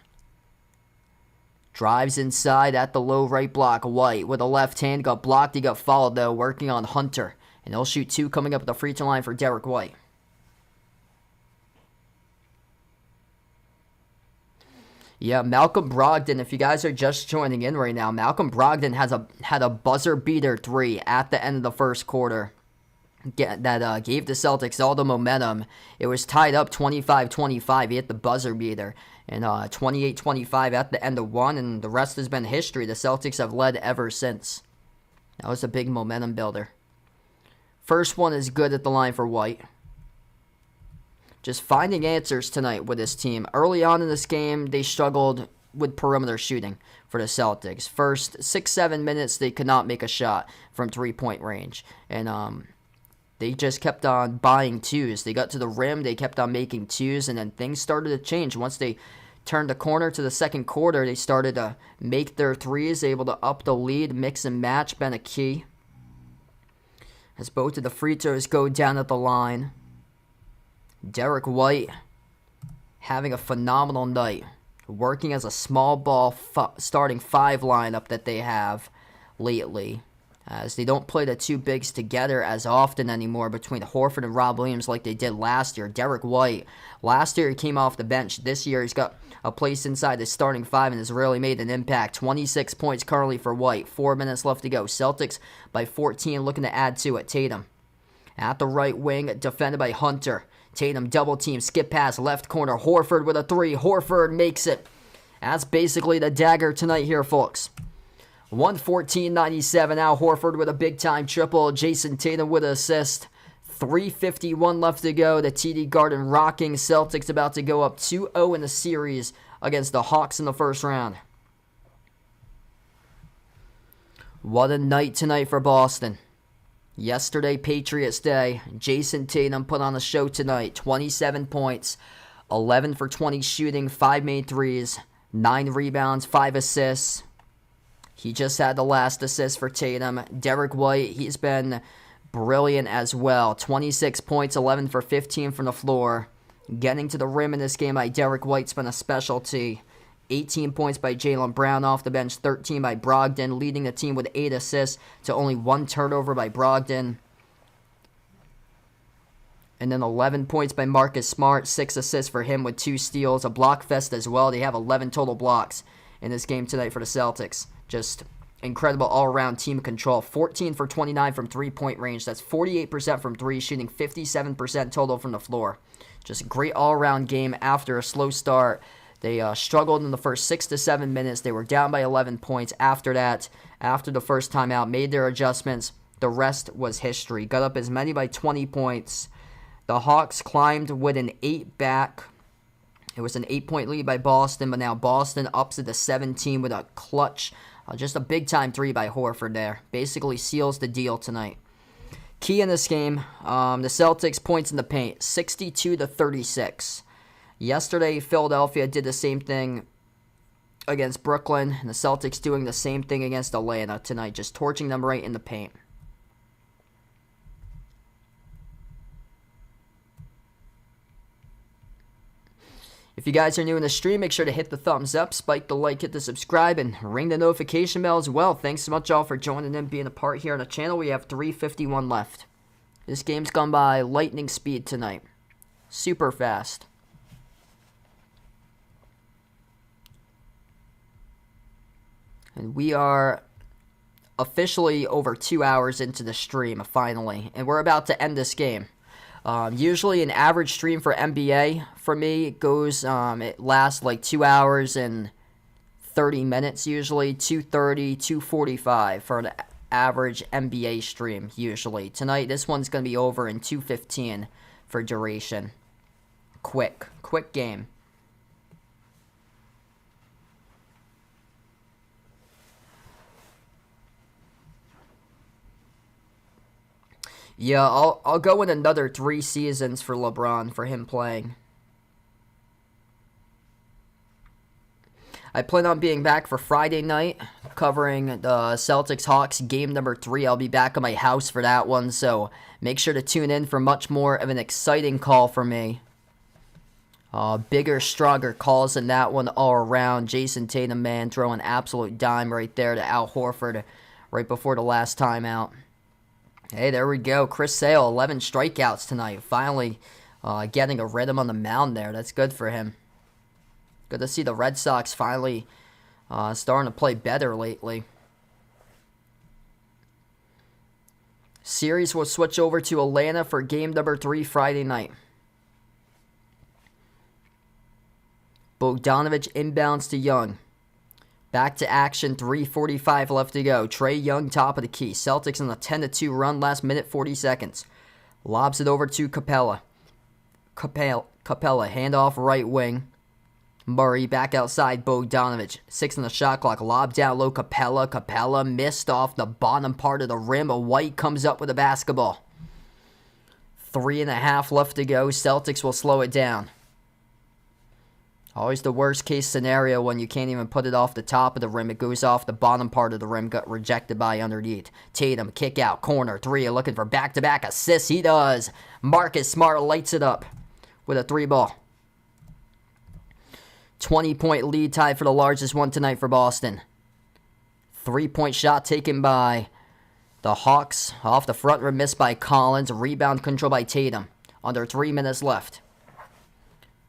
drives inside at the low right block. White with a left hand. Got blocked. He got fouled, though, working on Hunter. And he'll shoot 2 coming up at the free throw line for Derek White. Yeah, Malcolm Brogdon, if you guys are just joining in right now, Malcolm Brogdon had a buzzer beater 3 at the end of the first quarter that gave the Celtics all the momentum. It was tied up 25-25. He hit the buzzer beater. And 28-25 at the end of 1, and the rest has been history. The Celtics have led ever since. That was a big momentum builder. First one is good at the line for White. Just finding answers tonight with this team. Early on in this game, they struggled with perimeter shooting for the Celtics. First 6-7 minutes, they could not make a shot from 3-point range. And they just kept on buying twos. They got to the rim, they kept on making twos, and then things started to change. Once they turned the corner to the second quarter, they started to make their threes, able to up the lead, mix and match, been a key. As both of the free throws go down at the line. Derek White having a phenomenal night, working as a small ball starting 5 lineup that they have lately, as they don't play the 2 bigs together as often anymore between Horford and Rob Williams like they did last year. Derek White, last year he came off the bench. This year he's got a place inside the starting 5 and has really made an impact. 26 points currently for White. 4 minutes left to go. Celtics by 14 looking to add to it. Tatum at the right wing, defended by Hunter. Tatum double team, skip pass, left corner. Horford with a 3. Horford makes it. That's basically the dagger tonight here, folks. 114-97. Al Horford with a big-time triple. Jason Tatum with an assist. 3:51 left to go. The TD Garden rocking. Celtics about to go up 2-0 in the series against the Hawks in the first round. What a night tonight for Boston. Yesterday, Patriots Day, Jason Tatum put on a show tonight. 27 points, 11 for 20 shooting, 5 made threes, 9 rebounds, 5 assists. He just had the last assist for Tatum. Derek White, he's been brilliant as well. 26 points, 11 for 15 from the floor. Getting to the rim in this game by Derek White's been a specialty. 18 points by Jaylen Brown off the bench, 13 by Brogdon, leading the team with 8 assists to only 1 turnover by Brogdon. And then 11 points by Marcus Smart, 6 assists for him with 2 steals, a block fest as well. They have 11 total blocks in this game tonight for the Celtics. Just incredible all-around team control. 14 for 29 from three-point range. That's 48% from 3, shooting 57% total from the floor. Just a great all-around game after a slow start. They struggled in the first 6 to 7 minutes. They were down by 11 points. After that, after the first timeout, made their adjustments. The rest was history. Got up as many by 20 points. The Hawks climbed with an 8 back. It was an 8-point lead by Boston, but now Boston ups it to 17 with a clutch, just a big-time 3 by Horford there. Basically seals the deal tonight. Key in this game, the Celtics points in the paint, 62 to 36. Yesterday, Philadelphia did the same thing against Brooklyn, and the Celtics doing the same thing against Atlanta tonight, just torching them right in the paint. If you guys are new in the stream, make sure to hit the thumbs up, spike the like, hit the subscribe, and ring the notification bell as well. Thanks so much all for joining in, being a part here on the channel. We have 3:51 left. This game's gone by lightning speed tonight. Super fast. And we are officially over 2 hours into the stream, finally. And we're about to end this game. Usually an average stream for NBA, for me, it lasts like 2 hours and 30 minutes usually. 2:30, 2:45 for an average NBA stream, usually. Tonight, this one's going to be over in 2:15 for duration. Quick game. Yeah, I'll go in another 3 seasons for LeBron, for him playing. I plan on being back for Friday night, covering the Celtics-Hawks game number 3. I'll be back at my house for that one, so make sure to tune in for much more of an exciting call for me. Bigger, stronger calls than that one all around. Jason Tatum, man, throwing absolute dime right there to Al Horford right before the last timeout. Hey, there we go. Chris Sale, 11 strikeouts tonight. Finally getting a rhythm on the mound there. That's good for him. Good to see the Red Sox finally starting to play better lately. Series will switch over to Atlanta for game number 3 Friday night. Bogdanovich inbounds to Young. Back to action, 3:45 left to go. Trae Young, top of the key. Celtics on a 10-2 run, last minute, 40 seconds. Lobs it over to Capella. Capella, handoff right wing. Murray back outside Bogdanovich. 6 on the shot clock. Lob down low, Capella. Capella missed off the bottom part of the rim. A White comes up with a basketball. 3.5 left to go. Celtics will slow it down. Always the worst case scenario when you can't even put it off the top of the rim. It goes off the bottom part of the rim, got rejected by underneath. Tatum, kick out, corner, 3, looking for back-to-back assists. He does. Marcus Smart lights it up with a 3 ball. 20-point lead tied for the largest one tonight for Boston. 3-point shot taken by the Hawks. Off the front rim, missed by Collins. Rebound control by Tatum. Under 3 minutes left.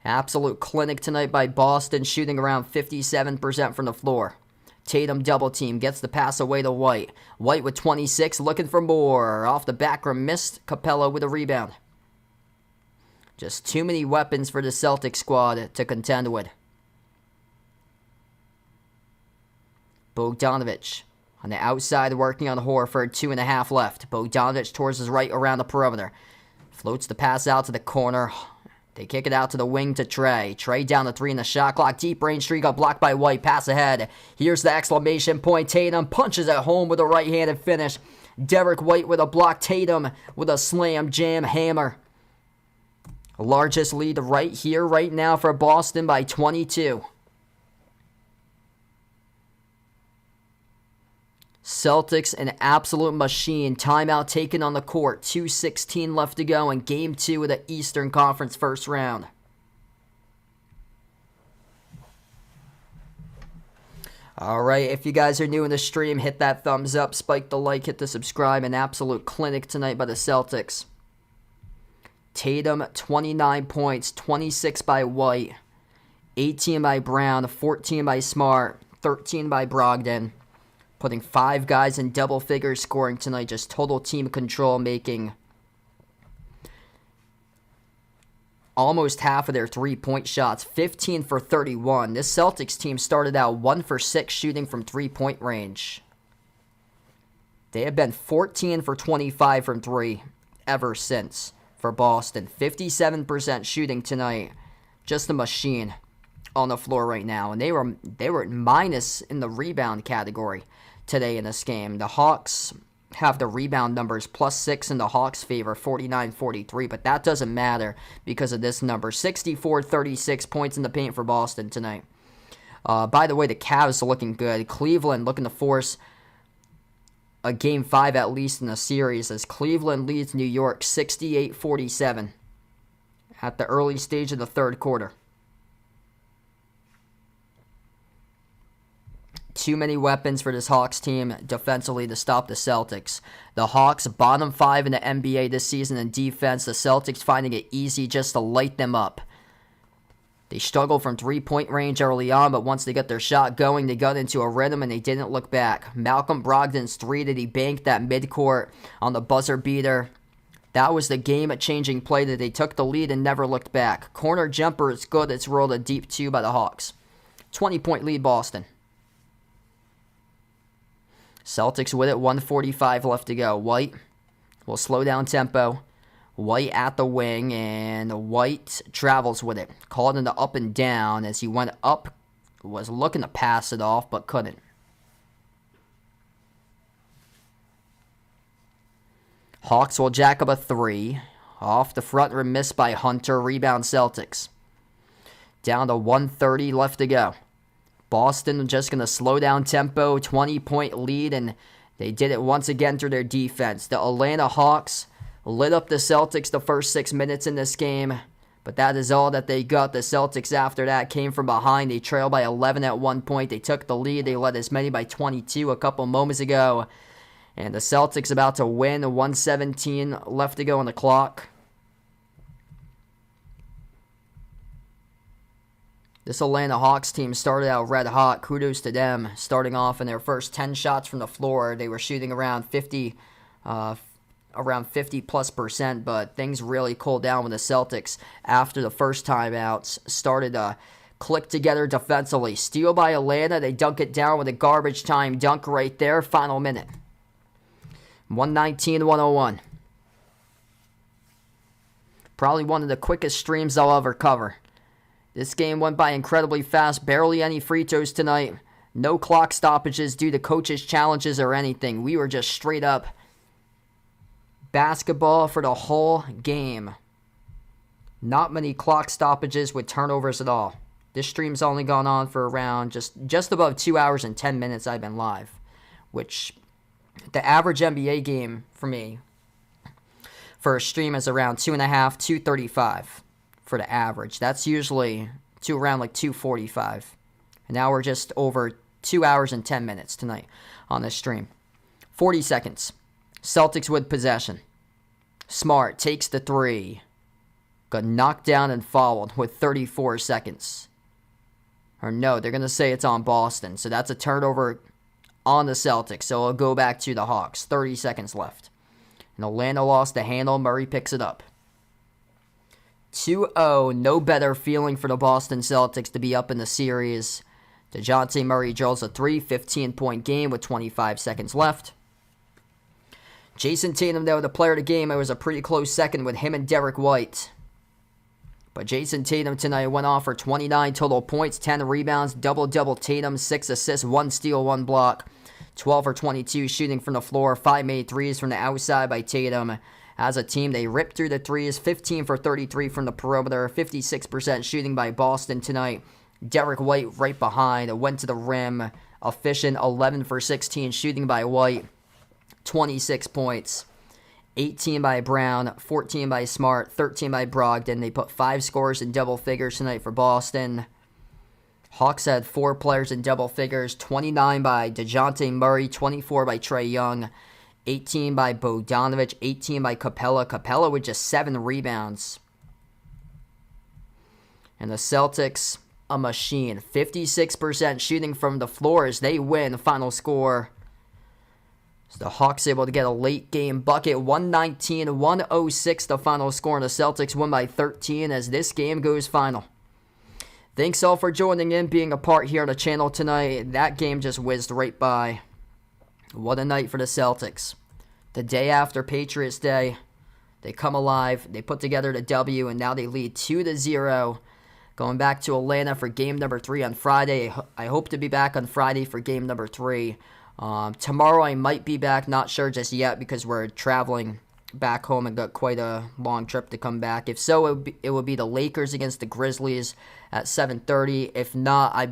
Absolute clinic tonight by Boston, shooting around 57% from the floor. Tatum double team, gets the pass away to White. White with 26, looking for more. Off the back rim, missed. Capella with a rebound. Just too many weapons for the Celtics squad to contend with. Bogdanovich on the outside, working on Horford. 2.5 left. Bogdanovich towards his right around the perimeter. Floats the pass out to the corner. They kick it out to the wing to Trae. Trae down the 3 in the shot clock. Deep range three got blocked by White. Pass ahead. Here's the exclamation point. Tatum punches it home with a right-handed finish. Derek White with a block. Tatum with a slam jam hammer. Largest lead right here, right now for Boston by 22. Celtics, an absolute machine. Timeout taken on the court. 2:16 left to go in Game 2 of the Eastern Conference first round. Alright, if you guys are new in the stream, hit that thumbs up, spike the like, hit the subscribe. An absolute clinic tonight by the Celtics. Tatum, 29 points, 26 by White, 18 by Brown, 14 by Smart, 13 by Brogdon. Putting 5 guys in double figure scoring tonight. Just total team control, making almost half of their 3-point shots. 15 for 31. This Celtics team started out 1 for 6 shooting from 3-point range. They have been 14 for 25 from 3 ever since for Boston. 57% shooting tonight. Just a machine on the floor right now. And they were minus in the rebound category today in this game. The Hawks have the rebound numbers +6 in the Hawks' favor, 49-43, but that doesn't matter because of this number. 64-36 points in the paint for Boston tonight. By the way, the Cavs are looking good. Cleveland looking to force a Game 5 at least in the series as Cleveland leads New York 68-47 at the early stage of the third quarter. Too many weapons for this Hawks team defensively to stop the Celtics. The Hawks, bottom 5 in the NBA this season in defense. The Celtics finding it easy just to light them up. They struggled from 3-point range early on, but once they got their shot going, they got into a rhythm and they didn't look back. Malcolm Brogdon's 3 that he banked that midcourt on the buzzer beater. That was the game-changing play that they took the lead and never looked back. Corner jumper is good. It's rolled a deep 2 by the Hawks. 20-point lead, Boston. Celtics with it, 1:45 left to go. White will slow down tempo. White at the wing, and White travels with it. Called into up and down as he went up, was looking to pass it off, but couldn't. Hawks will jack up a 3. Off the front rim, missed by Hunter. Rebound Celtics. Down to 1:30 left to go. Boston just going to slow down tempo, 20-point lead, and they did it once again through their defense. The Atlanta Hawks lit up the Celtics the first 6 minutes in this game, but that is all that they got. The Celtics after that came from behind. They trailed by 11 at one point. They took the lead. They led as many by 22 a couple moments ago. And the Celtics about to win, 1:17 left to go on the clock. This Atlanta Hawks team started out red hot. Kudos to them. Starting off in their first 10 shots from the floor, they were shooting around 50+%, but things really cooled down when the Celtics, after the first timeouts, started to click together defensively. Steal by Atlanta. They dunk it down with a garbage time dunk right there. Final minute. 119-101. Probably one of the quickest streams I'll ever cover. This game went by incredibly fast. Barely any free throws tonight. No clock stoppages due to coaches' challenges or anything. We were just straight up basketball for the whole game. Not many clock stoppages with turnovers at all. This stream's only gone on for around just above 2 hours and 10 minutes I've been live. Which, the average NBA game for me, for a stream is around 2.5, 2:35. For the average. That's usually around like 2:45. And now we're just over 2 hours and 10 minutes tonight on this stream. 40 seconds. Celtics with possession. Smart takes the 3. Got knocked down and fouled with 34 seconds. Or no, they're going to say it's on Boston. So that's a turnover on the Celtics. So it'll go back to the Hawks. 30 seconds left. And Atlanta lost the handle. Murray picks it up. 2-0, no better feeling for the Boston Celtics to be up in the series. DeJounte Murray drills a 3, 15-point game with 25 seconds left. Jason Tatum, though, the player of the game, it was a pretty close second with him and Derek White. But Jason Tatum tonight went off for 29 total points, 10 rebounds, double-double Tatum, 6 assists, 1 steal, 1 block. 12 for 22 shooting from the floor, 5 made threes from the outside by Tatum. As a team, they ripped through the threes, 15 for 33 from the perimeter, 56% shooting by Boston tonight. Derek White right behind, went to the rim, efficient, 11 for 16 shooting by White, 26 points. 18 by Brown, 14 by Smart, 13 by Brogdon. They put 5 scores in double figures tonight for Boston. Hawks had 4 players in double figures, 29 by DeJounte Murray, 24 by Trae Young, 18 by Bogdanovic, 18 by Capella. Capella with just 7 rebounds. And the Celtics, a machine. 56% shooting from the floor as they win. Final score. So the Hawks able to get a late game bucket. 119-106 the final score. And the Celtics win by 13 as this game goes final. Thanks all for joining in, being a part here on the channel tonight. That game just whizzed right by. What a night for the Celtics. The day after Patriots Day, they come alive. They put together the W, and now they lead 2-0. Going back to Atlanta for game number 3 on Friday. I hope to be back on Friday for game number 3. Tomorrow I might be back, not sure just yet because we're traveling back home and got quite a long trip to come back. If so, it would be the Lakers against the Grizzlies at 7:30. If not, I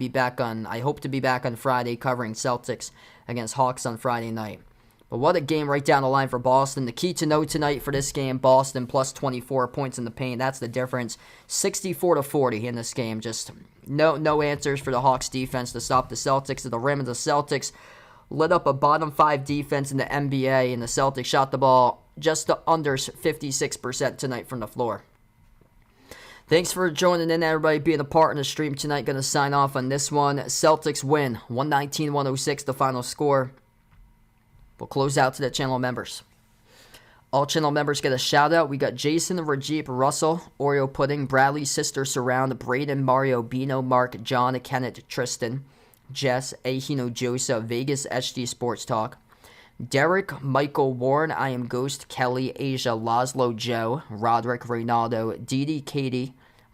hope to be back on Friday covering Celtics against Hawks on Friday night. But what a game right down the line for Boston. The key to know tonight for this game, Boston plus 24 points in the paint. That's the difference. 64-40 in this game. Just no answers for the Hawks defense to stop the Celtics at the rim. And the Celtics lit up a bottom 5 defense in the NBA, and the Celtics shot the ball just under 56% tonight from the floor. Thanks for joining in, everybody, being a part in the stream tonight. Going to sign off on this one. Celtics win 119-106 the final score. We'll close out to the channel members. All channel members get a shout out. We got Jason, Rajib, Russell, Oreo Pudding, Bradley, Sister Surround, Braden, Mario, Bino, Mark, John, Kenneth, Tristan, Jess, Ahino, Joseph, Vegas, HD Sports Talk, Derek, Michael, Warren, I Am Ghost, Kelly, Asia, Laszlo, Joe, Roderick, Reynaldo, Didi, Katie,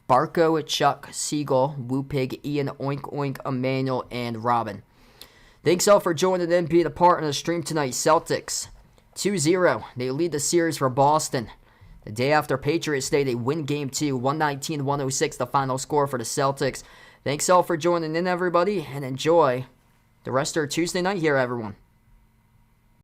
Barco, Chuck, Siegel, Woopig, Ian, Oink Oink, Emmanuel, and Robin. Thanks all for joining in, being a part of the stream tonight. Celtics 2-0. They lead the series for Boston. The day after Patriots Day, they win Game 2, 119-106 the final score for the Celtics. Thanks all for joining in, everybody, and enjoy the rest of Tuesday night here, everyone.